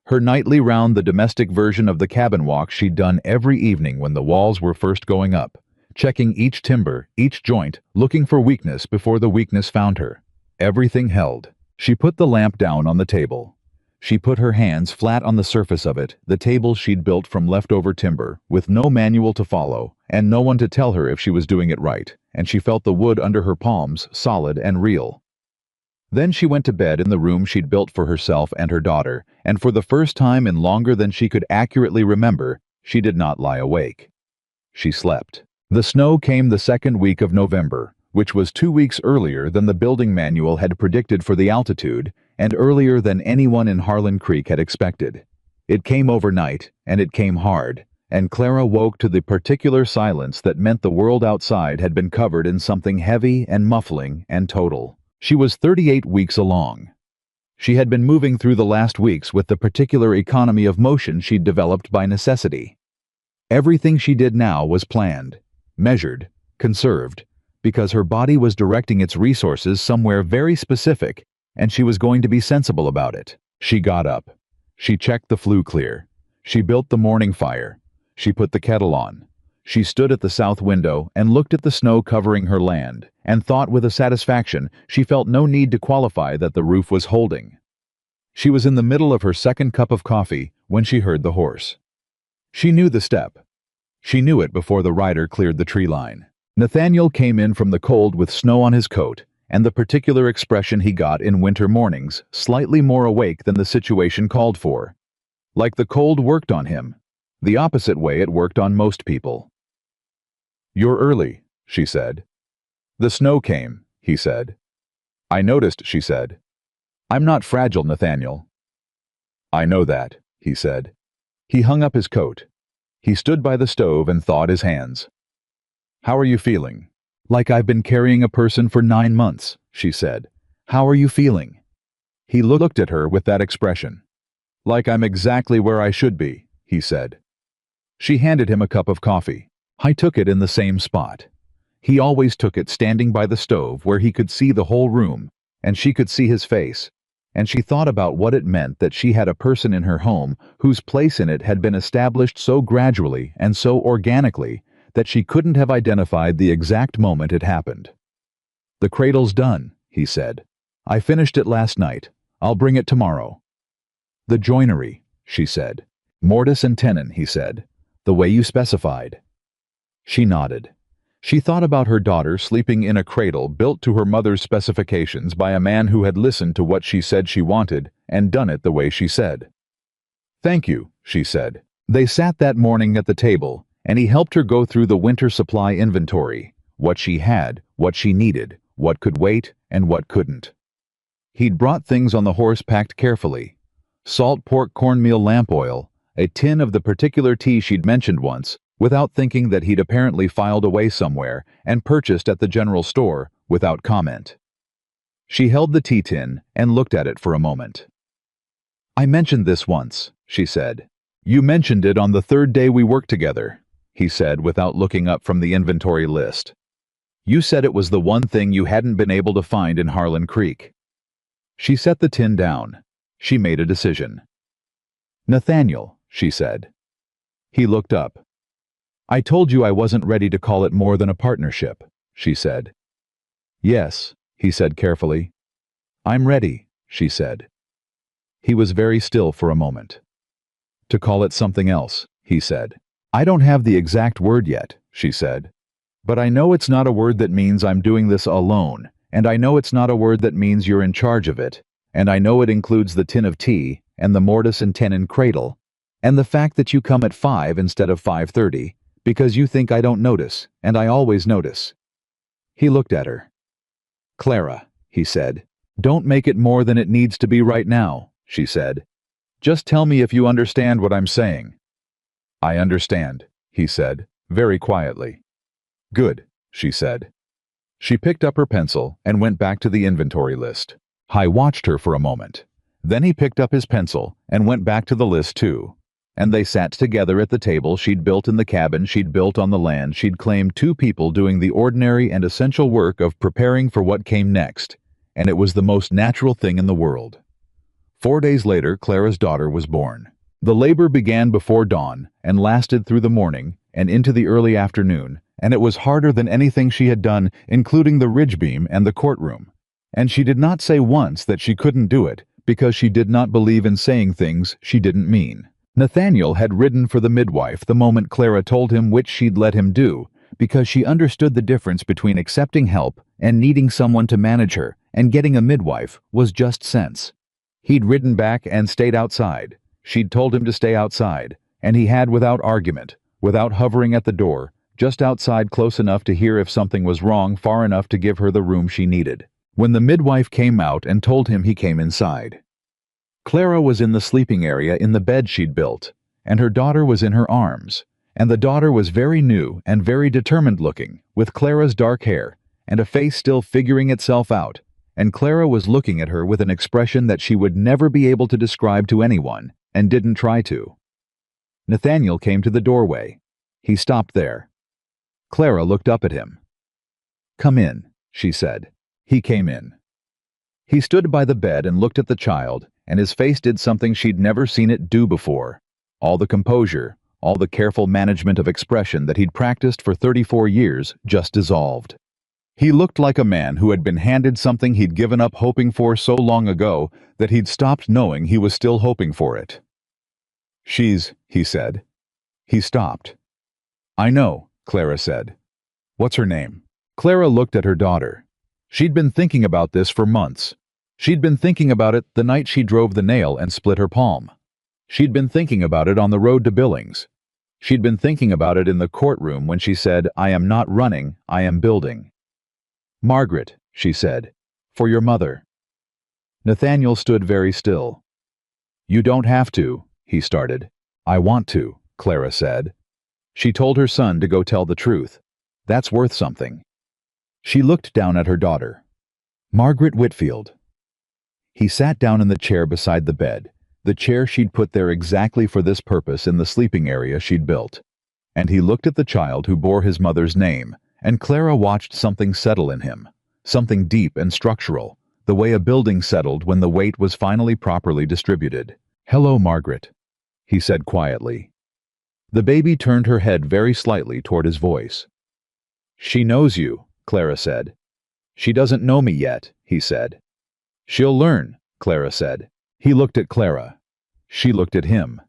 Her nightly round, the domestic version of the cabin walk she'd done every evening when the walls were first going up, checking each timber, each joint, looking for weakness before the weakness found her. Everything held. She put the lamp down on the table. She put her hands flat on the surface of it, the table she'd built from leftover timber, with no manual to follow, and no one to tell her if she was doing it right, and she felt the wood under her palms, solid and real. Then she went to bed in the room she'd built for herself and her daughter, and for the first time in longer than she could accurately remember, she did not lie awake. She slept. The snow came the second week of November, which was 2 weeks earlier than the building manual had predicted for the altitude, and earlier than anyone in Harlan Creek had expected. It came overnight, and it came hard, and Clara woke to the particular silence that meant the world outside had been covered in something heavy and muffling and total. She was 38 weeks along. She had been moving through the last weeks with the particular economy of motion she'd developed by necessity. Everything she did now was planned, measured, conserved, because her body was directing its resources somewhere very specific, and she was going to be sensible about it. She got up. She checked the flue clear. She built the morning fire. She put the kettle on. She stood at the south window and looked at the snow covering her land, and thought with a satisfaction she felt no need to qualify that the roof was holding. She was in the middle of her second cup of coffee when she heard the horse. She knew the step. She knew it before the rider cleared the tree line. Nathaniel came in from the cold with snow on his coat, and the particular expression he got in winter mornings, slightly more awake than the situation called for. Like the cold worked on him, the opposite way it worked on most people. "You're early," she said. "The snow came," he said. "I noticed," she said. "I'm not fragile, Nathaniel." "I know that," he said. He hung up his coat. He stood by the stove and thawed his hands. "How are you feeling?" "Like I've been carrying a person for 9 months," she said. "How are you feeling?" He looked at her with that expression. "Like I'm exactly where I should be," he said. She handed him a cup of coffee. I took it in the same spot. He always took it standing by the stove where he could see the whole room, and she could see his face, and she thought about what it meant that she had a person in her home whose place in it had been established so gradually and so organically that she couldn't have identified the exact moment it happened. "The cradle's done," he said. "I finished it last night. I'll bring it tomorrow." "The joinery," she said. "Mortise and tenon," he said. "The way you specified." She nodded. She thought about her daughter sleeping in a cradle built to her mother's specifications by a man who had listened to what she said she wanted and done it the way she said. "Thank you," she said. They sat that morning at the table, and he helped her go through the winter supply inventory, what she had, what she needed, what could wait and what couldn't. He'd brought things on the horse packed carefully: salt pork cornmeal lamp oil, a tin of the particular tea she'd mentioned once, without thinking that he'd apparently filed away somewhere and purchased at the general store without comment. She held the tea tin and looked at it for a moment. "I mentioned this once," she said. "You mentioned it on the third day we worked together," he said without looking up from the inventory list. "You said it was the one thing you hadn't been able to find in Harlan Creek." She set the tin down. She made a decision. "Nathaniel," she said. He looked up. "I told you I wasn't ready to call it more than a partnership," she said. "Yes," he said carefully. "I'm ready," she said. He was very still for a moment. "To call it something else," he said. "I don't have the exact word yet," she said. "But I know it's not a word that means I'm doing this alone, and I know it's not a word that means you're in charge of it, and I know it includes the tin of tea, and the mortise and tenon cradle, and the fact that you come at 5 instead of 5:30, because you think I don't notice, and I always notice." He looked at her. "Clara," he said, "don't make it more than it needs to be right now," she said. "Just tell me if you understand what I'm saying." "I understand," he said, very quietly. "Good," she said. She picked up her pencil and went back to the inventory list. I watched her for a moment. Then he picked up his pencil and went back to the list too. And they sat together at the table she'd built in the cabin she'd built on the land she'd claimed, two people doing the ordinary and essential work of preparing for what came next, and it was the most natural thing in the world. 4 days later, Clara's daughter was born. The labor began before dawn and lasted through the morning and into the early afternoon, and it was harder than anything she had done, including the ridge beam and the courtroom. And she did not say once that she couldn't do it, because she did not believe in saying things she didn't mean. Nathaniel had ridden for the midwife the moment Clara told him which she'd let him do, because she understood the difference between accepting help and needing someone to manage her, and getting a midwife was just sense. He'd ridden back and stayed outside. She'd told him to stay outside, and he had, without argument, without hovering at the door, just outside close enough to hear if something was wrong, far enough to give her the room she needed. When the midwife came out and told him, he came inside. Clara was in the sleeping area in the bed she'd built, and her daughter was in her arms, and the daughter was very new and very determined looking, with Clara's dark hair, and a face still figuring itself out, and Clara was looking at her with an expression that she would never be able to describe to anyone, and didn't try to. Nathaniel came to the doorway. He stopped there. Clara looked up at him. "Come in," she said. He came in. He stood by the bed and looked at the child, and his face did something she'd never seen it do before. All the composure, all the careful management of expression that he'd practiced for 34 years just dissolved. He looked like a man who had been handed something he'd given up hoping for so long ago that he'd stopped knowing he was still hoping for it. He said. He stopped. "I know," Clara said. "What's her name?" Clara looked at her daughter. She'd been thinking about this for months. She'd been thinking about it the night she drove the nail and split her palm. She'd been thinking about it on the road to Billings. She'd been thinking about it in the courtroom when she said, "I am not running, I am building." "Margaret," she said, "for your mother." Nathaniel stood very still. "You don't have to," he started. "I want to," Clara said. She told her son to go tell the truth. That's worth something. She looked down at her daughter. "Margaret Whitfield." He sat down in the chair beside the bed, the chair she'd put there exactly for this purpose in the sleeping area she'd built. And he looked at the child who bore his mother's name, and Clara watched something settle in him, something deep and structural, the way a building settled when the weight was finally properly distributed. "Hello, Margaret," he said quietly. The baby turned her head very slightly toward his voice. "She knows you," Clara said. "She doesn't know me yet," he said. "She'll learn," Clara said. He looked at Clara. She looked at him.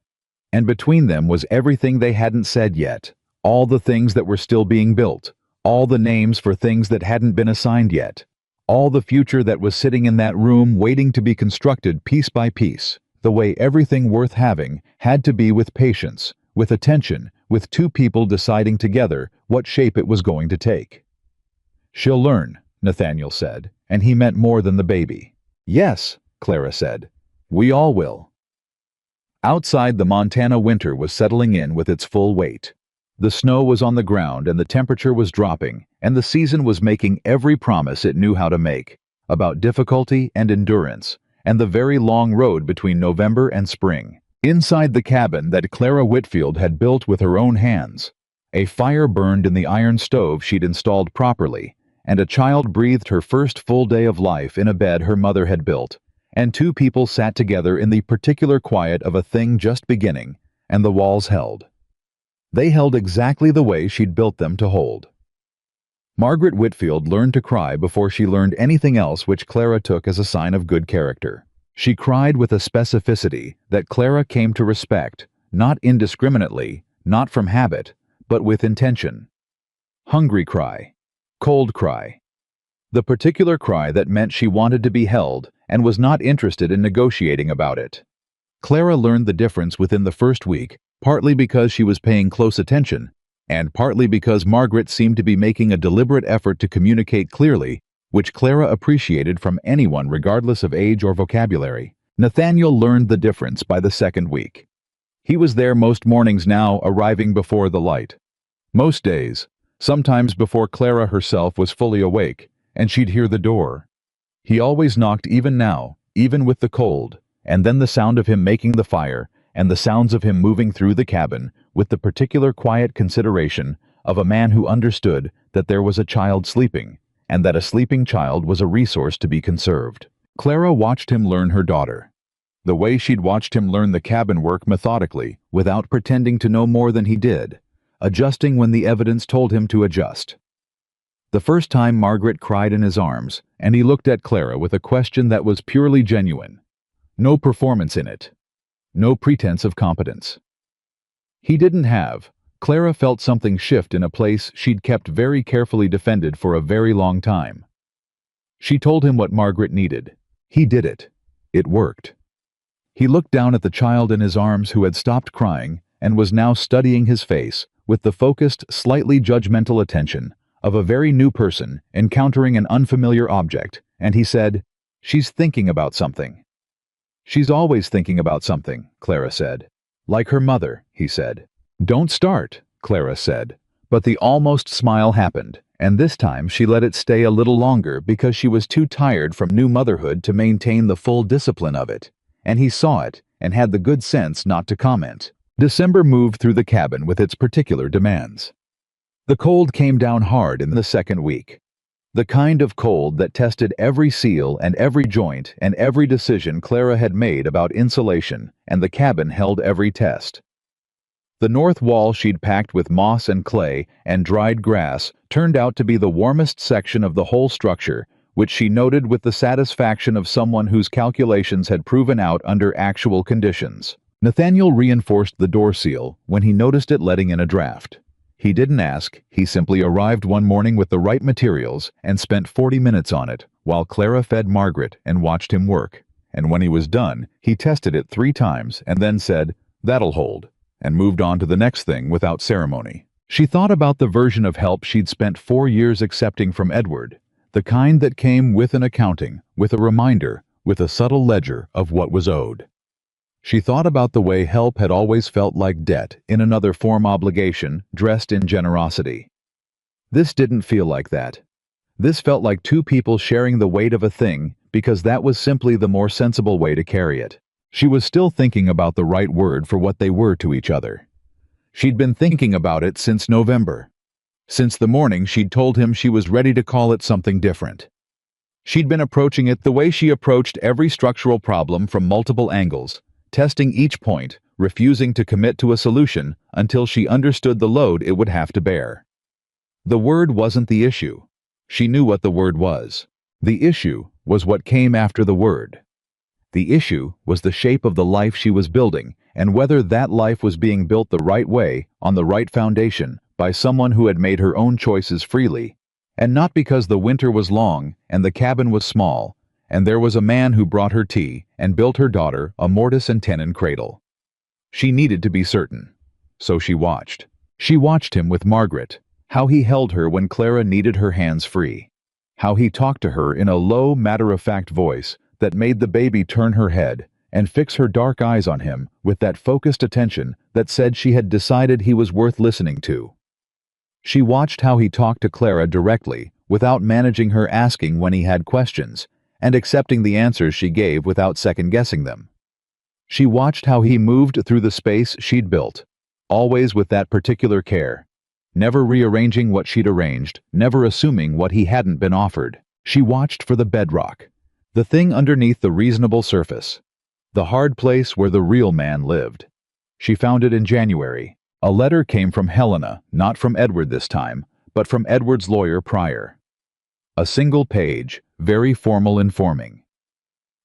And between them was everything they hadn't said yet, all the things that were still being built, all the names for things that hadn't been assigned yet, all the future that was sitting in that room waiting to be constructed piece by piece, the way everything worth having had to be, with patience, with attention, with two people deciding together what shape it was going to take. "She'll learn," Nathaniel said, and he meant more than the baby. Yes, Clara said. We all will. Outside, the Montana winter was settling in with its full weight. The snow was on the ground and the temperature was dropping, and the season was making every promise it knew how to make, about difficulty and endurance, and the very long road between November and spring. Inside the cabin that Clara Whitfield had built with her own hands, a fire burned in the iron stove she'd installed properly, and a child breathed her first full day of life in a bed her mother had built, and two people sat together in the particular quiet of a thing just beginning, and the walls held. They held exactly the way she'd built them to hold. Margaret Whitfield learned to cry before she learned anything else, which Clara took as a sign of good character. She cried with a specificity that Clara came to respect, not indiscriminately, not from habit, but with intention. Hungry cry. Cold cry. The particular cry that meant she wanted to be held and was not interested in negotiating about it. Clara learned the difference within the first week, partly because she was paying close attention, and partly because Margaret seemed to be making a deliberate effort to communicate clearly, which Clara appreciated from anyone regardless of age or vocabulary. Nathaniel learned the difference by the second week. He was there most mornings now, arriving before the light. Most days, sometimes before Clara herself was fully awake, and she'd hear the door. He always knocked, even now, even with the cold, and then the sound of him making the fire, and the sounds of him moving through the cabin, with the particular quiet consideration of a man who understood that there was a child sleeping, and that a sleeping child was a resource to be conserved. Clara watched him learn her daughter, the way she'd watched him learn the cabin work methodically, without pretending to know more than he did, adjusting when the evidence told him to adjust. The first time Margaret cried in his arms, and he looked at Clara with a question that was purely genuine. No performance in it. No pretense of competence. He didn't have. Clara felt something shift in a place she'd kept very carefully defended for a very long time. She told him what Margaret needed. He did it. It worked. He looked down at the child in his arms who had stopped crying and was now studying his face with the focused, slightly judgmental attention of a very new person encountering an unfamiliar object, and he said, "She's thinking about something." "She's always thinking about something," Clara said. "Like her mother," he said. "Don't start," Clara said. But the almost smile happened, and this time she let it stay a little longer because she was too tired from new motherhood to maintain the full discipline of it, and he saw it and had the good sense not to comment. December moved through the cabin with its particular demands. The cold came down hard in the second week. The kind of cold that tested every seal and every joint and every decision Clara had made about insulation, and the cabin held every test. The north wall she'd packed with moss and clay and dried grass turned out to be the warmest section of the whole structure, which she noted with the satisfaction of someone whose calculations had proven out under actual conditions. Nathaniel reinforced the door seal when he noticed it letting in a draft. He didn't ask, he simply arrived one morning with the right materials and spent 40 minutes on it, while Clara fed Margaret and watched him work. And when he was done, he tested it 3 times and then said, "That'll hold," and moved on to the next thing without ceremony. She thought about the version of help she'd spent 4 years accepting from Edward, the kind that came with an accounting, with a reminder, with a subtle ledger of what was owed. She thought about the way help had always felt like debt, in another form obligation, dressed in generosity. This didn't feel like that. This felt like 2 people sharing the weight of a thing, because that was simply the more sensible way to carry it. She was still thinking about the right word for what they were to each other. She'd been thinking about it since November. Since the morning she'd told him she was ready to call it something different. She'd been approaching it the way she approached every structural problem, from multiple angles, testing each point, refusing to commit to a solution until she understood the load it would have to bear. The word wasn't the issue. She knew what the word was. The issue was what came after the word. The issue was the shape of the life she was building, and whether that life was being built the right way, on the right foundation, by someone who had made her own choices freely, and not because the winter was long and the cabin was small, and there was a man who brought her tea and built her daughter a mortise and tenon cradle. She needed to be certain. So she watched. She watched him with Margaret, how he held her when Clara needed her hands free. How he talked to her in a low, matter-of-fact voice that made the baby turn her head and fix her dark eyes on him with that focused attention that said she had decided he was worth listening to. She watched how he talked to Clara directly, without managing her asking when he had questions, and accepting the answers she gave without second-guessing them. She watched how he moved through the space she'd built, always with that particular care, never rearranging what she'd arranged, never assuming what he hadn't been offered. She watched for the bedrock, the thing underneath the reasonable surface, the hard place where the real man lived. She found it in January. A letter came from Helena, not from Edward this time, but from Edward's lawyer Pryor. A single page, very formal, informing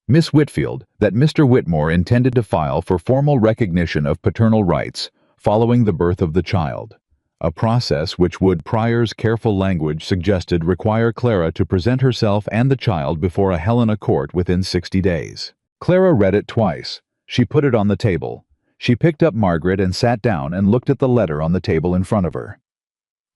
Miss Whitfield that Mr. Whitmore intended to file for formal recognition of paternal rights following the birth of the child, a process which would, Pryor's careful language suggested, require Clara to present herself and the child before a Helena court within 60 days. Clara read it twice. She put it on the table. She picked up Margaret and sat down and looked at the letter on the table in front of her.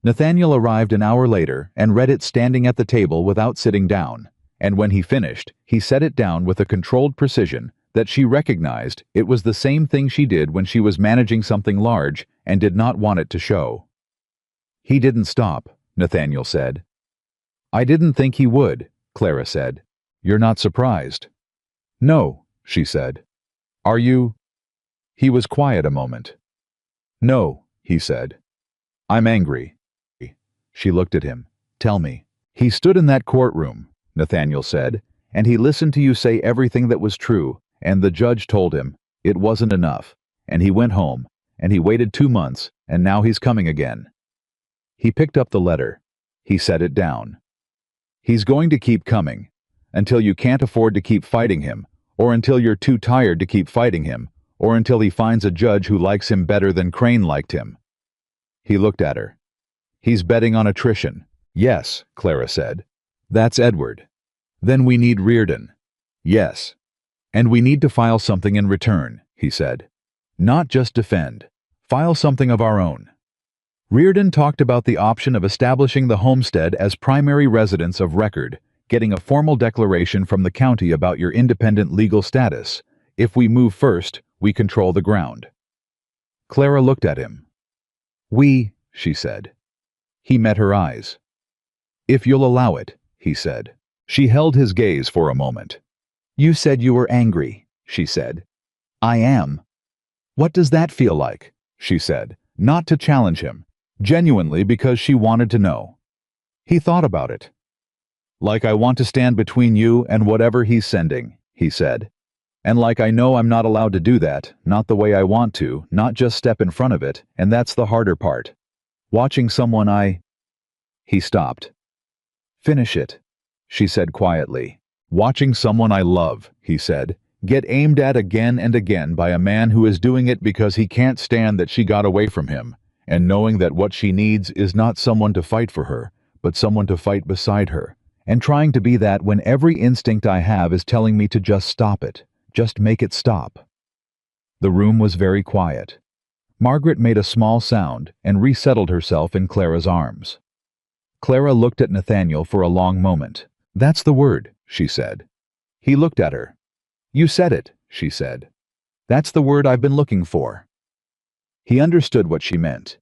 Nathaniel arrived an hour later and read it standing at the table without sitting down, and when he finished, he set it down with a controlled precision that she recognized it was the same thing she did when she was managing something large and did not want it to show. "He didn't stop," Nathaniel said. "I didn't think he would," Clara said. "You're not surprised?" "No," she said. "Are you?" He was quiet a moment. "No," he said. "I'm angry." She looked at him. "Tell me." "He stood in that courtroom," Nathaniel said, "and he listened to you say everything that was true, and the judge told him it wasn't enough, and he went home, and he waited 2 months, and now he's coming again." He picked up the letter. He set it down. "He's going to keep coming, until you can't afford to keep fighting him, or until you're too tired to keep fighting him, or until he finds a judge who likes him better than Crane liked him." He looked at her. "He's betting on attrition." "Yes," Clara said. "That's Edward." "Then we need Reardon." "Yes. And we need to file something in return," he said. "Not just defend. File something of our own." Reardon talked about the option of establishing the homestead as primary residence of record, getting a formal declaration from the county about your independent legal status. If we move first, we control the ground. Clara looked at him. "We," she said. He met her eyes. "If you'll allow it," he said. She held his gaze for a moment. "You said you were angry," she said. "I am." "What does that feel like?" she said, not to challenge him, genuinely because she wanted to know. He thought about it. "Like I want to stand between you and whatever he's sending," he said. "And like I know I'm not allowed to do that, not the way I want to, not just step in front of it, and that's the harder part. Watching someone He stopped. "Finish it," she said quietly. "Watching someone I love," he said, "get aimed at again and again by a man who is doing it because he can't stand that she got away from him, and knowing that what she needs is not someone to fight for her, but someone to fight beside her, and trying to be that when every instinct I have is telling me to just stop it. Just make it stop." The room was very quiet. Margaret made a small sound and resettled herself in Clara's arms. Clara looked at Nathaniel for a long moment. "That's the word," she said. He looked at her. "You said it," she said. "That's the word I've been looking for." He understood what she meant.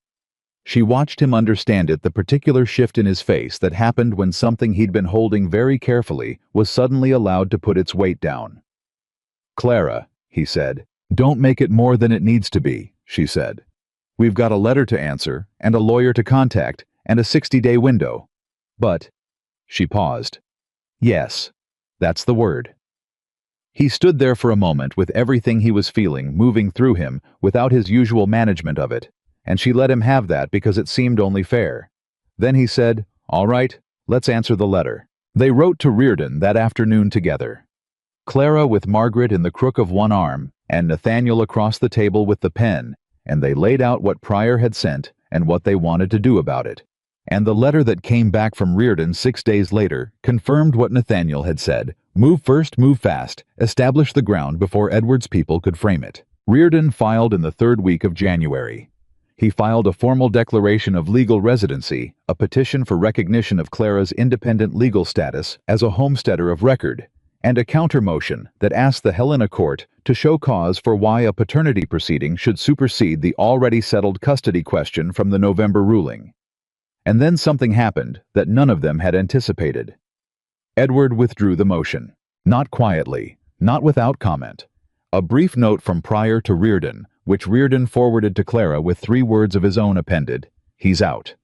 She watched him understand it, the particular shift in his face that happened when something he'd been holding very carefully was suddenly allowed to put its weight down. "Clara," he said. "Don't make it more than it needs to be," she said. "We've got a letter to answer, and a lawyer to contact, and a 60-day window. But—" She paused. "Yes, that's the word." He stood there for a moment with everything he was feeling moving through him without his usual management of it, and she let him have that because it seemed only fair. Then he said, "All right, let's answer the letter." They wrote to Reardon that afternoon together. Clara with Margaret in the crook of one arm, and Nathaniel across the table with the pen, and they laid out what Pryor had sent and what they wanted to do about it. And the letter that came back from Reardon 6 days later confirmed what Nathaniel had said: move first, move fast, establish the ground before Edward's people could frame it. Reardon filed in the 3rd week of January. he filed a formal declaration of legal residency, a petition for recognition of Clara's independent legal status as a homesteader of record, and a counter-motion that asked the Helena court to show cause for why a paternity proceeding should supersede the already settled custody question from the November ruling. And then something happened that none of them had anticipated. Edward withdrew the motion. Not quietly, not without comment. A brief note from Pryor to Reardon, which Reardon forwarded to Clara with 3 words of his own appended: "He's out."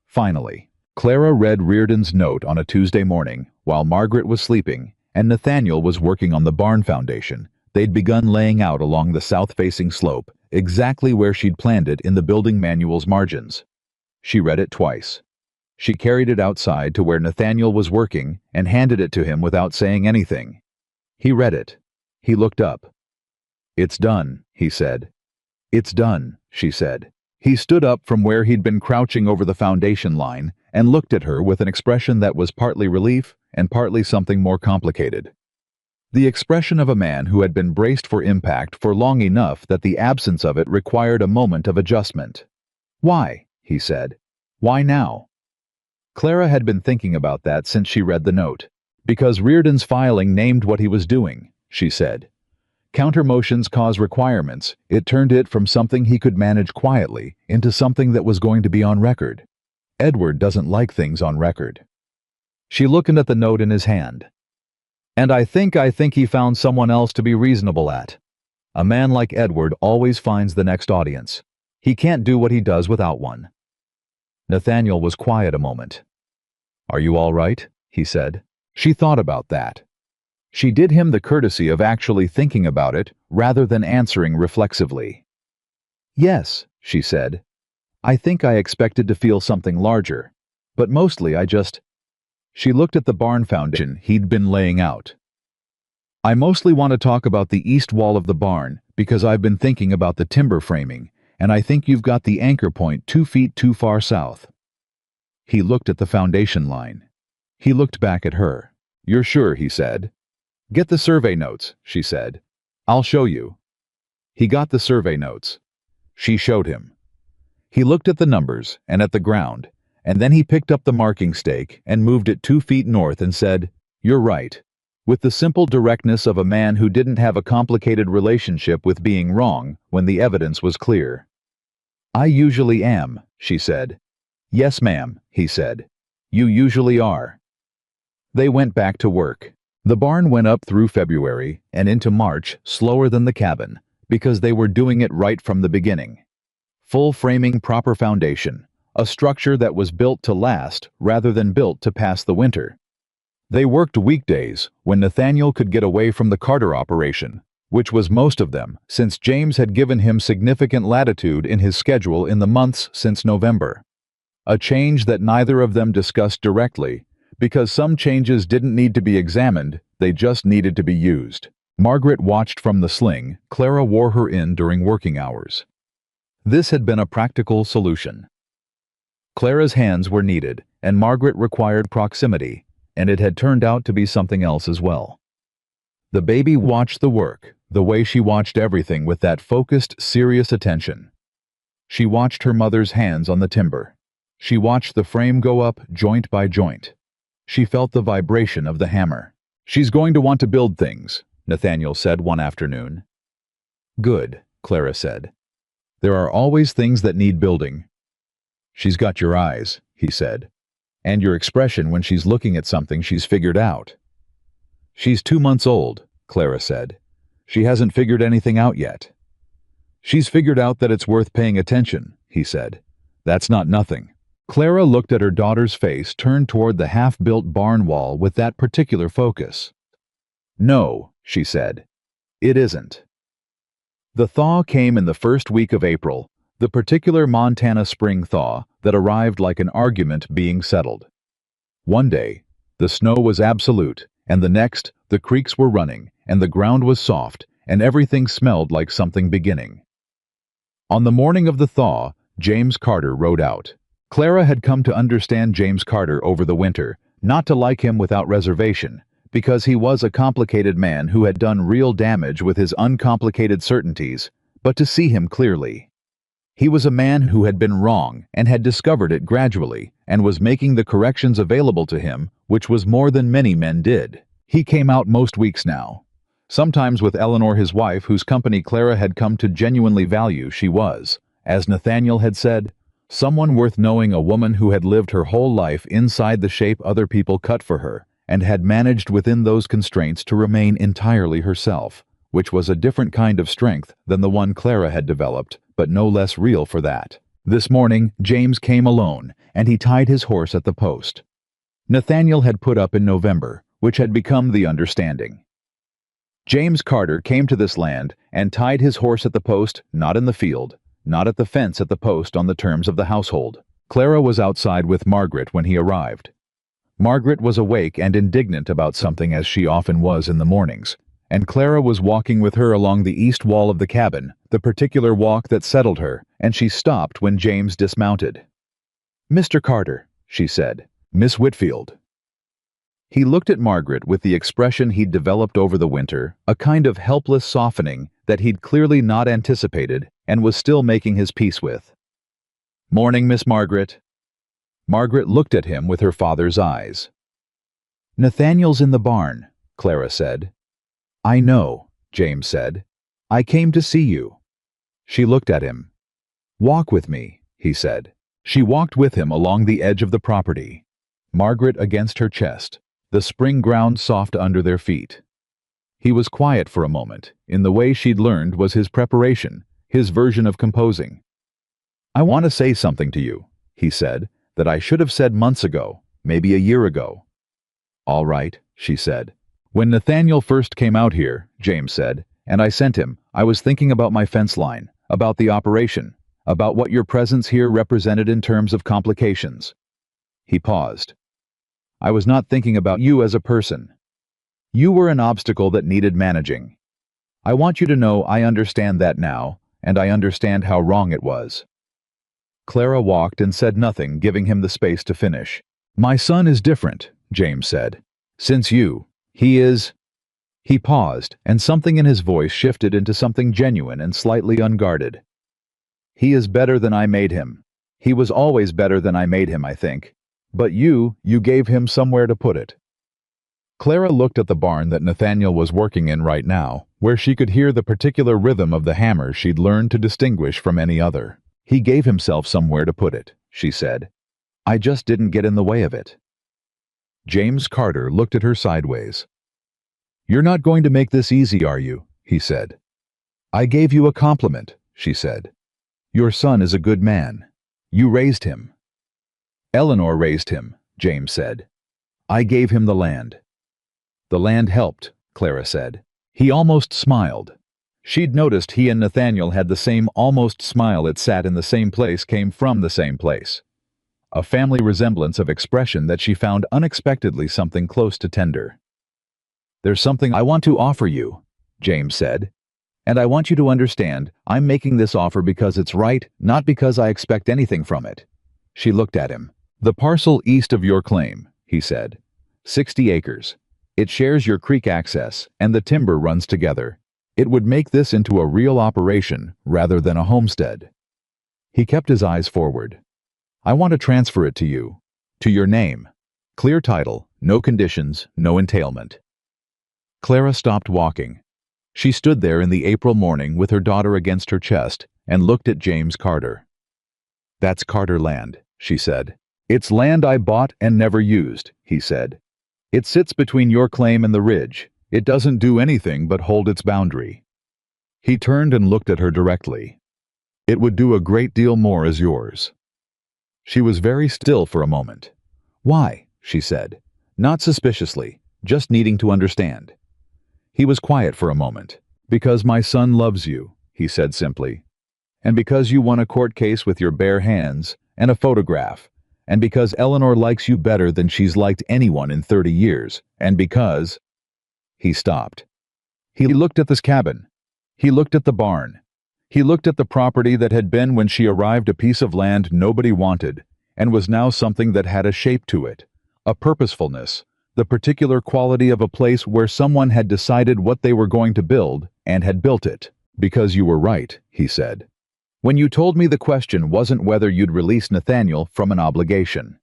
Finally, Clara read Reardon's note on a Tuesday morning while Margaret was sleeping and Nathaniel was working on the barn foundation. They'd begun laying out along the south-facing slope, exactly where she'd planned it in the building manual's margins. She read it twice. She carried it outside to where Nathaniel was working and handed it to him without saying anything. He read it. He looked up. "It's done," he said. "It's done," she said. He stood up from where he'd been crouching over the foundation line and looked at her with an expression that was partly relief and partly something more complicated. The expression of a man who had been braced for impact for long enough that the absence of it required a moment of adjustment. "Why?" he said. "Why now?" Clara had been thinking about that since she read the note. "Because Reardon's filing named what he was doing," she said. "Counter-motions cause requirements. It turned it from something he could manage quietly into something that was going to be on record. Edward doesn't like things on record." She looked at the note in his hand. "And I think he found someone else to be reasonable at. A man like Edward always finds the next audience. He can't do what he does without one." Nathaniel was quiet a moment. "Are you all right?" he said. She thought about that. She did him the courtesy of actually thinking about it rather than answering reflexively. "Yes," she said. "I think I expected to feel something larger, but mostly I just—" She looked at the barn foundation he'd been laying out. "I mostly want to talk about the east wall of the barn because I've been thinking about the timber framing, and I think you've got the anchor point 2 feet too far south." He looked at the foundation line. He looked back at her. "You're sure?" he said. "Get the survey notes," she said. "I'll show you." He got the survey notes. She showed him. He looked at the numbers and at the ground, and then he picked up the marking stake and moved it 2 feet north and said, "You're right," with the simple directness of a man who didn't have a complicated relationship with being wrong when the evidence was clear. "I usually am," she said. "Yes, ma'am," he said. "You usually are." They went back to work. The barn went up through February and into March slower than the cabin because they were doing it right from the beginning. Full framing, proper foundation, a structure that was built to last rather than built to pass the winter. They worked weekdays when Nathaniel could get away from the Carter operation, which was most of them since James had given him significant latitude in his schedule in the months since November. A change that neither of them discussed directly, because some changes didn't need to be examined, they just needed to be used. Margaret watched from the sling Clara wore her in during working hours. This had been a practical solution. Clara's hands were needed, and Margaret required proximity, and it had turned out to be something else as well. The baby watched the work, the way she watched everything with that focused, serious attention. She watched her mother's hands on the timber. She watched the frame go up joint by joint. She felt the vibration of the hammer. "She's going to want to build things," Nathaniel said one afternoon. "Good," Clara said. "There are always things that need building." "She's got your eyes," he said, "and your expression when she's looking at something she's figured out." "She's 2 months old," Clara said. "She hasn't figured anything out yet." "She's figured out that it's worth paying attention," he said. "That's not nothing." Clara looked at her daughter's face turned toward the half-built barn wall with that particular focus. "No," she said. "It isn't." The thaw came in the first week of April, the particular Montana spring thaw that arrived like an argument being settled. One day, the snow was absolute, and the next, the creeks were running, and the ground was soft, and everything smelled like something beginning. On the morning of the thaw, James Carter rode out. Clara had come to understand James Carter over the winter, not to like him without reservation, because he was a complicated man who had done real damage with his uncomplicated certainties, but to see him clearly. He was a man who had been wrong and had discovered it gradually and was making the corrections available to him, which was more than many men did. He came out most weeks now. Sometimes with Eleanor, his wife, whose company Clara had come to genuinely value. She was, as Nathaniel had said, someone worth knowing, a woman who had lived her whole life inside the shape other people cut for her and had managed within those constraints to remain entirely herself, which was a different kind of strength than the one Clara had developed, but no less real for that. This morning, James came alone, and he tied his horse at the post. Nathaniel had put up in November, which had become the understanding. James Carter came to this land and tied his horse at the post, not in the field, not at the fence, at the post on the terms of the household. Clara was outside with Margaret when he arrived. Margaret was awake and indignant about something, as she often was in the mornings, and Clara was walking with her along the east wall of the cabin, the particular walk that settled her, and she stopped when James dismounted. "Mr. Carter," she said. "Miss Whitfield." He looked at Margaret with the expression he'd developed over the winter, a kind of helpless softening that he'd clearly not anticipated and was still making his peace with. "Morning, Miss Margaret." Margaret looked at him with her father's eyes. "Nathaniel's in the barn," Clara said. "I know," James said. "I came to see you." She looked at him. "Walk with me," he said. She walked with him along the edge of the property, Margaret against her chest, the spring ground soft under their feet. He was quiet for a moment, in the way she'd learned was his preparation, his version of composing. "I want to say something to you," he said, "that I should have said months ago, maybe a year ago." "All right," she said. "When Nathaniel first came out here," James said, "and I sent him, I was thinking about my fence line, about the operation, about what your presence here represented in terms of complications." He paused. "I was not thinking about you as a person. You were an obstacle that needed managing. I want you to know I understand that now, and I understand how wrong it was." Clara walked and said nothing, giving him the space to finish. "My son is different," James said. "Since he is—" He paused, and something in his voice shifted into something genuine and slightly unguarded. "He is better than I made him. He was always better than I made him, I think. But you gave him somewhere to put it." Clara looked at the barn that Nathaniel was working in right now, where she could hear the particular rhythm of the hammer she'd learned to distinguish from any other. "He gave himself somewhere to put it," she said. "I just didn't get in the way of it." James Carter looked at her sideways. "You're not going to make this easy, are you?" he said. "I gave you a compliment," she said. "Your son is a good man. You raised him." "Eleanor raised him," James said. "I gave him the land." "The land helped," Clara said. He almost smiled. She'd noticed he and Nathaniel had the same almost smile. It sat in the same place, came from the same place. A family resemblance of expression that she found unexpectedly something close to tender. "There's something I want to offer you," James said. "And I want you to understand, I'm making this offer because it's right, not because I expect anything from it." She looked at him. "The parcel east of your claim," he said. 60 acres. It shares your creek access, and the timber runs together. It would make this into a real operation rather than a homestead." He kept his eyes forward. "I want to transfer it to you. To your name. Clear title, no conditions, no entailment." Clara stopped walking. She stood there in the April morning with her daughter against her chest and looked at James Carter. "That's Carter land," she said. "It's land I bought and never used," he said. "It sits between your claim and the ridge. It doesn't do anything but hold its boundary." He turned and looked at her directly. "It would do a great deal more as yours." She was very still for a moment. "Why?" she said, not suspiciously, just needing to understand. He was quiet for a moment. "Because my son loves you," he said simply. "And because you won a court case with your bare hands, and a photograph, and because Eleanor likes you better than she's liked anyone in 30 years, and because—" He stopped. He looked at this cabin. He looked at the barn. He looked at the property that had been, when she arrived, a piece of land nobody wanted, and was now something that had a shape to it, a purposefulness, the particular quality of a place where someone had decided what they were going to build and had built it. "Because you were right," he said. When you told me the question wasn't whether you'd release Nathaniel from an obligation.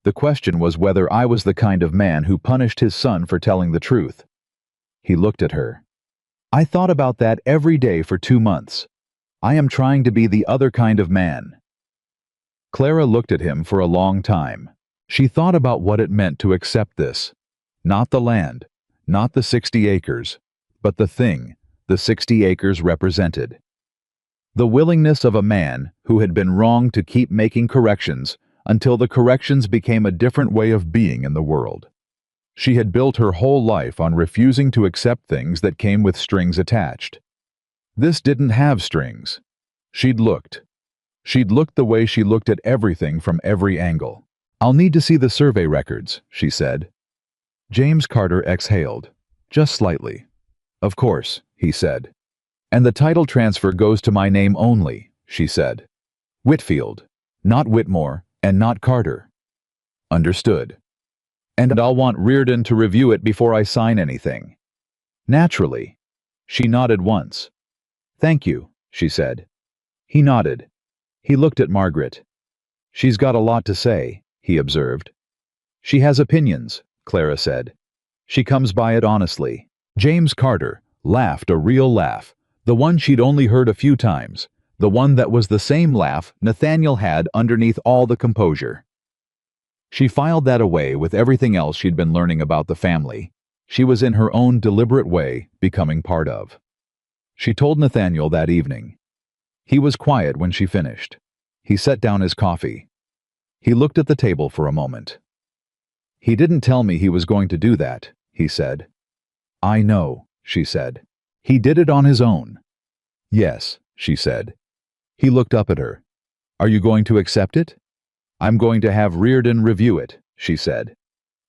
The question was whether I was the kind of man who punished his son for telling the truth. He looked at her. I thought about that every day for 2 months. I am trying to be the other kind of man. Clara looked at him for a long time. She thought about what it meant to accept this. Not the land, not the 60 acres, but the thing the 60 acres represented. The willingness of a man who had been wrong to keep making corrections until the corrections became a different way of being in the world. She had built her whole life on refusing to accept things that came with strings attached. This didn't have strings. She'd looked. She'd looked the way she looked at everything from every angle. I'll need to see the survey records, she said. James Carter exhaled, just slightly. Of course, he said. And the title transfer goes to my name only, she said. Whitfield, not Whitmore, and not Carter. Understood. And I'll want Reardon to review it before I sign anything. Naturally. She nodded once. Thank you, she said. He nodded. He looked at Margaret. She's got a lot to say, he observed. She has opinions, Clara said. She comes by it honestly. James Carter laughed a real laugh, the one she'd only heard a few times, the one that was the same laugh Nathaniel had underneath all the composure. She filed that away with everything else she'd been learning about the family. She was in her own deliberate way becoming part of. She told Nathaniel that evening. He was quiet when she finished. He set down his coffee. He looked at the table for a moment. He didn't tell me he was going to do that, he said. I know, she said. He did it on his own. Yes, she said. He looked up at her. Are you going to accept it? I'm going to have Reardon review it, she said.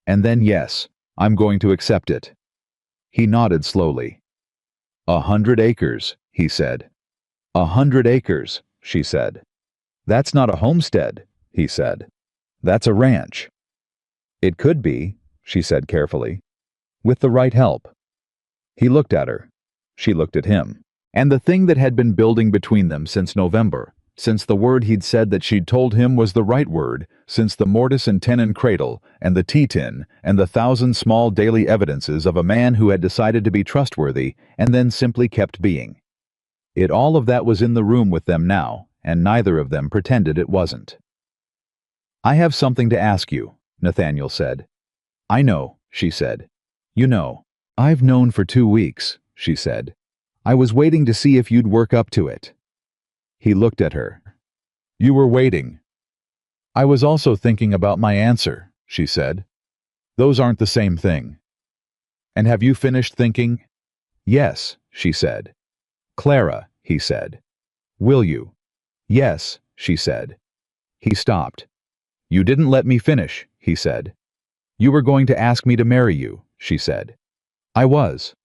And then yes, I'm going to accept it. He nodded slowly. 100 acres, he said. 100 acres, she said. That's not a homestead, he said. That's a ranch. It could be, she said carefully. With the right help. He looked at her. She looked at him. And the thing that had been building between them since November, since the word he'd said that she'd told him was the right word, since the mortise and tenon cradle, and the tea tin, and the 1,000 small daily evidences of a man who had decided to be trustworthy and then simply kept being. All of that was in the room with them now, and neither of them pretended it wasn't. I have something to ask you, Nathaniel said. I know, she said. You know. I've known for 2 weeks, she said. I was waiting to see if you'd work up to it. He looked at her. You were waiting. I was also thinking about my answer, she said. Those aren't the same thing. And have you finished thinking? Yes, she said. Clara, he said. Will you? Yes, she said. He stopped. You didn't let me finish, he said. You were going to ask me to marry you, she said. I was.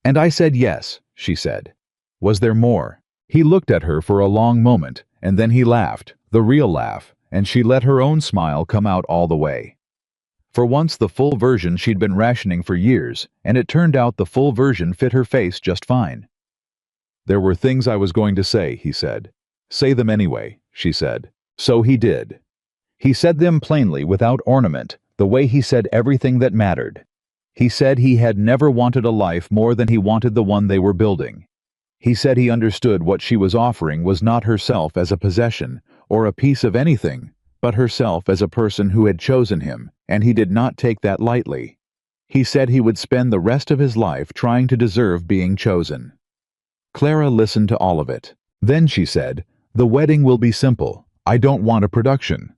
And I said yes, she said. Was there more? He looked at her for a long moment, and then he laughed, the real laugh, and she let her own smile come out all the way. For once the full version she'd been rationing for years, and it turned out the full version fit her face just fine. There were things I was going to say, he said. Say them anyway, she said. So he did. He said them plainly, without ornament, the way he said everything that mattered. He said he had never wanted a life more than he wanted the one they were building. He said he understood what she was offering was not herself as a possession, or a piece of anything, but herself as a person who had chosen him, and he did not take that lightly. He said he would spend the rest of his life trying to deserve being chosen. Clara listened to all of it. Then she said, The wedding will be simple. I don't want a production.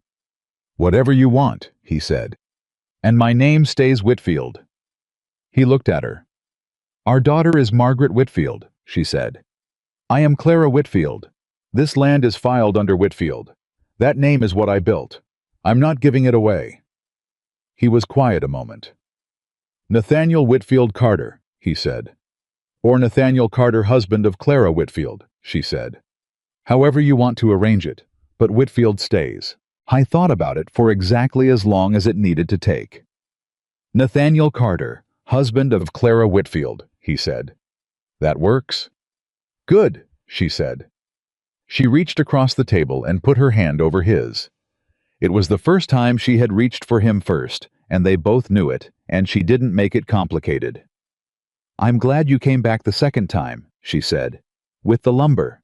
Whatever you want, he said. And my name stays Whitfield. He looked at her. Our daughter is Margaret Whitfield, she said. I am Clara Whitfield. This land is filed under Whitfield. That name is what I built. I'm not giving it away. He was quiet a moment. Nathaniel Whitfield Carter, he said. Or Nathaniel Carter, husband of Clara Whitfield, she said. However you want to arrange it, but Whitfield stays. I thought about it for exactly as long as it needed to take. Nathaniel Carter, husband of Clara Whitfield, he said. That works? Good, she said. She reached across the table and put her hand over his. It was the first time she had reached for him first, and they both knew it, and she didn't make it complicated. "I'm glad you came back the second time," she said. "With the lumber."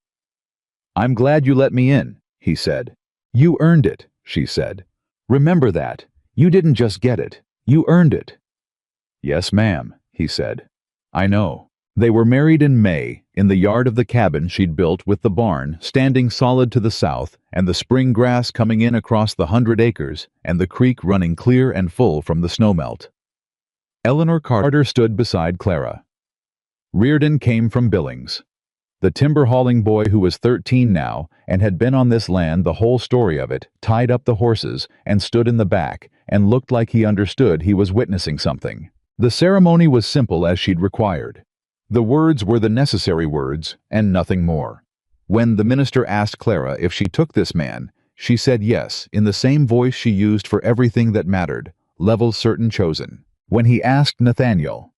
"I'm glad you let me in," he said. "You earned it," she said. "Remember that. You didn't just get it. You earned it." "Yes, ma'am," he said. "I know." They were married in May, in the yard of the cabin she'd built with the barn standing solid to the south and the spring grass coming in across the 100 acres and the creek running clear and full from the snowmelt. Eleanor Carter stood beside Clara. Reardon came from Billings. The timber-hauling boy who was 13 now and had been on this land the whole story of it, tied up the horses and stood in the back and looked like he understood he was witnessing something. The ceremony was simple as she'd required. The words were the necessary words and nothing more. When the minister asked Clara if she took this man, she said yes in the same voice she used for everything that mattered, levels certain chosen. When he asked Nathaniel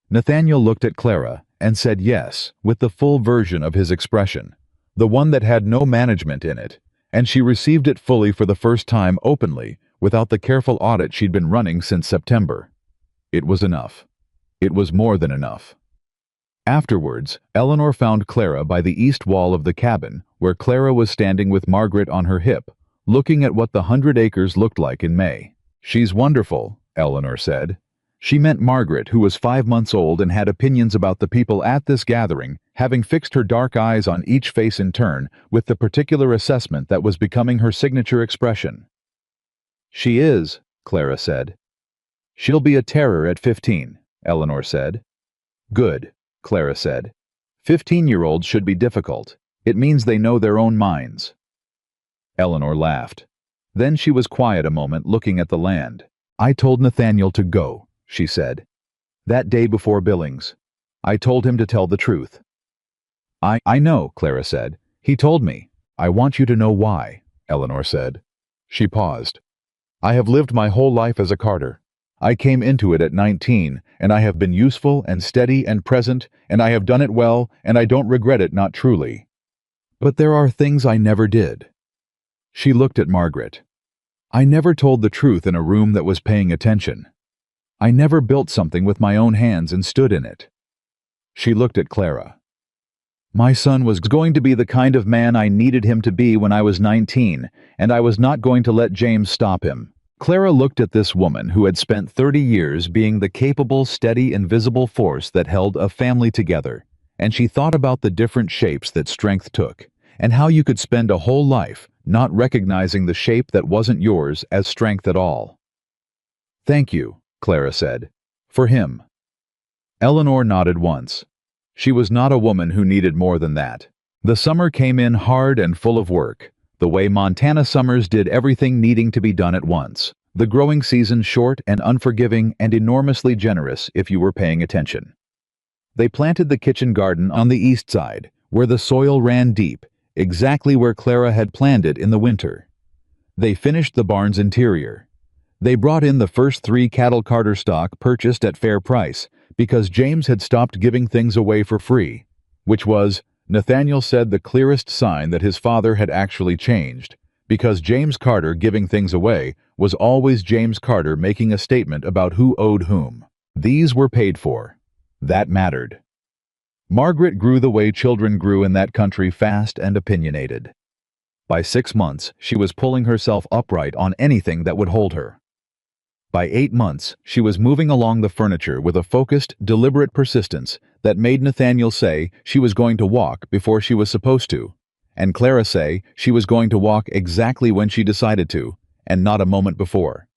looked at Clara and said yes with the full version of his expression, the one that had no management in it, and she received it fully for the first time openly, without the careful audit she'd been running since September. It was enough. It was more than enough. Afterwards, Eleanor found Clara by the east wall of the cabin, where Clara was standing with Margaret on her hip, looking at what the 100 acres looked like in May. "She's wonderful," Eleanor said. She meant Margaret, who was 5 months old and had opinions about the people at this gathering, having fixed her dark eyes on each face in turn with the particular assessment that was becoming her signature expression. "She is," Clara said. "She'll be a terror at 15, Eleanor said. "Good," Clara said. 15-year-olds should be difficult. It means they know their own minds. Eleanor laughed. Then she was quiet a moment, looking at the land. "I told Nathaniel to go," she said. "That day before Billings. I told him to tell the truth." I know," Clara said. "He told me." "I want you to know why," Eleanor said. She paused. "I have lived my whole life as a Carter. I came into it at 19, and I have been useful and steady and present, and I have done it well, and I don't regret it, not truly. But there are things I never did." She looked at Margaret. "I never told the truth in a room that was paying attention. I never built something with my own hands and stood in it." She looked at Clara. "My son was going to be the kind of man I needed him to be when I was 19, and I was not going to let James stop him." Clara looked at this woman who had spent 30 years being the capable, steady, invisible force that held a family together, and she thought about the different shapes that strength took, and how you could spend a whole life not recognizing the shape that wasn't yours as strength at all. "Thank you," Clara said. "For him." Eleanor nodded once. She was not a woman who needed more than that. The summer came in hard and full of work, the way Montana summers did everything needing to be done at once. The growing season short and unforgiving and enormously generous if you were paying attention. They planted the kitchen garden on the east side, where the soil ran deep, exactly where Clara had planned it in the winter. They finished the barn's interior. They brought in the first 3 cattle Carter stock purchased at fair price, because James had stopped giving things away for free, which was, Nathaniel said, the clearest sign that his father had actually changed, because James Carter giving things away was always James Carter making a statement about who owed whom. These were paid for. That mattered. Margaret grew the way children grew in that country, fast and opinionated. By 6 months, she was pulling herself upright on anything that would hold her. By 8 months, she was moving along the furniture with a focused, deliberate persistence that made Nathaniel say she was going to walk before she was supposed to, and Clara say she was going to walk exactly when she decided to, and not a moment before.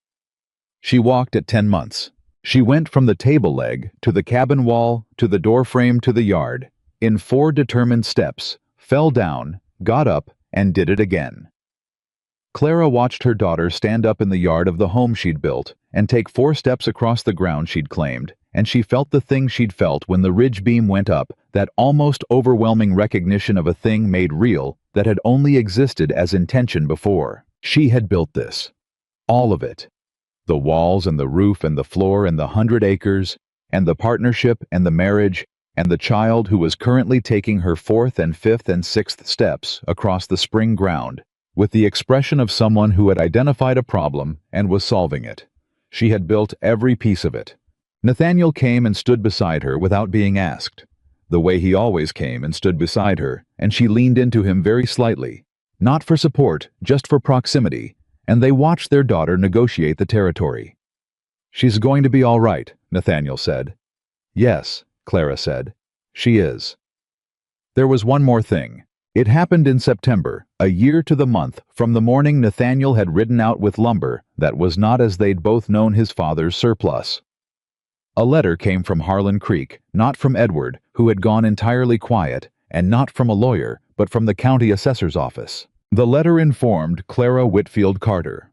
She walked at 10 months. She went from the table leg to the cabin wall to the door frame to the yard, in 4 determined steps, fell down, got up, and did it again. Clara watched her daughter stand up in the yard of the home she'd built and take 4 steps across the ground she'd claimed, and she felt the thing she'd felt when the ridge beam went up, that almost overwhelming recognition of a thing made real that had only existed as intention before. She had built this. All of it. The walls and the roof and the floor and the 100 acres, and the partnership and the marriage, and the child who was currently taking her fourth and fifth and sixth steps across the spring ground, with the expression of someone who had identified a problem and was solving it. She had built every piece of it. Nathaniel came and stood beside her without being asked, the way he always came and stood beside her, and she leaned into him very slightly, not for support, just for proximity, and they watched their daughter negotiate the territory. "She's going to be all right," Nathaniel said. "Yes," Clara said. "She is." There was one more thing. It happened in September, a year to the month from the morning Nathaniel had ridden out with lumber that was not as they'd both known his father's surplus. A letter came from Harlan Creek, not from Edward, who had gone entirely quiet, and not from a lawyer, but from the county assessor's office. The letter informed Clara Whitfield Carter.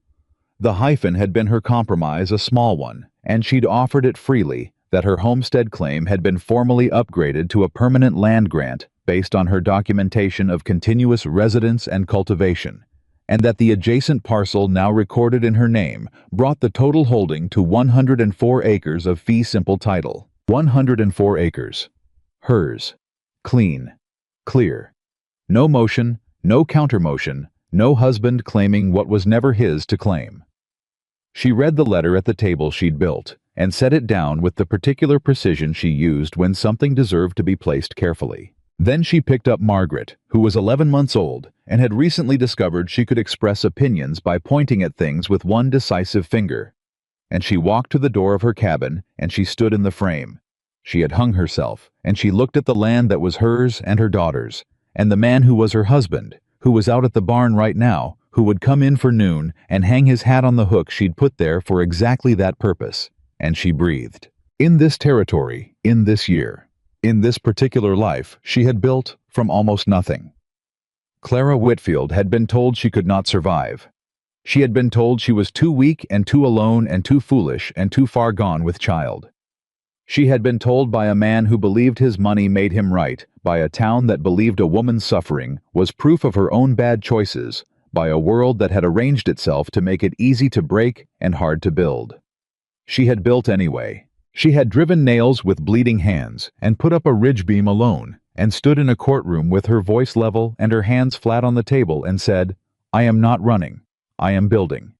The hyphen had been her compromise, a small one, and she'd offered it freely, that her homestead claim had been formally upgraded to a permanent land grant based on her documentation of continuous residence and cultivation, and that the adjacent parcel now recorded in her name brought the total holding to 104 acres of fee simple title. 104 acres. Hers. Clean. Clear. No motion, no counter-motion, no husband claiming what was never his to claim. She read the letter at the table she'd built, and set it down with the particular precision she used when something deserved to be placed carefully. Then she picked up Margaret, who was 11 months old, and had recently discovered she could express opinions by pointing at things with one decisive finger. And she walked to the door of her cabin, and she stood in the frame. She had hung herself, and she looked at the land that was hers and her daughter's, and the man who was her husband, who was out at the barn right now, who would come in for noon and hang his hat on the hook she'd put there for exactly that purpose. And she breathed. In this territory, in this year, in this particular life, she had built from almost nothing. Clara Whitfield had been told she could not survive. She had been told she was too weak and too alone and too foolish and too far gone with child. She had been told by a man who believed his money made him right, by a town that believed a woman's suffering was proof of her own bad choices, by a world that had arranged itself to make it easy to break and hard to build. She had built anyway. She had driven nails with bleeding hands and put up a ridge beam alone and stood in a courtroom with her voice level and her hands flat on the table and said, "I am not running. I am building."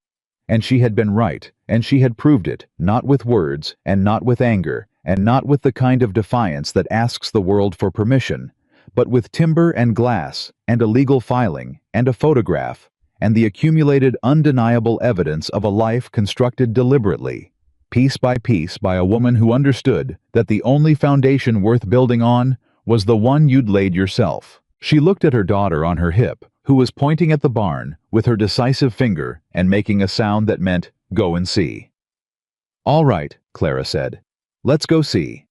And she had been right, and she had proved it, not with words and not with anger and not with the kind of defiance that asks the world for permission, but with timber and glass and a legal filing and a photograph and the accumulated undeniable evidence of a life constructed deliberately, piece by piece, by a woman who understood that the only foundation worth building on was the one you'd laid yourself. She looked at her daughter on her hip, who was pointing at the barn with her decisive finger and making a sound that meant, "Go and see." "All right," Clara said. "Let's go see."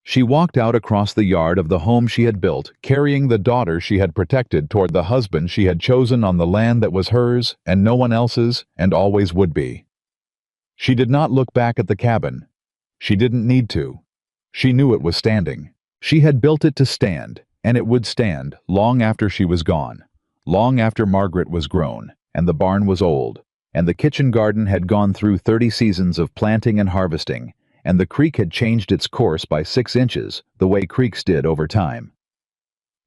She walked out across the yard of the home she had built, carrying the daughter she had protected toward the husband she had chosen on the land that was hers and no one else's and always would be. She did not look back at the cabin. She didn't need to. She knew it was standing. She had built it to stand, and it would stand long after she was gone, long after Margaret was grown, and the barn was old, and the kitchen garden had gone through 30 seasons of planting and harvesting, and the creek had changed its course by 6 inches, the way creeks did over time.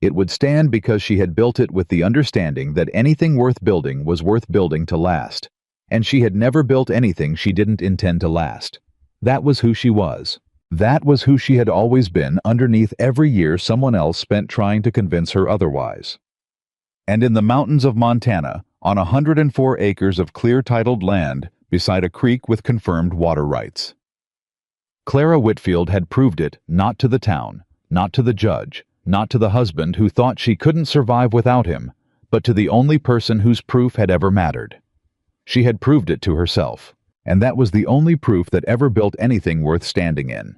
It would stand because she had built it with the understanding that anything worth building was worth building to last, and she had never built anything she didn't intend to last. That was who she was. That was who she had always been underneath every year someone else spent trying to convince her otherwise. And in the mountains of Montana, on 104 acres of clear-titled land, beside a creek with confirmed water rights. Clara Whitfield had proved it not to the town, not to the judge, not to the husband who thought she couldn't survive without him, but to the only person whose proof had ever mattered. She had proved it to herself, and that was the only proof that ever built anything worth standing in.